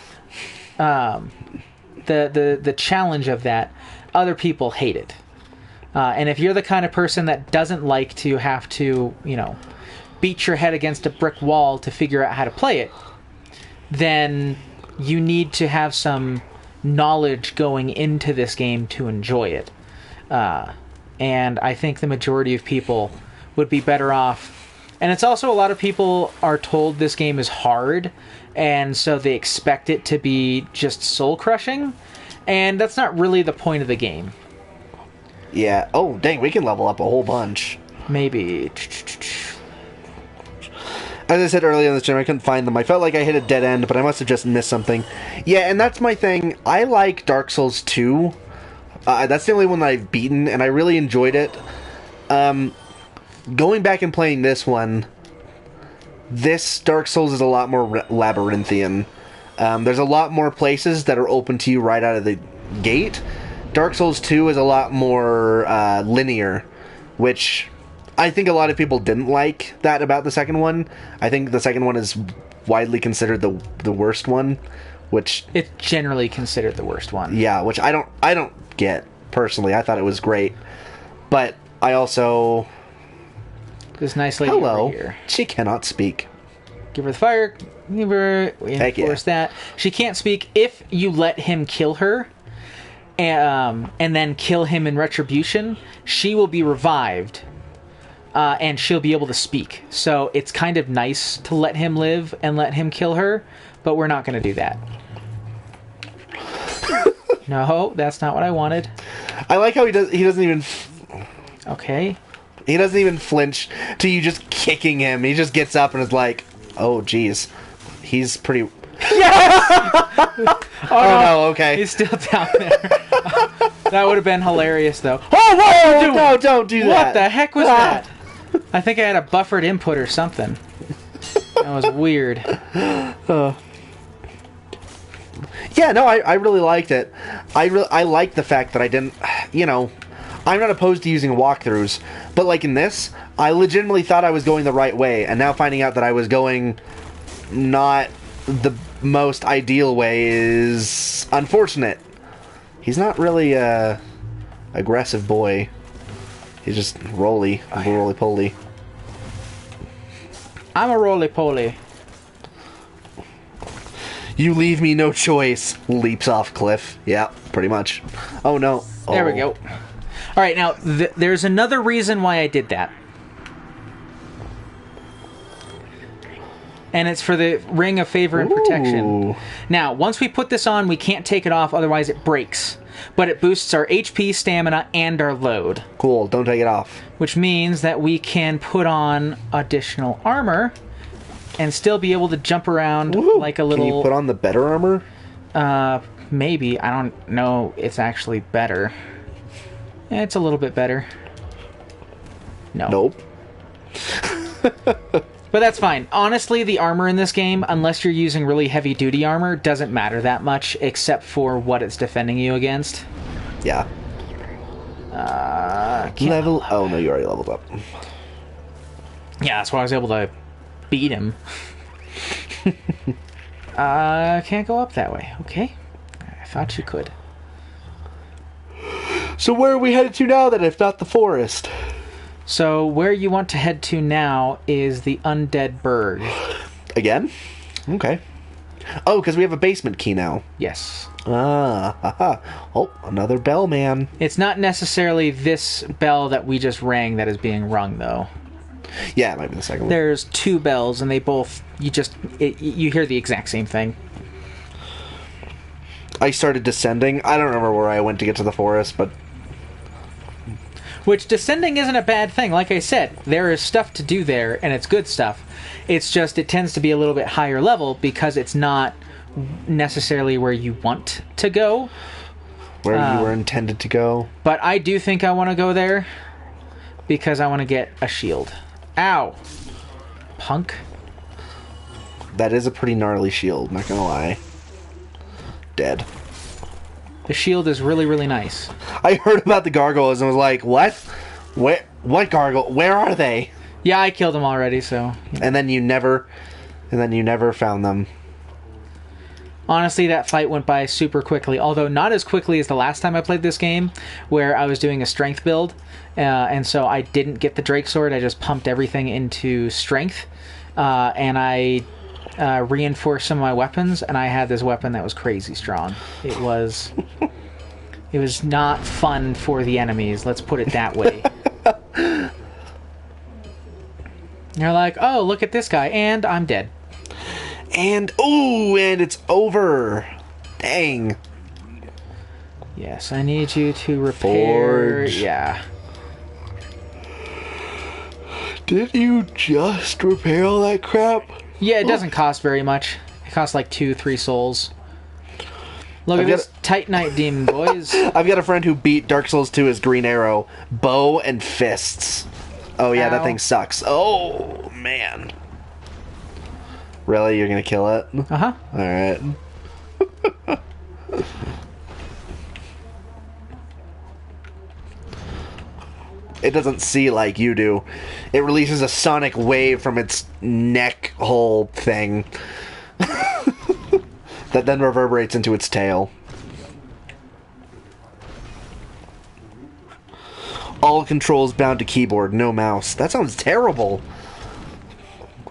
the challenge of that. Other people hate it. And if you're the kind of person that doesn't like to have to, beat your head against a brick wall to figure out how to play it, then you need to have some knowledge going into this game to enjoy it. And I think the majority of people would be better off. And it's also, a lot of people are told this game is hard, and so they expect it to be just soul-crushing, and that's not really the point of the game. Yeah. Oh, dang, we can level up a whole bunch. Maybe. As I said earlier in the stream, I couldn't find them. I felt like I hit a dead end, but I must have just missed something. Yeah, and that's my thing. I like Dark Souls 2. That's the only one that I've beaten, and I really enjoyed it. Going back and playing this one, this Dark Souls is a lot more labyrinthian. There's a lot more places that are open to you right out of the gate. Dark Souls 2 is a lot more linear, which I think a lot of people didn't like that about the second one. I think the second one is widely considered the worst one, which It's generally considered the worst one. yeah, which I don't get personally. I thought it was great, but I also This nice lady over hello. here. She cannot speak. Give her the fire. Give her. We Heck enforce that. She can't speak if you let him kill her, and then kill him in retribution. She will be revived, and she'll be able to speak. So it's kind of nice to let him live and let him kill her, but we're not going to do that. No, that's not what I wanted. I like how he doesn't even Okay. he doesn't even flinch to you just kicking him. He just gets up and is like, "Oh, geez, he's pretty." Oh no, okay. He's still down there. That would have been hilarious, though. Oh, whoa! No, don't do that. What the heck was that? I think I had a buffered input or something. That was weird. Yeah, no, I really liked it. I liked the fact that I didn't, I'm not opposed to using walkthroughs, but like in this, I legitimately thought I was going the right way, and now finding out that I was going not the most ideal way is unfortunate. He's not really a aggressive boy. He's just roly-poly. I'm a roly-poly. You leave me no choice. Leaps off cliff. Yeah, pretty much. Oh, no. There we go. All right, now, there's another reason why I did that. And it's for the Ring of Favor and Protection. Ooh. Now, once we put this on, we can't take it off, otherwise it breaks. But it boosts our HP, stamina, and our load. Cool, don't take it off. Which means that we can put on additional armor and still be able to jump around like a little... Can you put on the better armor? Maybe. I don't know it's actually better. It's a little bit better. No. Nope. But that's fine. Honestly, the armor in this game, unless you're using really heavy-duty armor, doesn't matter that much, except for what it's defending you against. Yeah. Level... Oh, no, you already leveled up. Yeah, that's why I was able to beat him. Can't go up that way. Okay. I thought you could. So where are we headed to now, then, if not the forest? So, where you want to head to now is the Undead Burg. Again? Okay. Oh, because we have a basement key now. Yes. Haha. Oh, another bell, man. It's not necessarily this bell that we just rang that is being rung, though. Yeah, it might be the second one. There's two bells, and they both... You hear the exact same thing. I started descending. I don't remember where I went to get to the forest, but... Which, descending isn't a bad thing. Like I said, there is stuff to do there, and it's good stuff. It's just, it tends to be a little bit higher level because it's not necessarily where you want to go. Where you were intended to go. But I do think I want to go there because I want to get a shield. Ow. Punk. That is a pretty gnarly shield, not gonna lie. Dead. The shield is really, really nice. I heard about the gargoyles and was like, what? What gargoyle? Where are they? Yeah, I killed them already, so... And then you never found them. Honestly, that fight went by super quickly, although not as quickly as the last time I played this game, where I was doing a strength build, and so I didn't get the Drake Sword, I just pumped everything into strength, and I reinforced some of my weapons, and I had this weapon that was crazy strong. It was not fun for the enemies, let's put it that way. They're like, oh, look at this guy, and I'm dead. And it's over. Dang. Yes, I need you to repair... Forge. Yeah. Did you just repair all that crap? Yeah, it doesn't cost very much. It costs like 2-3 souls. Look at this Titanite demon, boys. I've got a friend who beat Dark Souls 2 as Green Arrow. Bow and fists. Oh yeah, that thing sucks. Oh, man. Really? You're gonna kill it? Uh-huh. Alright. It doesn't see like you do. It releases a sonic wave from its neck hole thing that then reverberates into its tail. All controls bound to keyboard, no mouse. That sounds terrible.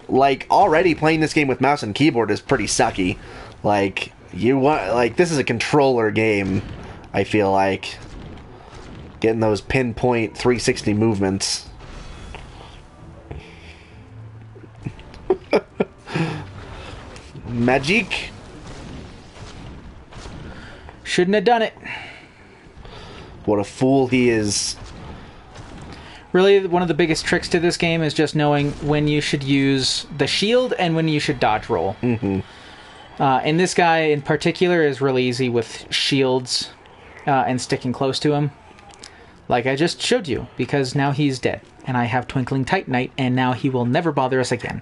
Like, already playing this game with mouse and keyboard is pretty sucky. Like, this is a controller game, I feel like. Getting those pinpoint 360 movements. Magic. Shouldn't have done it. What a fool he is. Really, one of the biggest tricks to this game is just knowing when you should use the shield and when you should dodge roll. Mm-hmm. And this guy in particular is really easy with shields and sticking close to him. Like I just showed you, because now he's dead. And I have Twinkling Titanite, and now he will never bother us again.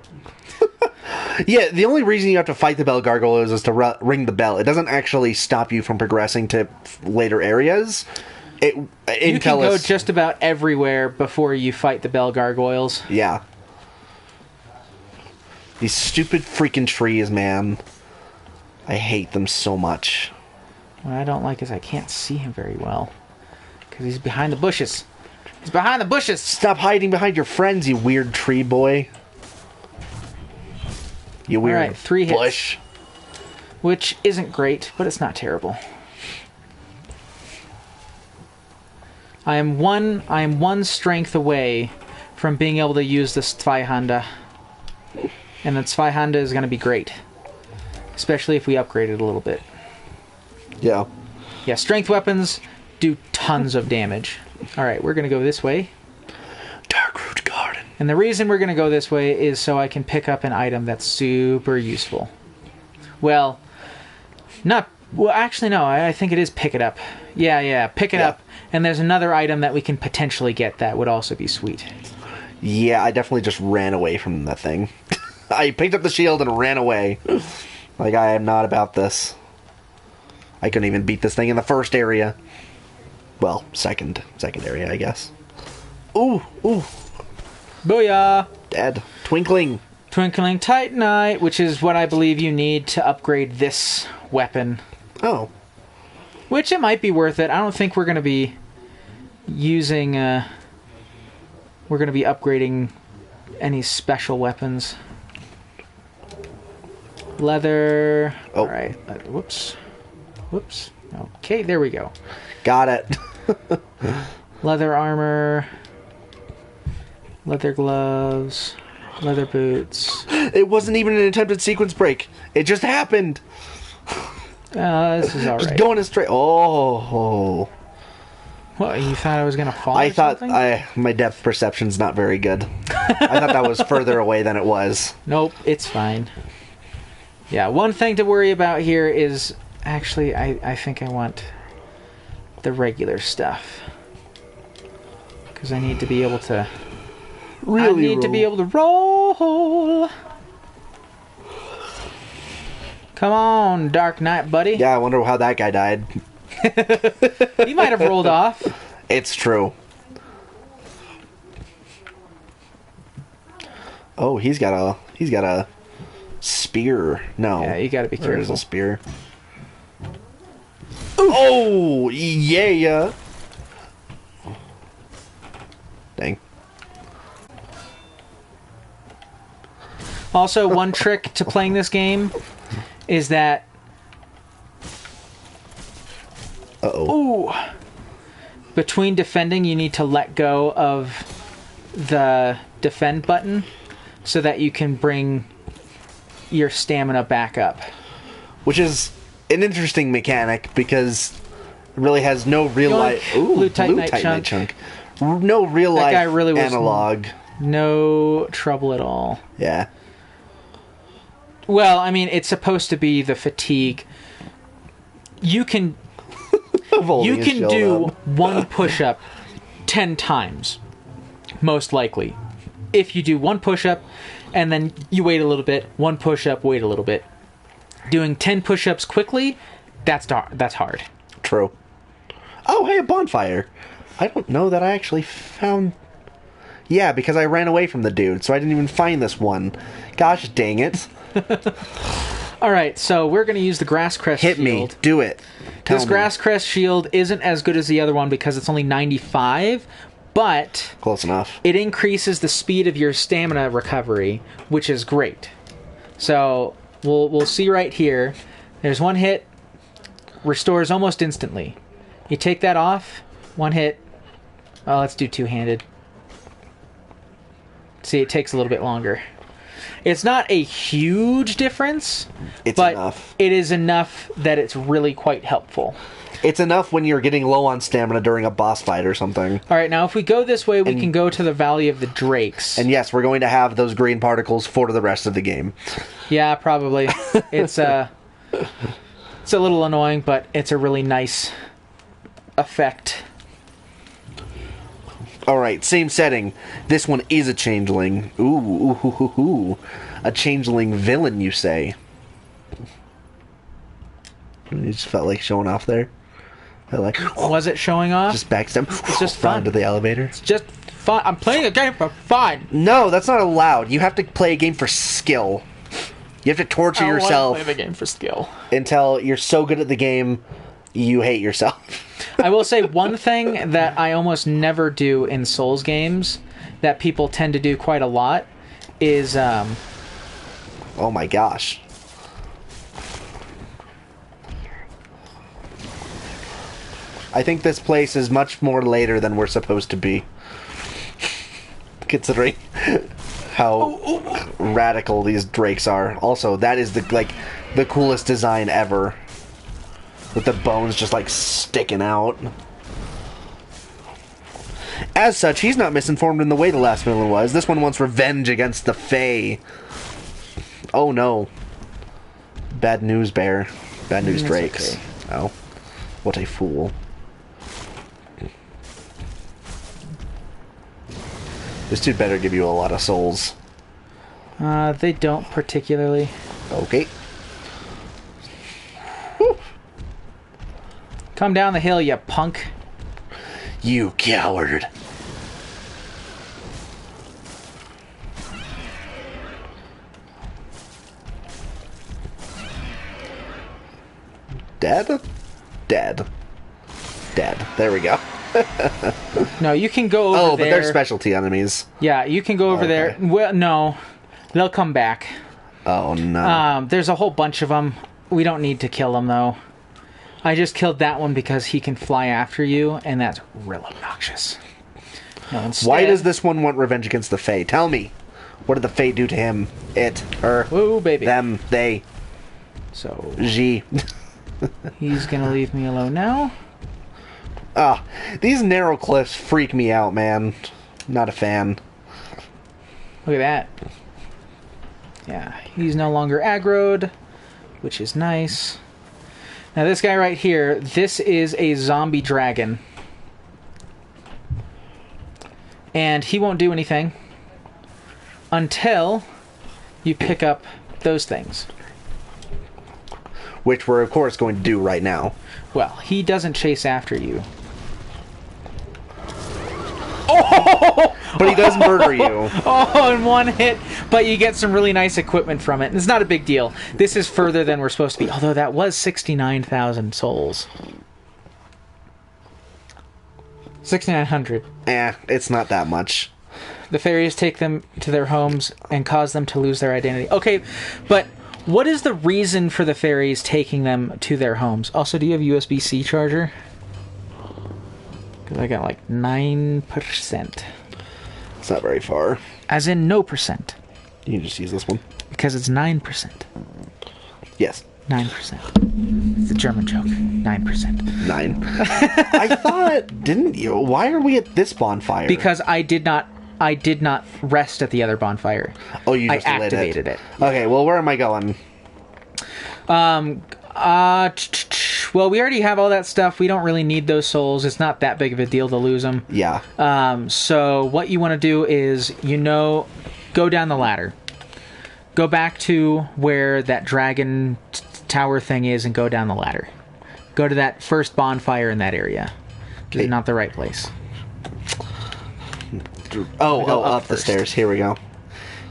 Yeah, the only reason you have to fight the bell gargoyles is to ring the bell. It doesn't actually stop you from progressing to later areas. You can go just about everywhere before you fight the bell gargoyles. Yeah. These stupid freaking trees, man. I hate them so much. What I don't like is I can't see him very well. Because he's behind the bushes. He's behind the bushes! Stop hiding behind your friends, you weird tree boy. You weird All right, 3 hits. bush. Which isn't great, but it's not terrible. I am one strength away from being able to use this Zweihanda. And the Zweihanda is going to be great. Especially if we upgrade it a little bit. Yeah. Yeah, strength weapons do tons of damage. Alright, we're going to go this way. Darkroot Garden. And the reason we're going to go this way is so I can pick up an item that's super useful. Well, actually, no, I think it is pick it up. Yeah, pick it up. And there's another item that we can potentially get that would also be sweet. Yeah, I definitely just ran away from that thing. I picked up the shield and ran away. Like, I am not about this. I couldn't even beat this thing in the first area. Well, second area, I guess. Ooh. Booyah! Dead. Twinkling Titanite, which is what I believe you need to upgrade this weapon. Oh. Which it might be worth it. I don't think we're going to be using... we're going to be upgrading any special weapons. Leather... Oh. Alright. Whoops. Okay, there we go. Got it. Leather armor... Leather gloves... Leather boots... It wasn't even an attempted sequence break. It just happened. This is alright. Just going straight. Oh. What, you thought I was going to fall I or thought something? my depth perception's not very good. I thought that was further away than it was. Nope, it's fine. Yeah, one thing to worry about here is... Actually, I think I want the regular stuff. Because I need to be able to... to be able to roll! Come on, Dark Knight, buddy. Yeah, I wonder how that guy died. He might have rolled off. It's true. Oh, he's got a spear. No. Yeah, you gotta be There is careful. a spear. Oh, yeah. Dang. Also, one trick to playing this game is that... Uh-oh. Ooh! Between defending, you need to let go of the defend button so that you can bring your stamina back up. Which is an interesting mechanic because it really has no real life... Ooh, Blue Titanite chunk. No real life guy really was analog. No trouble at all. Yeah. Well, I mean, it's supposed to be the fatigue. You can do one push-up 10 times, most likely. If you do one push-up, and then you wait a little bit, one push-up, wait a little bit. Doing 10 push-ups quickly, that's hard. True. Oh, hey, a bonfire. I don't know that I actually found... Yeah, because I ran away from the dude, so I didn't even find this one. Gosh dang it. Alright, so we're going to use the Grass Crest Hit shield. me. Do it. Tell This me. Grass Crest shield isn't as good as the other one because it's only 95, but Close enough. it increases the speed of your stamina recovery, which is great. So, we'll see right here. There's one hit, restores almost instantly. You take that off, one hit. Oh, let's do two-handed. See, it takes a little bit longer. It's not a huge difference, but enough. it is enough that it's really quite helpful. It's enough when you're getting low on stamina during a boss fight or something. Alright, now if we go this way, we can go to the Valley of the Drakes. And yes, we're going to have those green particles for the rest of the game. Yeah, probably. It's a little annoying, but it's a really nice effect. Alright, same setting. This one is a changeling. Ooh. A changeling villain, you say? You just felt like showing off there. Felt like... Was it showing off? Just backstep. It's just fun. Down to the elevator. It's just fun. I'm playing a game for fun. No, that's not allowed. You have to play a game for skill. You have to torture yourself I play the game for skill. until you're so good at the game, you hate yourself. I will say one thing that I almost never do in Souls games that people tend to do quite a lot is Oh my gosh. I think this place is much more later than we're supposed to be. Considering how radical these drakes are. Also, that is the coolest design ever. With the bones just like sticking out. As such, he's not misinformed in the way the last villain was. This one wants revenge against the Fae. Oh no. Bad news, bear. Bad news, drakes. Okay. Oh. What a fool. This dude better give you a lot of souls. They don't particularly. Okay. Come down the hill, you punk. You coward. Dead? Dead. Dead. There we go. No, you can go over Oh, there. but they're specialty enemies. Yeah, you can go over there. Well, no. They'll come back. Oh, no. There's a whole bunch of them. We don't need to kill them, though. I just killed that one because he can fly after you, and that's real obnoxious. No, instead, Why does this one want revenge against the Fae? Tell me. What did the Fae do to him? It. Her. Woo, baby. Them. They. So, G. he's gonna leave me alone now. Ah, these narrow cliffs freak me out, man. Not a fan. Look at that. Yeah, he's no longer aggroed, which is nice. Now this guy right here, this is a zombie dragon. And he won't do anything until you pick up those things. Which we're, of course, going to do right now. Well, he doesn't chase after you. But he does murder you. Oh, in one hit, but you get some really nice equipment from it. And it's not a big deal. This is further than we're supposed to be, although that was 69,000 souls. 6,900. It's not that much. The fairies take them to their homes and cause them to lose their identity. Okay, but what is the reason for the fairies taking them to their homes? Also, do you have USB-C charger? Because I got like 9%. It's not very far. As in no percent. You can just use this one. Because it's 9%. Yes. 9%. It's a German joke. 9%. 9. I thought, didn't you? Why are we at this bonfire? Because I did not rest at the other bonfire. Oh, you just I lit activated it. Okay, well, where am I going? Well, we already have all that stuff. We don't really need those souls. It's not that big of a deal to lose them. Yeah. So what you want to do is, go down the ladder. Go back to where that dragon tower thing is and go down the ladder. Go to that first bonfire in that area. Okay. Not the right place. Up the first. stairs. Here we go.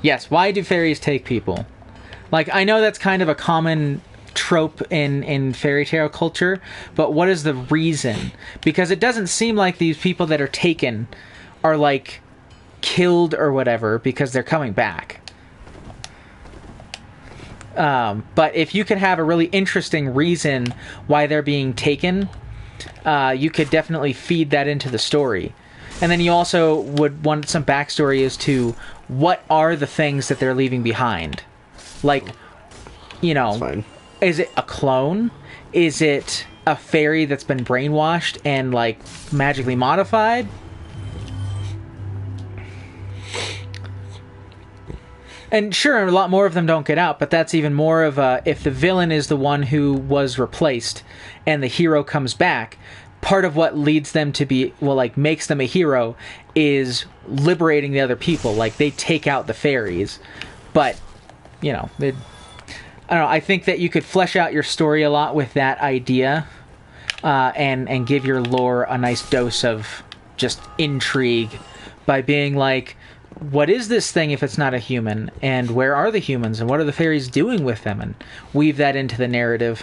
Yes, why do fairies take people? Like, I know that's kind of a common trope in fairy tale culture, but what is the reason? Because it doesn't seem like these people that are taken are, like, killed or whatever because they're coming back. But if you could have a really interesting reason why they're being taken, you could definitely feed that into the story. And then you also would want some backstory as to what are the things that they're leaving behind. Like, That's fine. is it a clone? Is it a fairy that's been brainwashed and, like, magically modified? And sure, a lot more of them don't get out, but that's even more of a... If the villain is the one who was replaced and the hero comes back, part of what leads them to be... Well, like, makes them a hero is liberating the other people. Like, they take out the fairies. But, I don't know, I think that you could flesh out your story a lot with that idea, and give your lore a nice dose of just intrigue by being like, what is this thing if it's not a human? And where are the humans? And what are the fairies doing with them? And weave that into the narrative.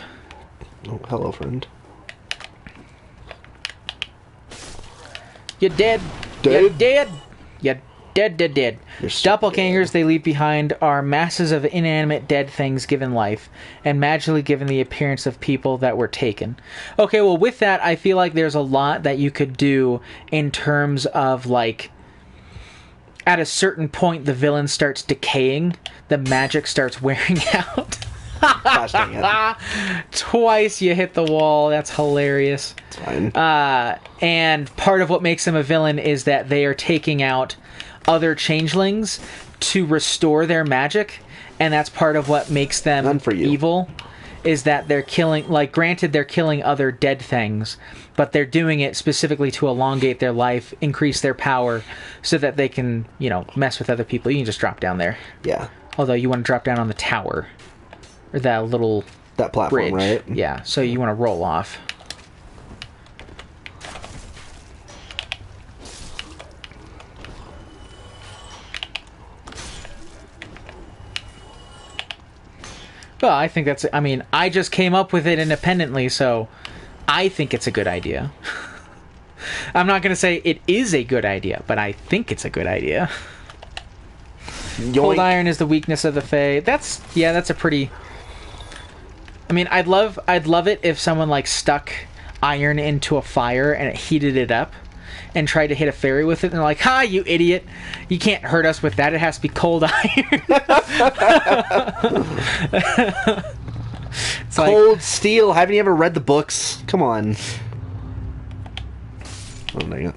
Oh, hello, friend. You're dead. Dead? You're dead. You're Dead. You're so Doppelgangers they leave behind are masses of inanimate dead things given life, and magically given the appearance of people that were taken. Okay, well, with that, I feel like there's a lot that you could do in terms of, like, at a certain point, the villain starts decaying, the magic starts wearing out. Gosh dang it. Twice you hit the wall. That's hilarious. It's fine. And part of what makes them a villain is that they are taking out other changelings to restore their magic, and that's part of what makes them None for you. evil, is that they're killing, like, granted they're killing other dead things, but they're doing it specifically to elongate their life, increase their power, so that they can, you know, mess with other people. You can just drop down there. Yeah. Although you want to drop down on the tower. Or that little That platform, bridge. right? Yeah, so you want to roll off. Well, I think that's... I mean, I just came up with it independently, so I think it's a good idea. I'm not going to say it is a good idea, but I think it's a good idea. Cold Yoink. iron is the weakness of the Fae. That's a pretty... I mean, I'd love it if someone, like, stuck iron into a fire and it heated it up and tried to hit a fairy with it, and they're like, "Ha, you idiot! You can't hurt us with that. It has to be cold iron." It's like, Cold steel. Haven't you ever read the books? Come on. Oh, dang it.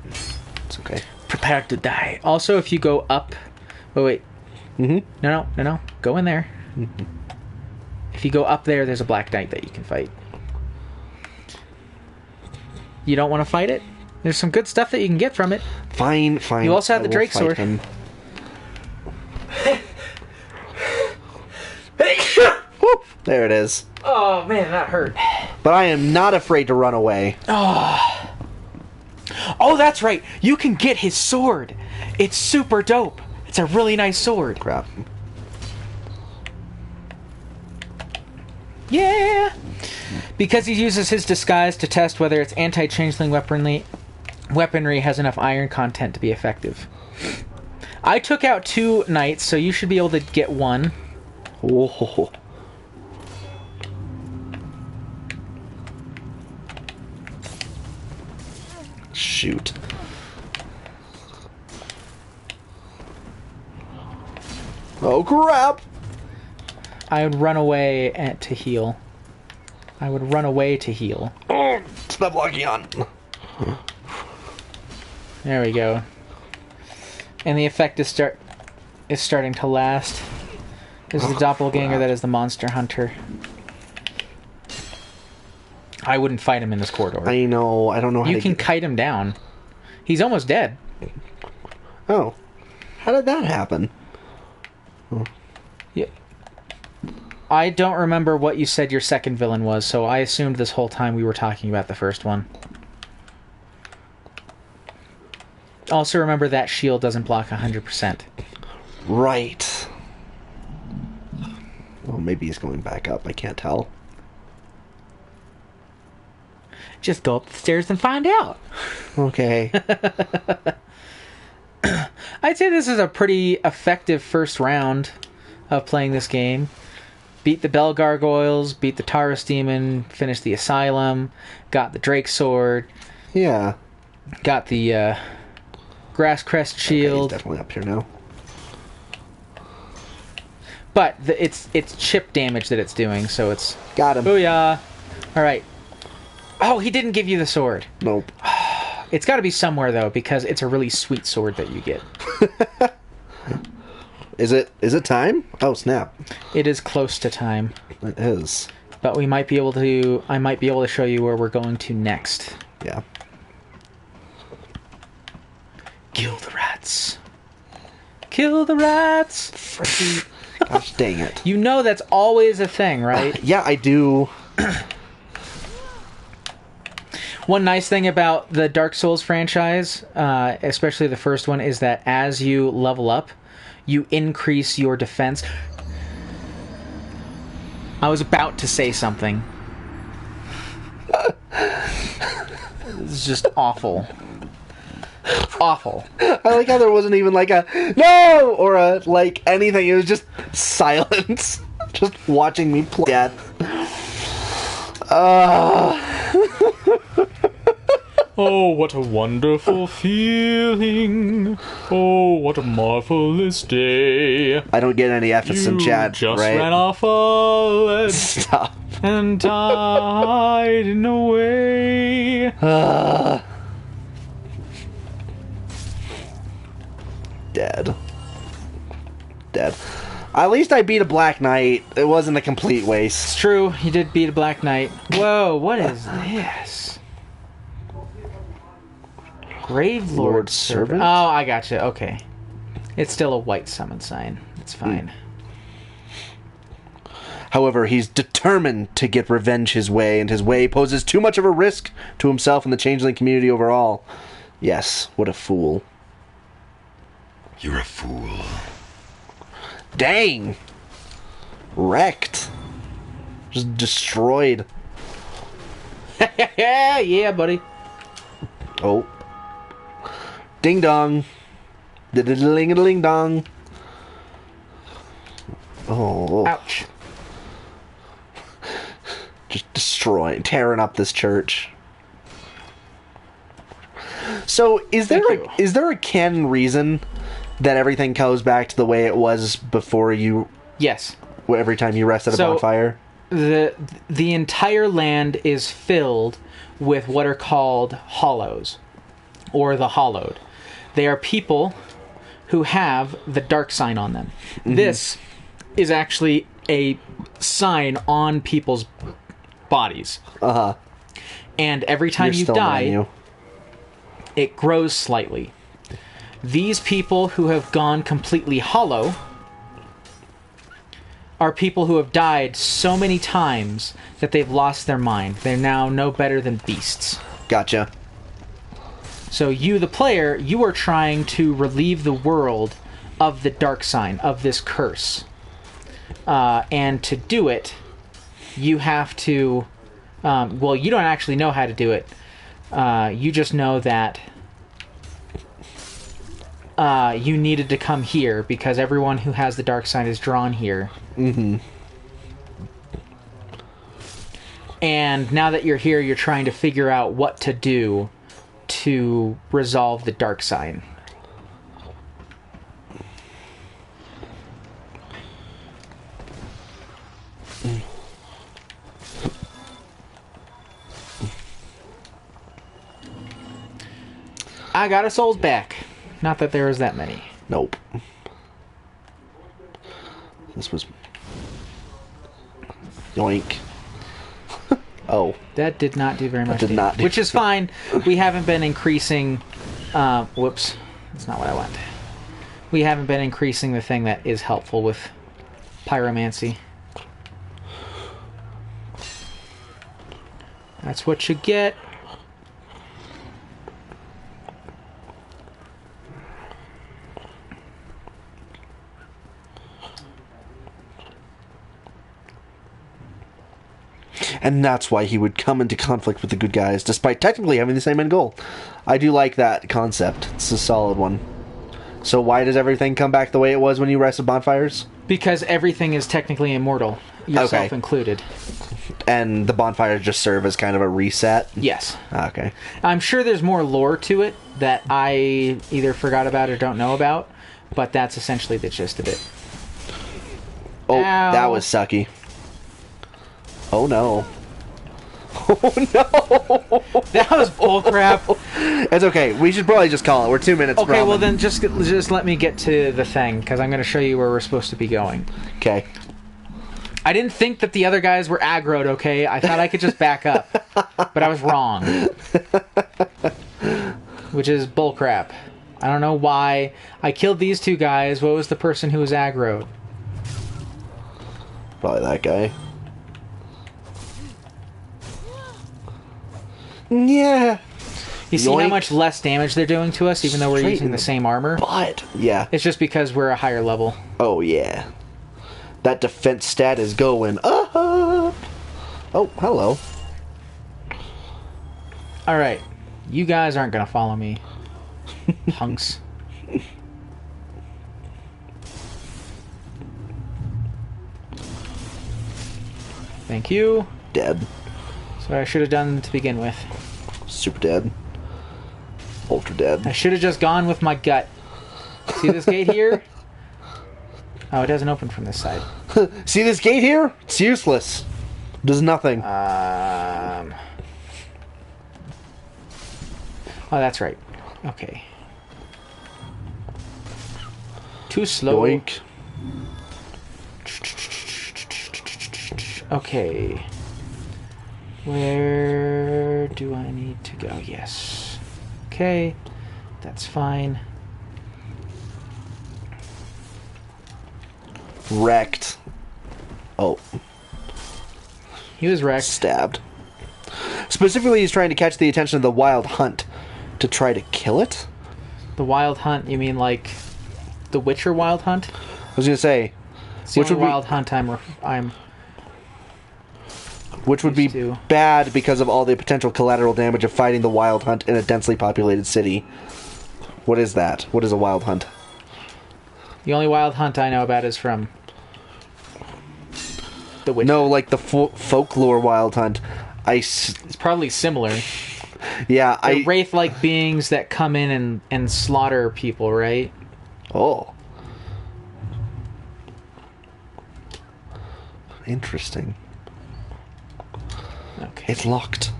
It's okay. prepare to die. Also, if you go up... Wait. Mm-hmm. No. Go in there. Mm-hmm. If you go up there, there's a Black Knight that you can fight. You don't want to fight it? There's some good stuff that you can get from it. Fine. You also have I the will Drake fight sword. him. Whoop, there it is. Oh, man, that hurt. But I am not afraid to run away. Oh, that's right. You can get his sword. It's super dope. It's a really nice sword. Crap. Yeah! Because he uses his disguise to test whether its anti-changeling weaponry has enough iron content to be effective. I took out 2 knights, so you should be able to get 1. Whoa. Shoot. Oh crap! I would run away to heal. Oh, stop locking on. There we go. And the effect is starting to last. This is the doppelganger, crap. that is the monster hunter. I wouldn't fight him in this corridor. I know. I don't know how You to can get... kite him down. He's almost dead. Oh. How did that happen? Yeah. I don't remember what you said your second villain was, so I assumed this whole time we were talking about the first one. Also remember that shield doesn't block 100%. Right. Well, maybe he's going back up. I can't tell. Just go up the stairs and find out. Okay. I'd say this is a pretty effective first round of playing this game. Beat the Bell Gargoyles, beat the Taurus Demon, finished the Asylum, got the Drake Sword, Yeah. got the Grass Crest Shield. Okay, he's definitely up here now. But it's chip damage that it's doing, so it's... Got him. Booyah! Alright. Oh, he didn't give you the sword. Nope. It's got to be somewhere, though, because it's a really sweet sword that you get. Is it time? Oh, snap. It is close to time. It is. But I might be able to show you where we're going to next. Yeah. Kill the rats. Kill the rats. Freaking... Gosh dang it. You know that's always a thing, right? Yeah, I do. One nice thing about the Dark Souls franchise, especially the first one, is that as you level up, you increase your defense. I was about to say something. This is just awful. Awful. I like how there wasn't even like a no or a like anything. It was just silence. Just watching me play death. Oh, what a wonderful feeling. Oh, what a marvelous day. I don't get any F's in chat, just right? ran off a ledge Stop. and died in a way. Dead. At least I beat a Black Knight. It wasn't a complete waste. It's true, you did beat a Black Knight. Whoa, what is this? Grave Lord Servant? Oh, I gotcha, okay. It's still a white summon sign. It's fine. However, he's determined to get revenge his way, and his way poses too much of a risk to himself and the changeling community overall. Yes, what a fool. You're a fool. Dang! Wrecked. Just destroyed. Yeah, buddy. Oh. Ding dong. Ding dong. Oh. Ouch. Just destroying, tearing up this church. So, is there a canon reason that everything goes back to the way it was before you? Yes. Every time you rest at a bonfire? The entire land is filled with what are called hollows, or the hollowed. They are people who have the dark sign on them. Mm-hmm. This is actually a sign on people's bodies. Uh-huh. And every time you die, it grows slightly. These people who have gone completely hollow are people who have died so many times that they've lost their mind. They're now no better than beasts. Gotcha. So you, the player, you are trying to relieve the world of the dark sign, of this curse. And to do it, you have to... well, you don't actually know how to do it. You just know that you needed to come here because everyone who has the dark sign is drawn here. Mm-hmm. And now that you're here, you're trying to figure out what to do to resolve the dark sign. I got a soul's back. Not that there was that many. Nope. This was... Yoink. Oh. That did not do very much. Did not do which is fine. We haven't been increasing... whoops. That's not what I want. We haven't been increasing the thing that is helpful with pyromancy. That's what you get. And that's why he would come into conflict with the good guys, despite technically having the same end goal. I do like that concept. It's a solid one. So why does everything come back the way it was when you rested bonfires? Because everything is technically immortal, yourself included. And the bonfires just serve as kind of a reset? Yes. Okay. I'm sure there's more lore to it that I either forgot about or don't know about, but that's essentially the gist of it. Oh, Ow. That was sucky. Oh no. Oh no! That was bullcrap. It's okay. We should probably just call it. We're 2 minutes. Okay, from well then just let me get to the thing, because I'm going to show you where we're supposed to be going. Okay. I didn't think that the other guys were aggroed, okay? I thought I could just back up. But I was wrong. Which is bullcrap. I don't know why. I killed these two guys. What was the person who was aggroed? Probably that guy. Yeah. You see how much less damage they're doing to us, even though we're using the same armor? But yeah. It's just because we're a higher level. Oh yeah. That defense stat is going up. Oh, hello. Alright. You guys aren't going to follow me. Punks. Thank you. Dead. That's what I should have done to begin with. Super dead. Ultra I dead. should have just gone with my gut. See this gate here? Oh, it doesn't open from this side. See this gate here? It's useless. Does nothing. Oh, that's right. Okay. Too slow. Yoink. Okay. Where do I need to go? Yes. Okay. That's fine. Wrecked. Oh. He was wrecked. Stabbed. Specifically, he's trying to catch the attention of the wild hunt to try to kill it? The wild hunt, you mean like the Witcher wild hunt? I was going to say, It's the which only would be, wild hunt I'm which would be used to. bad because of all the potential collateral damage of fighting the wild hunt in a densely populated city. What is that? What is a wild hunt? The only wild hunt I know about is from the Witcher. No, like the folklore wild hunt. It's probably similar. Yeah, They're wraith-like beings that come in and slaughter people, right? Oh. Interesting. Okay. It's locked.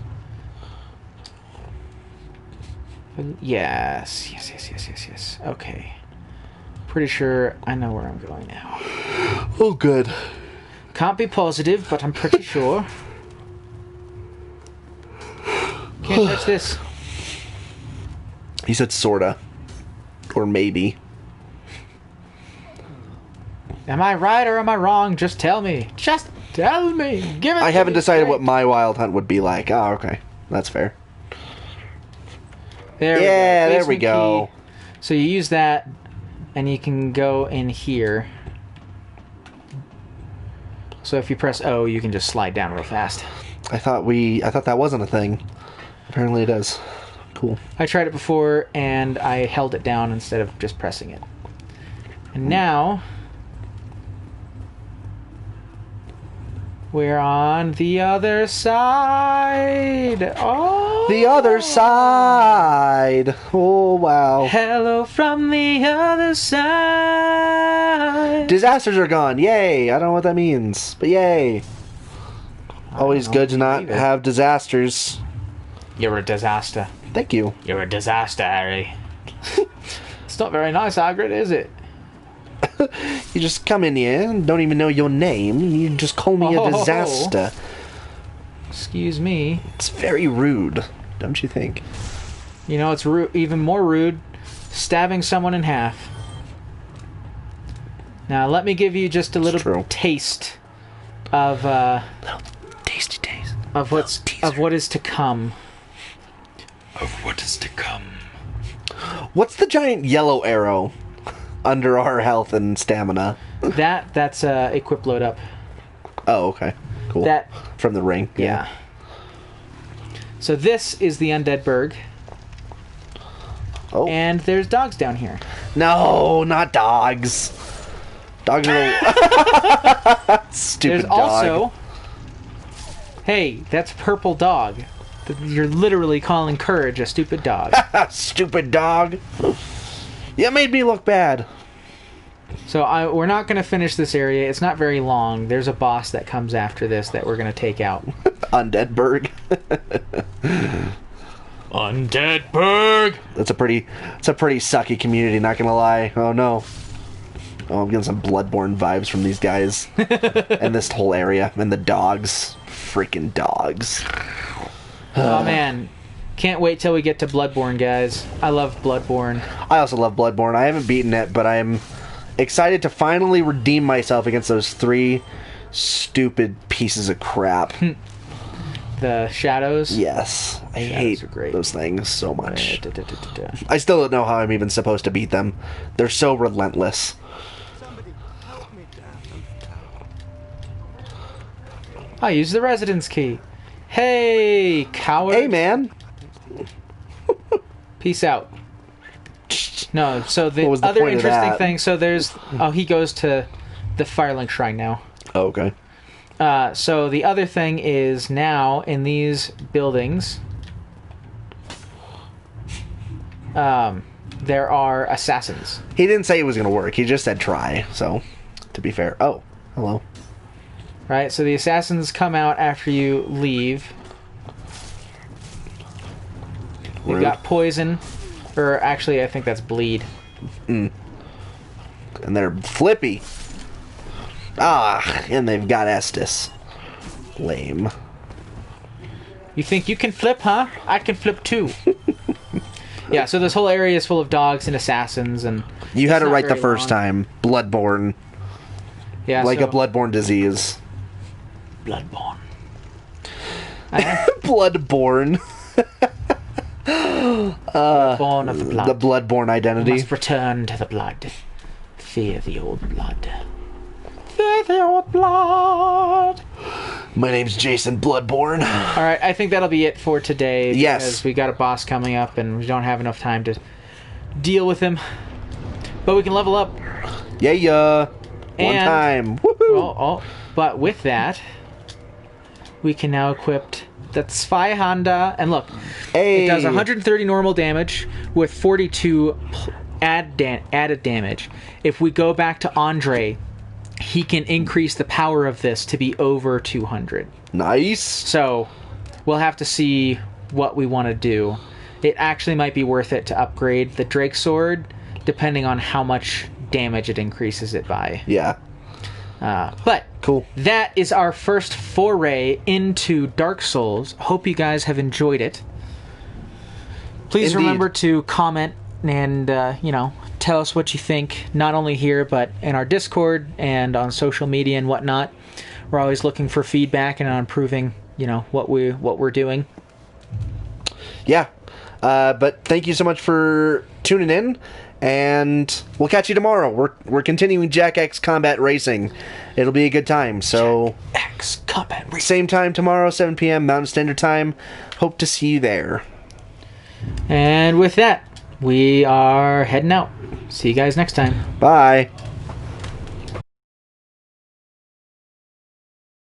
Yes. Okay. Pretty sure I know where I'm going now. Oh, good. Can't be positive, but I'm pretty sure. Can't touch this. He said sorta. Or maybe. Am I right or am I wrong? Just tell me. Just tell me. Give it. I haven't decided what straight. my wild hunt would be like. Oh, okay. That's fair. There Yeah, we go. there we Basement go. key. So you use that, and you can go in here. So if you press O, you can just slide down real fast. I thought that wasn't a thing. Apparently it is. Cool. I tried it before, and I held it down instead of just pressing it. And now we're on the other side. Oh, The other side. Oh, wow. hello from the other side. Disasters are gone. Yay. I don't know what that means, but yay. Always know good to not either. have disasters. You're a disaster. Thank you. You're a disaster, Harry. It's not very nice, Hagrid, is it? You just come in here and don't even know your name. You just call me a disaster. Excuse me. It's very rude, don't you think? You know, it's even more rude, stabbing someone in half. Now, let me give you just a true. little taste of Tasty taste. of what is to come. Of what is to come. What's the giant yellow arrow under our health and stamina? That's equip load up. Oh, okay. Cool. That From the ring. yeah. So this is the Undead Burg, Oh. and there's dogs down here. No, not dogs. Dogs are stupid There's dog. also, hey, that's purple dog. You're literally calling Courage a stupid dog. Stupid dog. You made me look bad. So we're not going to finish this area. It's not very long. There's a boss that comes after this that we're going to take out. Undead Burg. Undead Burg! It's a pretty sucky community, not gonna lie. Oh no. Oh, I'm getting some Bloodborne vibes from these guys. And this whole area. And the dogs. Freaking dogs. Oh man, can't wait till we get to Bloodborne, guys. I love Bloodborne. I also love Bloodborne. I haven't beaten it, but I'm excited to finally redeem myself against those 3 stupid pieces of crap. The shadows. Yes. I Shadows hate are great. those things so much. Da. I still don't know how I'm even supposed to beat them. They're so relentless. I use the residence key. Hey, coward. Hey, man. Peace out. No, so the What was the other point of interesting that? thing, so there's... Oh, he goes to the Firelink Shrine now. Oh, okay. So the other thing is now in these buildings, there are assassins. He didn't say it was going to work. He just said try. So, to be fair. Oh, hello. Right? So the assassins come out after you leave. They've Rude. got poison. Or actually, I think that's bleed. And they're flippy. Ah, and they've got Estus. Lame. You think you can flip, huh? I can flip too. Yeah, so this whole area is full of dogs and assassins, and You had it's it not right the very first long. time. Bloodborne. Yeah, Like so, a bloodborne disease. Bloodborne. Bloodborne. Born of the blood. The bloodborne identity. Must return to the blood. Fear the old blood. Fear the old blood. My name's Jason Bloodborne. All right, I think that'll be it for today. Yes. Because we got a boss coming up, and we don't have enough time to deal with him. But we can level up. Yeah. One And- time. Woohoo. But with that, we can now equip the Zweihanda. And look, Hey. it does 130 normal damage with 42 added damage. If we go back to Andre, he can increase the power of this to be over 200. Nice. So we'll have to see what we want to do. It actually might be worth it to upgrade the Drake Sword, depending on how much damage it increases it by. Yeah. But Cool. that is our first foray into Dark Souls. Hope you guys have enjoyed it. Please Indeed. remember to comment and, tell us what you think, not only here, but in our Discord and on social media and whatnot. We're always looking for feedback and on improving, what we're doing. Yeah. But thank you so much for tuning in, and we'll catch you tomorrow. We're continuing Jack X Combat Racing. It'll be a good time. So X Combat Racing. same time tomorrow, 7 p.m. Mountain Standard Time. Hope to see you there. And with that, we are heading out. See you guys next time. Bye.